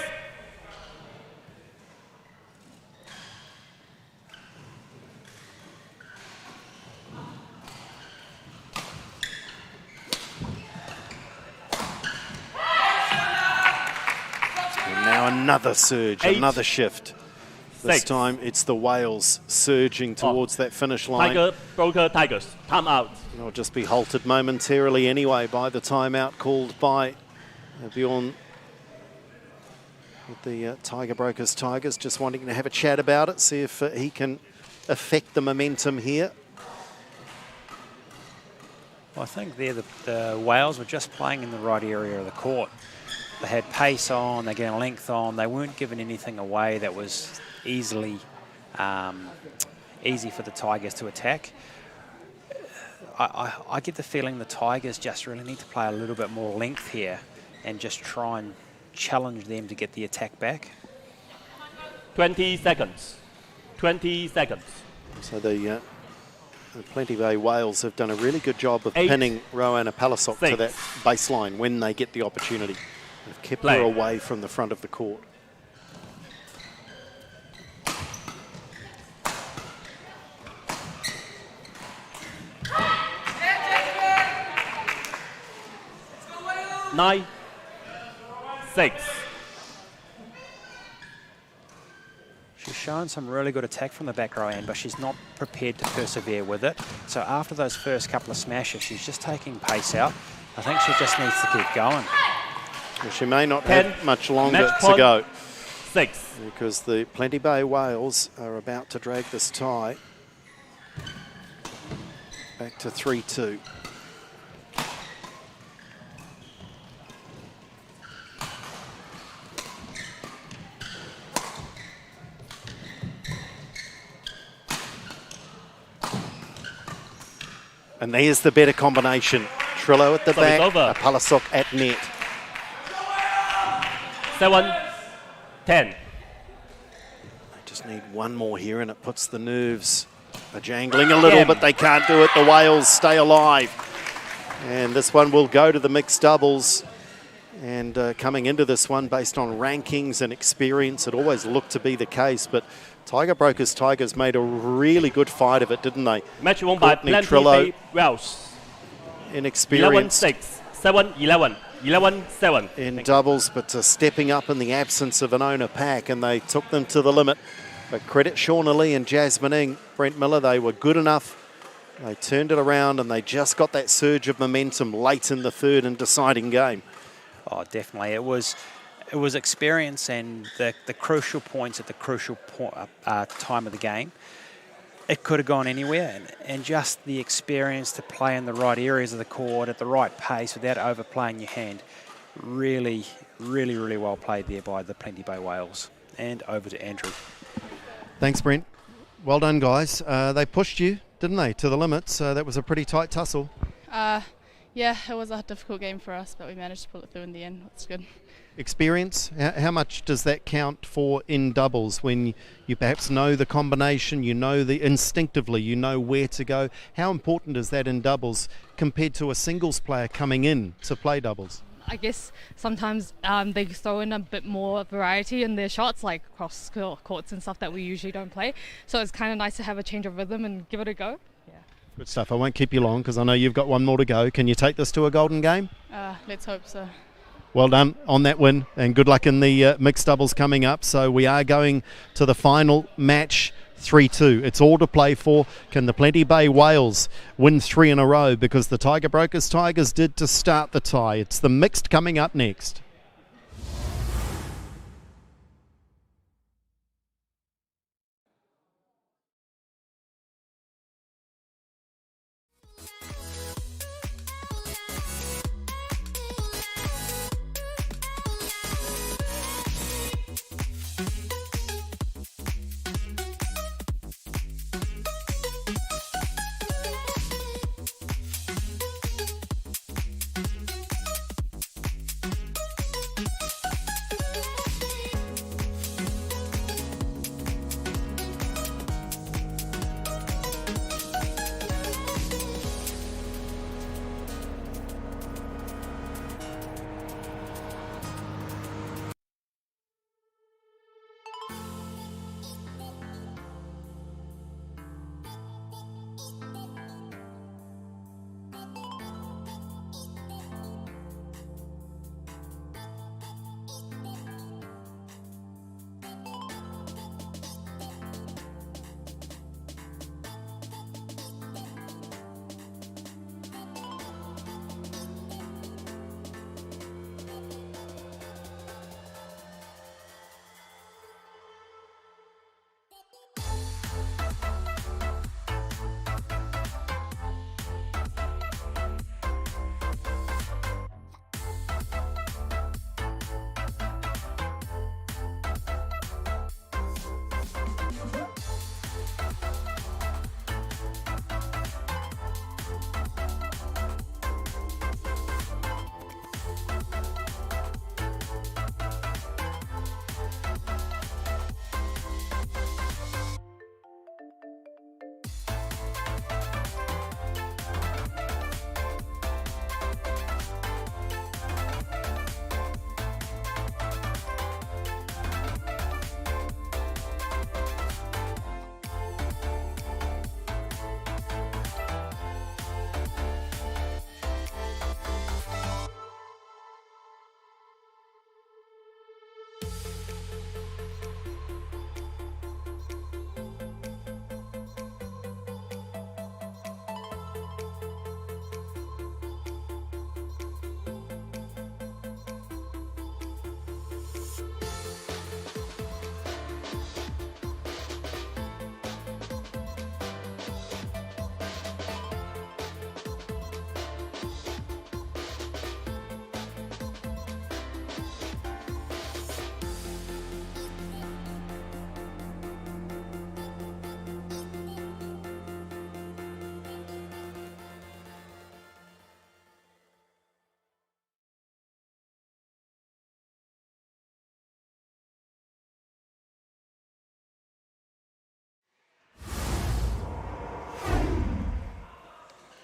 And now another surge, 8. another shift. This 6. time it's the Wales surging towards that finish line. Tiger, Broker, Tigers. Time out. It'll just be halted momentarily anyway by the timeout called by Bjorn with the Tiger Brokers Tigers, just wanting to have a chat about it, see if he can affect the momentum here. Well, I think there the Wales were just playing in the right area of the court. They had pace on, they're getting length on, they weren't giving anything away that was easy for the Tigers to attack. I get the feeling the Tigers just really need to play a little bit more length here and just try and challenge them to get the attack back. 20 seconds. 20 seconds. So the Plenty Bay Wales have done a really good job of 8, pinning Roanna Palisok to 6. that baseline when they get the opportunity. They've kept her away from the front of the court. Nine, 6. She's shown some really good attack from the back row end, but she's not prepared to persevere with it. So after those first couple of smashes, she's just taking pace out. I think she just needs to keep going. Well, she may not 10, have much longer match to point, go. 6. Because the Plenty Bay Wales are about to drag this tie back to 3-2. And there's the better combination. Trillo at the back, Palisok at net. 7, 10. They just need one more here and it puts the nerves jangling a little, but they can't do it. The Wales stay alive. And this one will go to the mixed doubles. And coming into this one, based on rankings and experience, it always looked to be the case. But Tiger Brokers Tigers made a really good fight of it, didn't they? Match won by Plenty Bay Wales. Inexperienced. 11-6, 7-11, 11-7. In doubles, but stepping up in the absence of an owner pack, and they took them to the limit. But credit Shauna Lee and Jasmine Ng, Brent Miller, they were good enough. They turned it around and they just got that surge of momentum late in the third and deciding game. Oh, definitely. It was experience and the crucial points at the crucial time of the game. It could have gone anywhere, and just the experience to play in the right areas of the court at the right pace without overplaying your hand. Really, really, really well played there by the Plenty Bay Wales. And over to Andrew. Thanks, Brent. Well done, guys. They pushed you, didn't they, to the limits? That was a pretty tight tussle. Yeah, it was a difficult game for us, but we managed to pull it through in the end. It's good. Experience, how much does that count for in doubles when you perhaps know the combination, you know instinctively, you know where to go? How important is that in doubles compared to a singles player coming in to play doubles? I guess sometimes they throw in a bit more variety in their shots, like cross courts and stuff that we usually don't play. So it's kind of nice to have a change of rhythm and give it a go. Good stuff. I won't keep you long because I know you've got one more to go. Can you take this to a golden game? Let's hope so. Well done on that win, and good luck in the mixed doubles coming up. So we are going to the final match, 3-2. It's all to play for. Can the Plenty Bay Whales win 3 in a row? Because the Tiger Brokers Tigers did to start the tie. It's the mixed coming up next.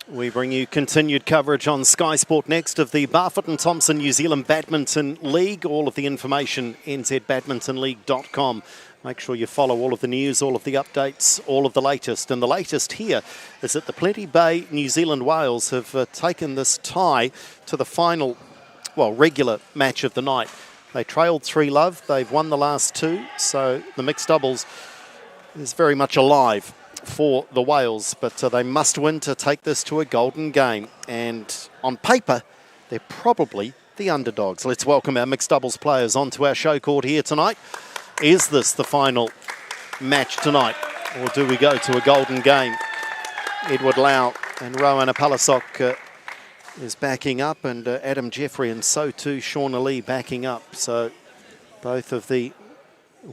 We bring you continued coverage on Sky Sport Next of the Barfoot and Thompson New Zealand Badminton League. All of the information, nzbadmintonleague.com. Make sure you follow all of the news, all of the updates, all of the latest. And the latest here is that the Plenty Bay New Zealand Whales have taken this tie to the final, regular match of the night. They trailed 3-love. They've won the last 2. So the mixed doubles is very much alive for the Whales, but they must win to take this to a golden game. And on paper, they're probably the underdogs. Let's welcome our mixed doubles players onto our show court here tonight. Is this the final match tonight, or do we go to a golden game? Edward Lau and Rowan Apalasok is backing up, and Adam Jeffrey, and so too Shauna Lee backing up. So both of the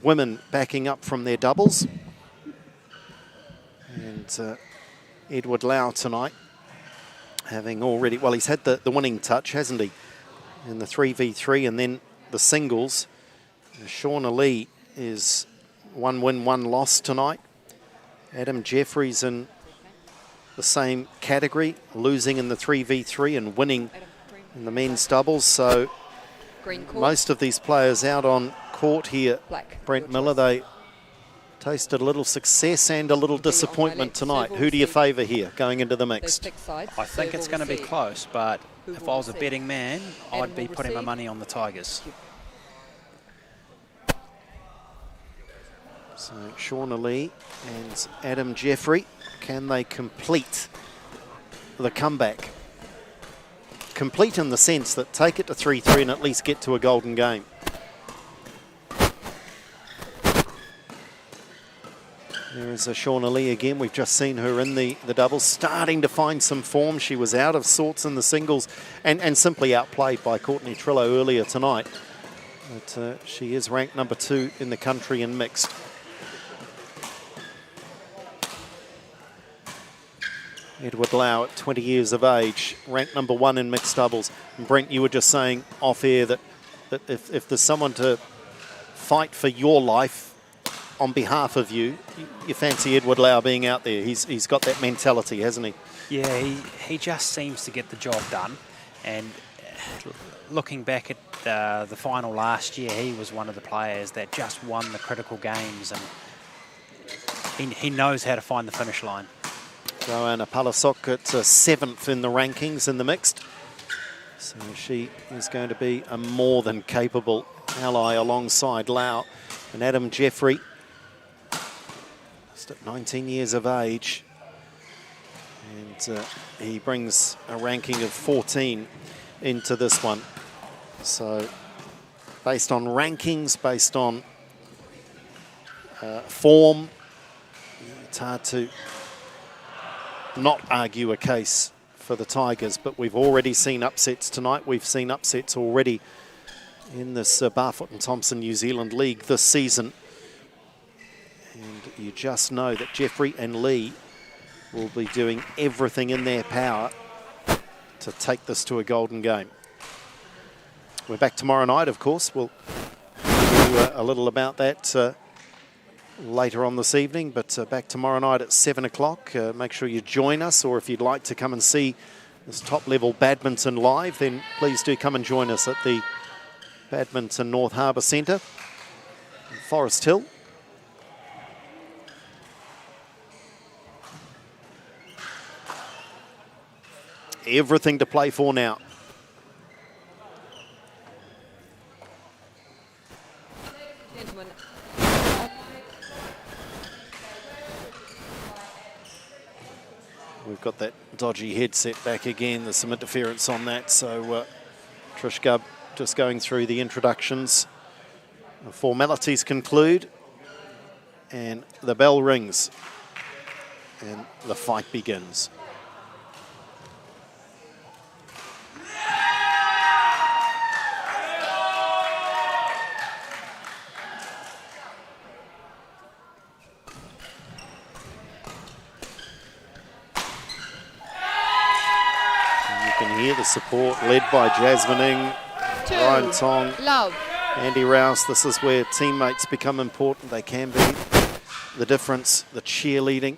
women backing up from their doubles. And Edward Lau tonight, having already, he's had the winning touch, hasn't he, in the 3v3 and then the singles. Shauna Lee is 1 win, 1 loss tonight. Adam Jeffries in the same category, losing in the 3v3 and winning in the men's doubles. So Green court. most of these players out on court here, Black. Brent Miller, they tasted a little success and a little disappointment tonight. Who do you favour here going into the mixed? I think it's going to be close, but if I was a betting man, I'd be putting my money on the Tigers. So Shauna Lee and Adam Jeffrey, can they complete the comeback? Complete in the sense that take it to 3-3 and at least get to a golden game. There is a Shauna Lee again. We've just seen her in the doubles, starting to find some form. She was out of sorts in the singles and simply outplayed by Courtney Trillo earlier tonight. But she is ranked number 2 in the country in mixed. Edward Lau at 20 years of age, ranked number 1 in mixed doubles. And Brent, you were just saying off air that if there's someone to fight for your life on behalf of you, you fancy Edward Lau being out there. He's got that mentality, hasn't he? Yeah, he just seems to get the job done. And looking back at the final last year, he was one of the players that just won the critical games, and he knows how to find the finish line. Joanna Palasok at 7th in the rankings in the mixed. So she is going to be a more than capable ally alongside Lau. And Adam Jeffrey, just at 19 years of age. And he brings a ranking of 14 into this one. So based on rankings, based on form, it's hard to not argue a case for the Tigers, but we've already seen upsets tonight. We've seen upsets already in this Barfoot and Thompson New Zealand League this season. And you just know that Jeffrey and Lee will be doing everything in their power to take this to a golden game. We're back tomorrow night, of course. We'll do a little about that later on this evening, but back tomorrow night at 7 o'clock. Make sure you join us, or if you'd like to come and see this top-level badminton live, then please do come and join us at the Badminton North Harbour Centre in Forest Hill. Everything to play for now. Gentlemen. We've got that dodgy headset back again. There's some interference on that. So Trish Gubb just going through the introductions. The formalities conclude and the bell rings and the fight begins. Here, the support led by Jasmine Ng, Ryan Tong, Love. Andy Rouse. This is where teammates become important. They can be the difference, the cheerleading.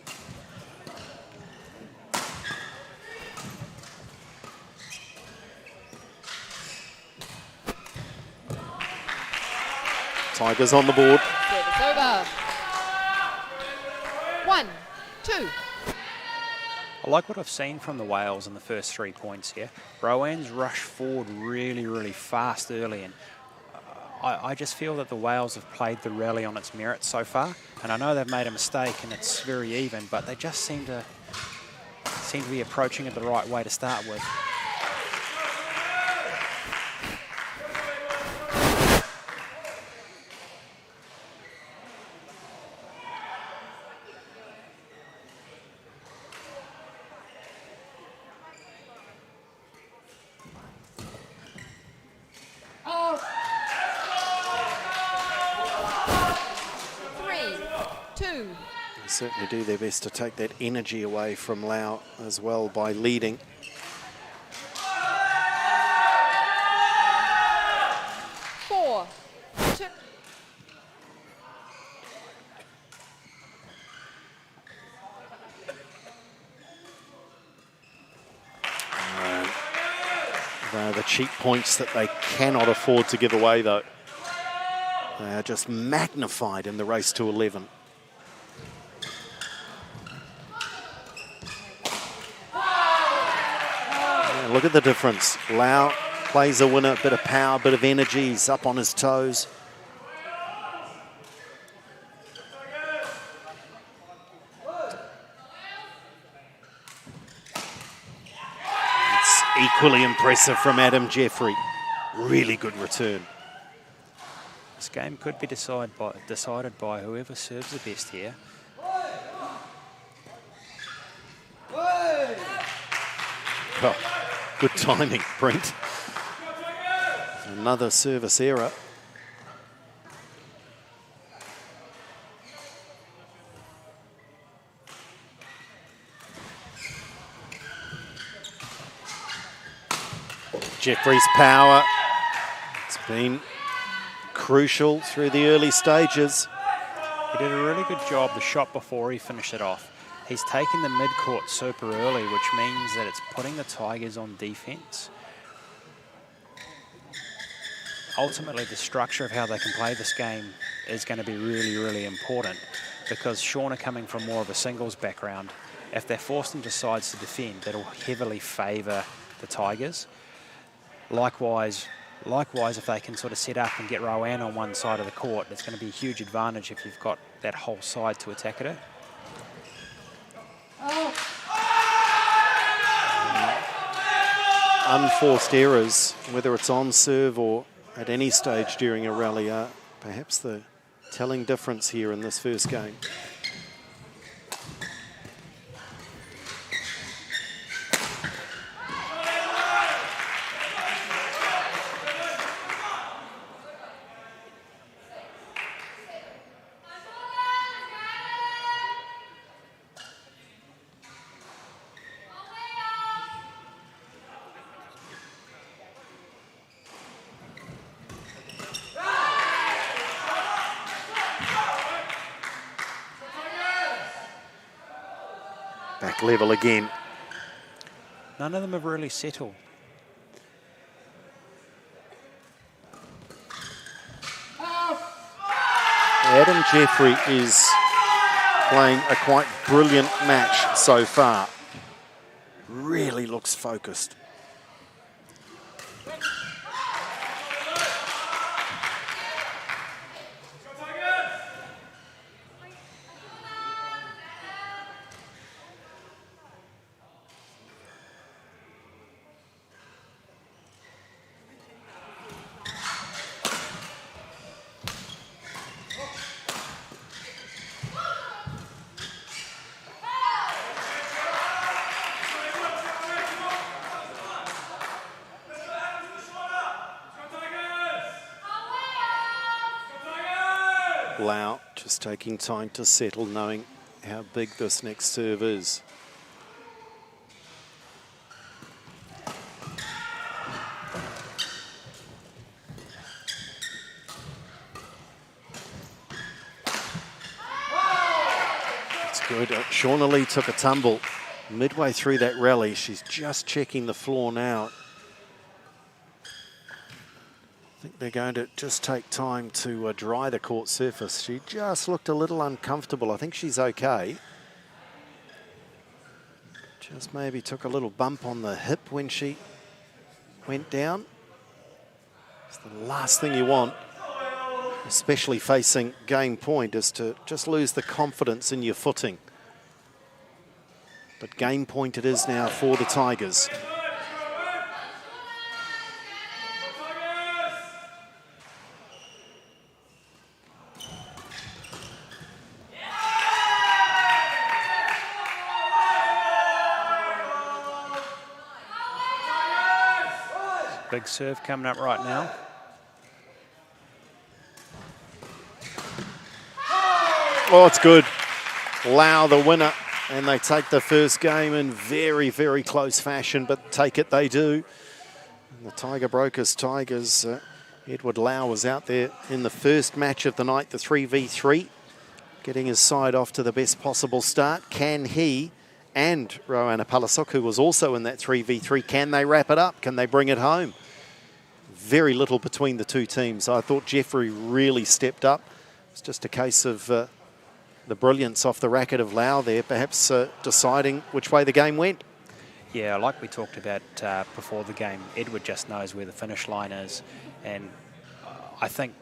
Tigers on the board. Service over. 1, 2. I like what I've seen from the Wales in the first 3 points here. Rowan's rushed forward really, really fast early, and I just feel that the Wales have played the rally on its merits so far. And I know they've made a mistake and it's very even, but they just seem to be approaching it the right way to start with. Certainly do their best to take that energy away from Lau as well by leading. Four, two. They're The cheap points that they cannot afford to give away, though. They are just magnified in the race to 11. Yeah, look at the difference. Lau plays a winner, bit of power, bit of energy. He's up on his toes. It's equally impressive from Adam Jeffrey. Really good return. This game could be decided by whoever serves the best here. Well, good timing, Brent. Another service error. Jeffrey's power. It's been crucial through the early stages. He did a really good job the shot before he finished it off. He's taken the mid-court super early, which means that it's putting the Tigers on defence. Ultimately, the structure of how they can play this game is going to be really, really important, because Sean are coming from more of a singles background. If they're forced into sides to defend, that'll heavily favour the Tigers. Likewise, if they can sort of set up and get Rowan on one side of the court, it's going to be a huge advantage if you've got that whole side to attack at it. Unforced errors, whether it's on serve or at any stage during a rally, are perhaps the telling difference here in this first game. Back level again. None of them have really settled. Adam Jeffrey is playing a quite brilliant match so far. Really looks focused. Lau just taking time to settle, knowing how big this next serve is. It's good. Shauna Lee took a tumble midway through that rally. She's just checking the floor now. I think they're going to just take time to dry the court surface. She just looked a little uncomfortable. I think she's okay. Just maybe took a little bump on the hip when she went down. It's the last thing you want, especially facing game point, is to just lose the confidence in your footing. But game point it is now for the Tigers. Big serve coming up right now. Oh, it's good. Lau the winner, and they take the first game in very, very close fashion, but take it they do. And the Tiger Brokers Tigers, Edward Lau was out there in the first match of the night, the 3v3, getting his side off to the best possible start. Can he and Rowan Palasok, who was also in that 3v3. Can they wrap it up? Can they bring it home? Very little between the two teams. I thought Jeffrey really stepped up. It's just a case of the brilliance off the racket of Lau there, perhaps deciding which way the game went. Yeah, like we talked about before the game, Edward just knows where the finish line is, and I think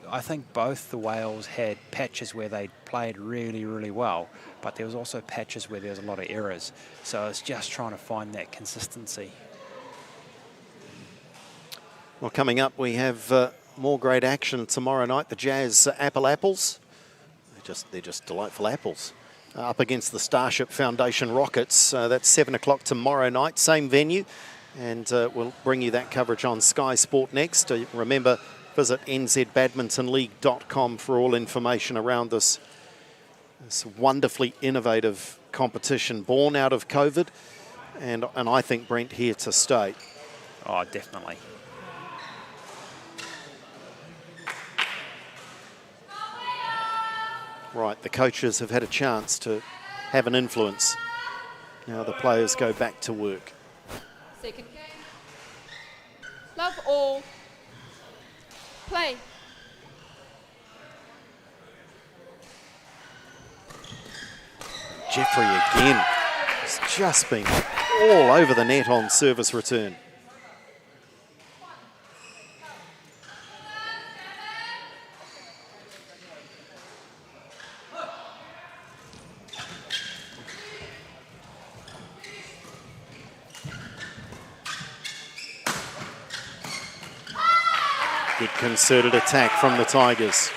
both the Wales had patches where they played really, really well, but there was also patches where there was a lot of errors. So it's just trying to find that consistency. Well, coming up, we have more great action tomorrow night. The Jazz Apple Apples. They're just delightful apples. Up against the Starship Foundation Rockets. That's 7 o'clock tomorrow night, same venue. And we'll bring you that coverage on Sky Sport Next. Remember, visit nzbadmintonleague.com for all information around this wonderfully innovative competition born out of COVID. And I think, Brent, here to stay. Oh, definitely. Right, the coaches have had a chance to have an influence. Now the players go back to work. Second game. Love all. Play. Jeffrey again has just been all over the net on service return. Good concerted attack from the Tigers.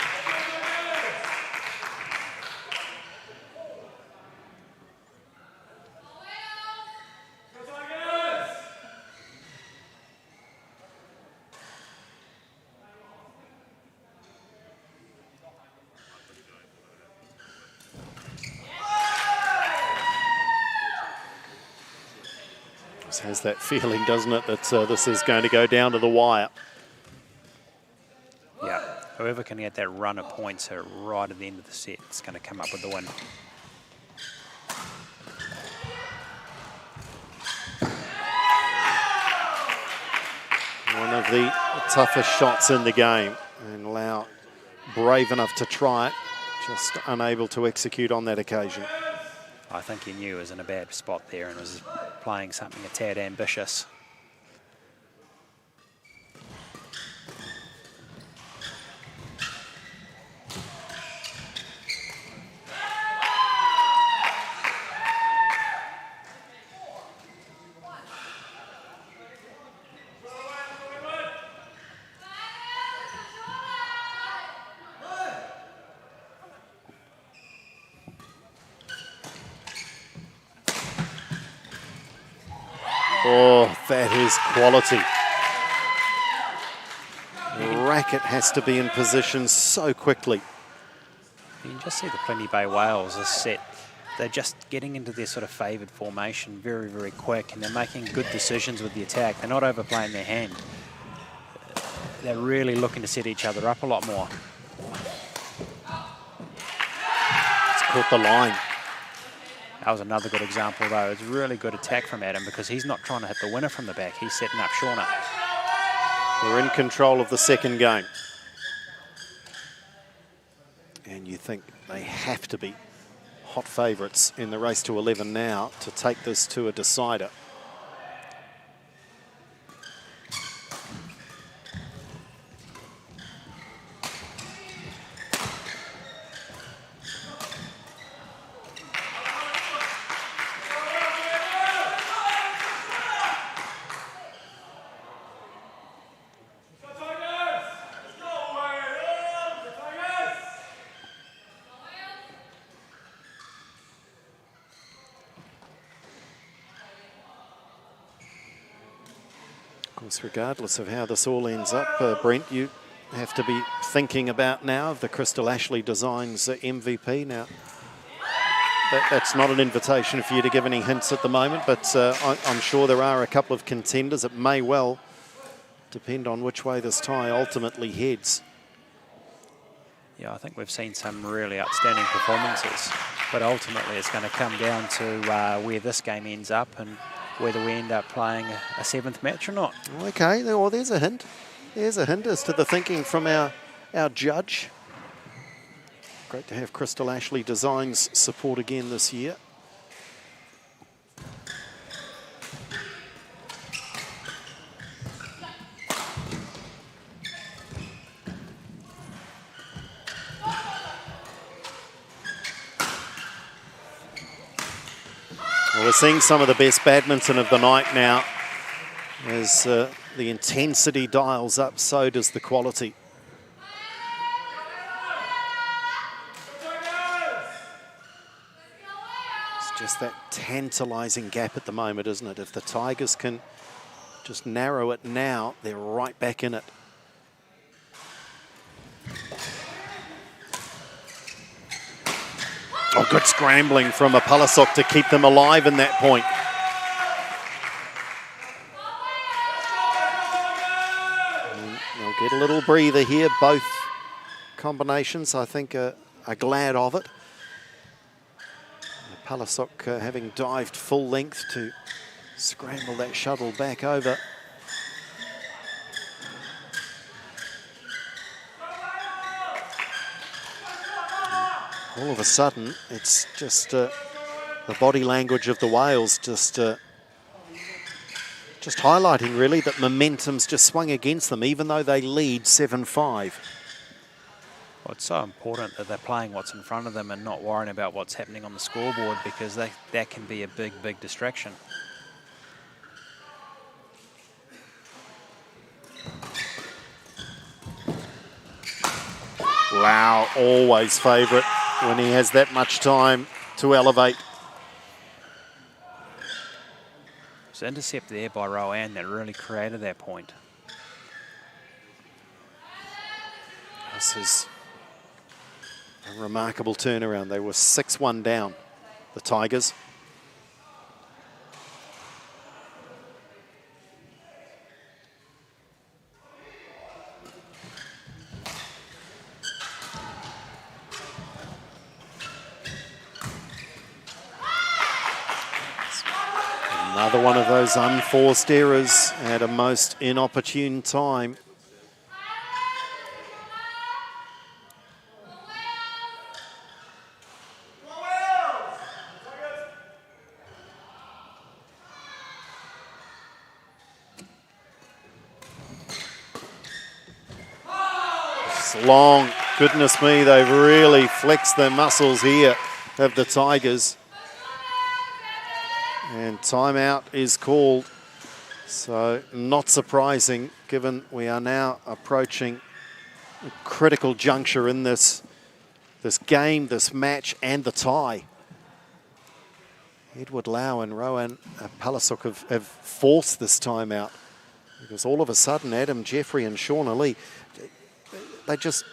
Just has that feeling, doesn't it, that this is going to go down to the wire. Yeah, whoever can get that run of points right at the end of the set is going to come up with the win. One of the toughest shots in the game, and Lau brave enough to try it, just unable to execute on that occasion. I think he knew he was in a bad spot there and was playing something a tad ambitious. Oh, that is quality. The racket has to be in position so quickly. You can just see the Plenty Bay Whales this set. They're just getting into their sort of favoured formation very, very quick, and they're making good decisions with the attack. They're not overplaying their hand. They're really looking to set each other up a lot more. It's caught the line. That was another good example, though. It's a really good attack from Adam because he's not trying to hit the winner from the back. He's setting up Shauna. We're in control of the second game. And you think they have to be hot favourites in the race to 11 now to take this to a decider. Regardless of how this all ends up, Brent, you have to be thinking about now of the Crystal Ashley Designs MVP. Now, that's not an invitation for you to give any hints at the moment, but I'm sure there are a couple of contenders. It may well depend on which way this tie ultimately heads. Yeah, I think we've seen some really outstanding performances. But ultimately it's going to come down to where this game ends up and whether we end up playing a seventh match or not. Okay, well, there's a hint. There's a hint as to the thinking from our judge. Great to have Crystal Ashley Designs support again this year. Well, we're seeing some of the best badminton of the night now. As the intensity dials up, so does the quality. It's just that tantalising gap at the moment, isn't it? If the Tigers can just narrow it now, they're right back in it. Oh, good scrambling from Palasok to keep them alive in that point. They'll get a little breather here. Both combinations, I think, are glad of it. Palasok having dived full length to scramble that shuttle back over. All of a sudden, it's just the body language of the Wales just highlighting really that momentum's just swung against them, even though they lead 7-5. Well, it's so important that they're playing what's in front of them and not worrying about what's happening on the scoreboard, because that can be a big, big distraction. Lau, always favourite when he has that much time to elevate. It's an intercept there by Rowan that really created that point. This is a remarkable turnaround. They were 6-1 down, the Tigers. Another one of those unforced errors at a most inopportune time. It's long. Goodness me, they've really flexed their muscles here of the Tigers. And timeout is called, so not surprising given we are now approaching a critical juncture in this game, this match, and the tie. Edward Lau and Rowan Palasok have forced this timeout because all of a sudden Adam Jeffrey and Shauna Lee, they just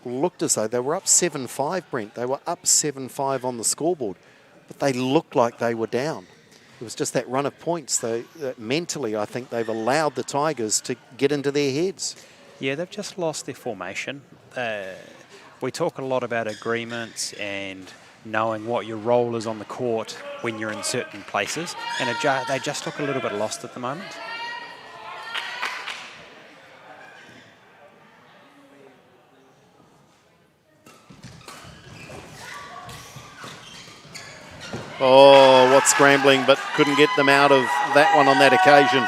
looked as though they were up 7-5, Brent. They were up 7-5 on the scoreboard, but they looked like they were down. It was just that run of points. Mentally, I think they've allowed the Tigers to get into their heads. Yeah, they've just lost their formation. We talk a lot about agreements and knowing what your role is on the court when you're in certain places, and they just look a little bit lost at the moment. Oh, what scrambling, but couldn't get them out of that one on that occasion.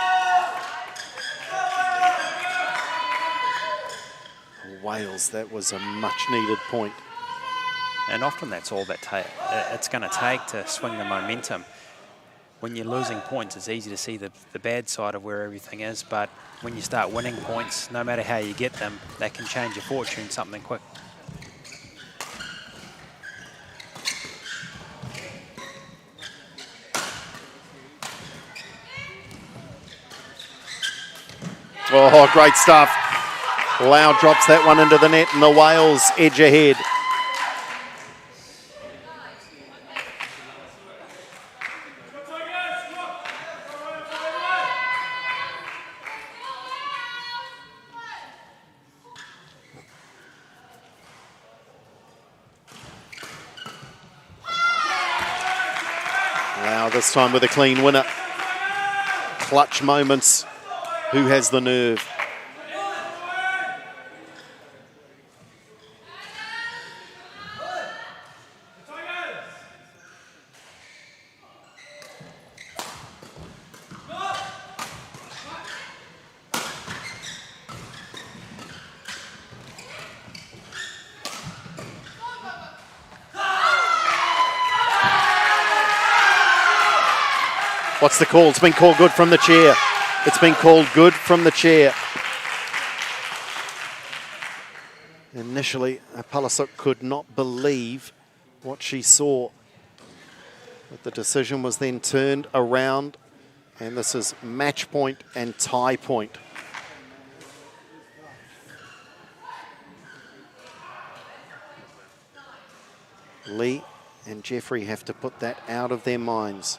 Wales, that was a much-needed point. And often that's all that it's going to take to swing the momentum. When you're losing points, it's easy to see the bad side of where everything is, but when you start winning points, no matter how you get them, that can change your fortune something quick. Oh, great stuff. Lau drops that one into the net and the Wales edge ahead. Lau this time with a clean winner. Clutch moments. Who has the nerve? What's the call? It's been called good from the chair. It's been called good from the chair. Initially, Palasuk could not believe what she saw. But the decision was then turned around, and this is match point and tie point. Lee and Jeffrey have to put that out of their minds.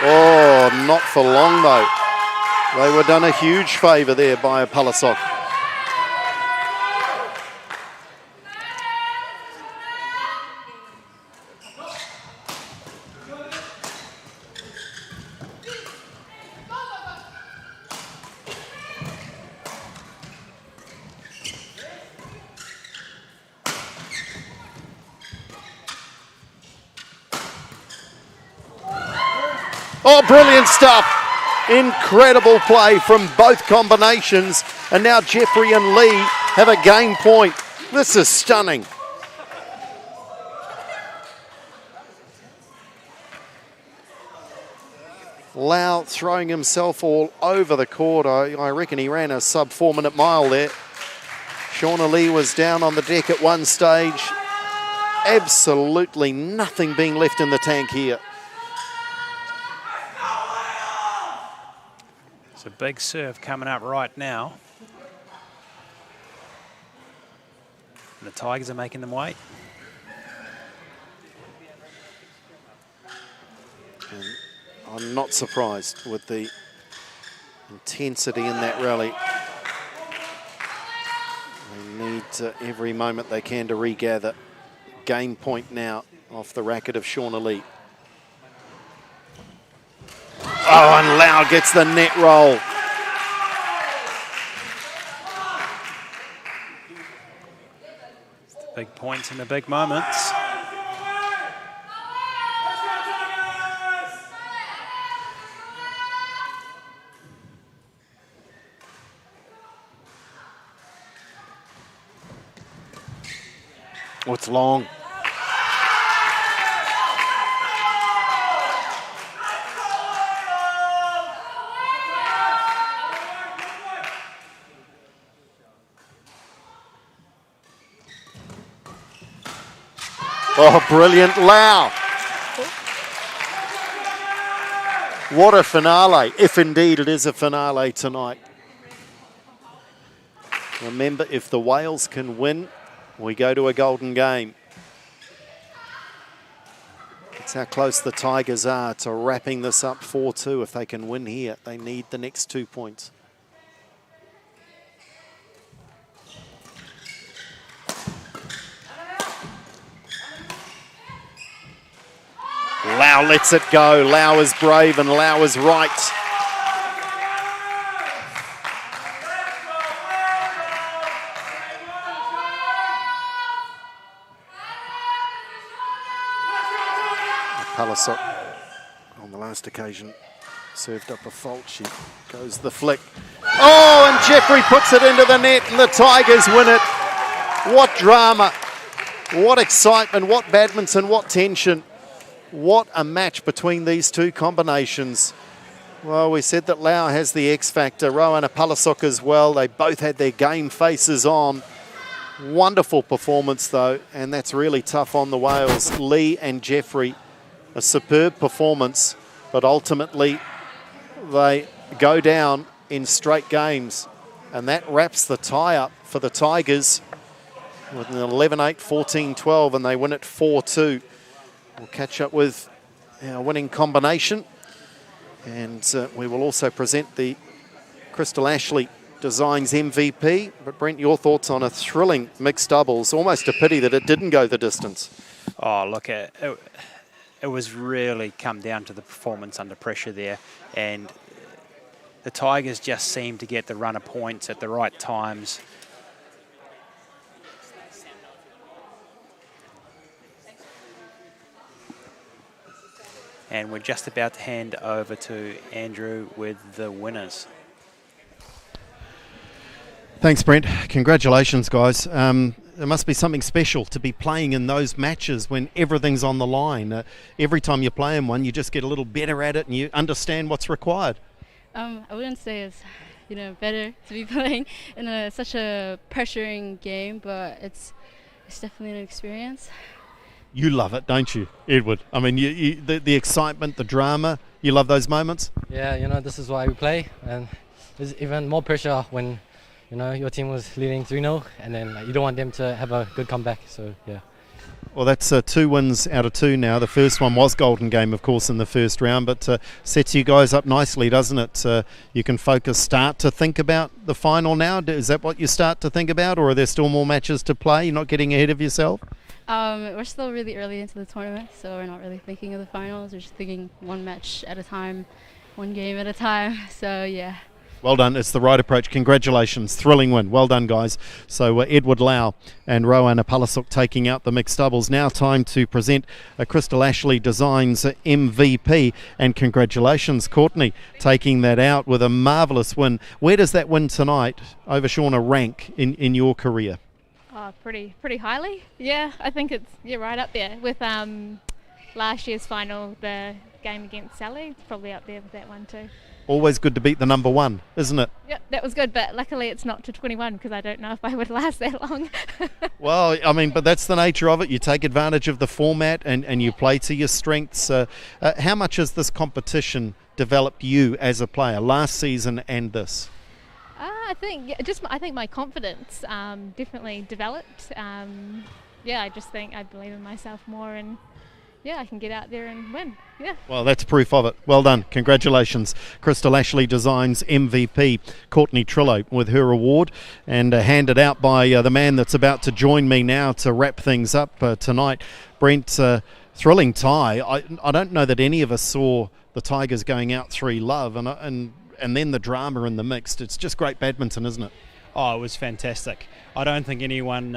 Oh, not for long though. They were done a huge favour there by Palasuk. Oh, brilliant stuff. Incredible play from both combinations. And now Jeffrey and Lee have a game point. This is stunning. Lau throwing himself all over the court. I reckon he ran a sub 4-minute mile there. Shauna Lee was down on the deck at one stage. Absolutely nothing being left in the tank here. A big serve coming up right now. And the Tigers are making them wait. And I'm not surprised with the intensity in that rally. They need every moment they can to regather. Game point now off the racket of Shauna Lee. Oh, and Lau gets the net roll. The big points and the big moments. Oh, it's long. Oh, brilliant Lau. What a finale, if indeed it is a finale tonight. Remember, if the Whales can win, we go to a golden game. That's how close the Tigers are to wrapping this up 4-2. If they can win here, they need the next 2 points. Lau lets it go. Lau is brave and Lau is right. Palasuk, on the last occasion, served up a fault. She goes the flick. Oh, and Jeffrey puts it into the net and the Tigers win it. What drama, what excitement, what badminton, what tension. What a match between these two combinations. Well, we said that Lau has the X factor, Rowan Palasuk as well. They both had their game faces on. Wonderful performance though, and that's really tough on the Whales. Lee and Jeffrey, a superb performance, but ultimately they go down in straight games, and that wraps the tie up for the Tigers with an 11-8, 14-12, and they win it 4-2. We'll catch up with our winning combination, and we will also present the Crystal Ashley Designs MVP. But Brent, your thoughts on a thrilling mixed doubles? Almost a pity that it didn't go the distance. Oh, look, it was really come down to the performance under pressure there, and the Tigers just seemed to get the run of points at the right times. And we're just about to hand over to Andrew with the winners. Thanks, Brent. Congratulations, guys. There must be something special to be playing in those matches when everything's on the line. Every time you play in one, you just get a little better at it and you understand what's required. I wouldn't say it's better to be playing in such a pressuring game, but it's definitely an experience. You love it, don't you, Edward? I mean, the excitement, the drama, you love those moments? Yeah, this is why we play, and there's even more pressure when your team was leading 3-0, and then you don't want them to have a good comeback, so yeah. Well, that's 2 wins out of 2 now. The first one was Golden Game, of course, in the first round, but sets you guys up nicely, doesn't it? You can start to think about the final now. Is that what you start to think about, or are there still more matches to play? You're not getting ahead of yourself? We're still really early into the tournament, so we're not really thinking of the finals. We're just thinking one match at a time, one game at a time, so yeah. Well done. It's the right approach. Congratulations. Thrilling win. Well done, guys. So Edward Lau and Rowan Apalasuk taking out the mixed doubles. Now time to present Crystal Ashley Designs MVP. And congratulations, Courtney, taking that out with a marvellous win. Where does that win tonight over Shauna rank in your career? Pretty highly. Yeah, I think it's right up there with last year's final, the game against Sally. It's probably up there with that one too. Always good to beat the number one, isn't it? Yep, that was good, but luckily it's not to 21 because I don't know if I would last that long. Well, I mean, but that's the nature of it. You take advantage of the format and you play to your strengths. How much has this competition developed you as a player, last season and this? I think my confidence definitely developed. I just think I believe in myself more, and I can get out there and win. Yeah. Well, that's proof of it. Well done. Congratulations. Crystal Ashley Designs MVP, Courtney Trillo, with her award, and handed out by the man that's about to join me now to wrap things up tonight. Brent, thrilling tie. I don't know that any of us saw the Tigers going out 3-love, and then the drama in the mixed. It's just great badminton, isn't it? Oh, it was fantastic. I don't think anyone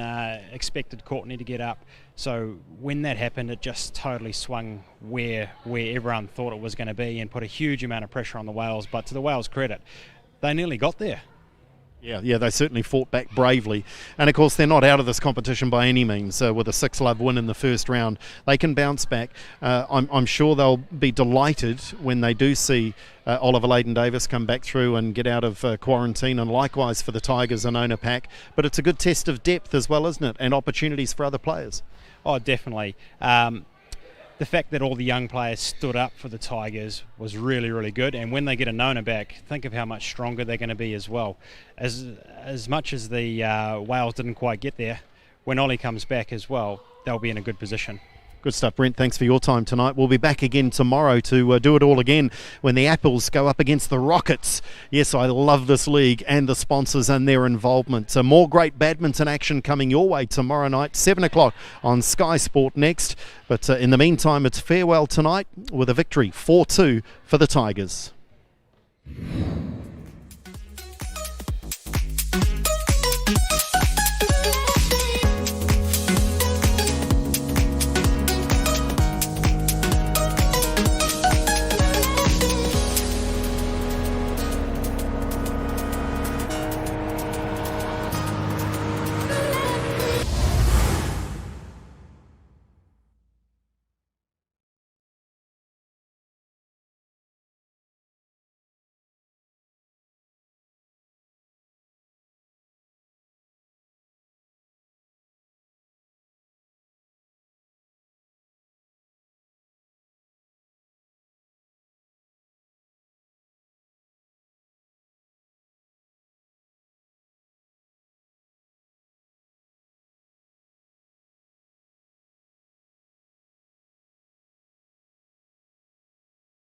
expected Courtney to get up. So when that happened, it just totally swung where everyone thought it was going to be and put a huge amount of pressure on the Wales. But to the Wales' credit, they nearly got there. Yeah, they certainly fought back bravely. And of course, they're not out of this competition by any means. With a 6-love win in the first round, they can bounce back. I'm sure they'll be delighted when they do see Oliver Leyden-Davis come back through and get out of quarantine, and likewise for the Tigers and Ona Pack. But it's a good test of depth as well, isn't it? And opportunities for other players. Oh, definitely. The fact that all the young players stood up for the Tigers was really, really good. And when they get a Nona back, think of how much stronger they're going to be as well. As much as the Wales didn't quite get there, when Ollie comes back as well, they'll be in a good position. Good stuff, Brent. Thanks for your time tonight. We'll be back again tomorrow to do it all again when the Apples go up against the Rockets. Yes, I love this league and the sponsors and their involvement. So more great badminton action coming your way tomorrow night, 7 o'clock on Sky Sport Next. But in the meantime, it's farewell tonight with a victory 4-2 for the Tigers.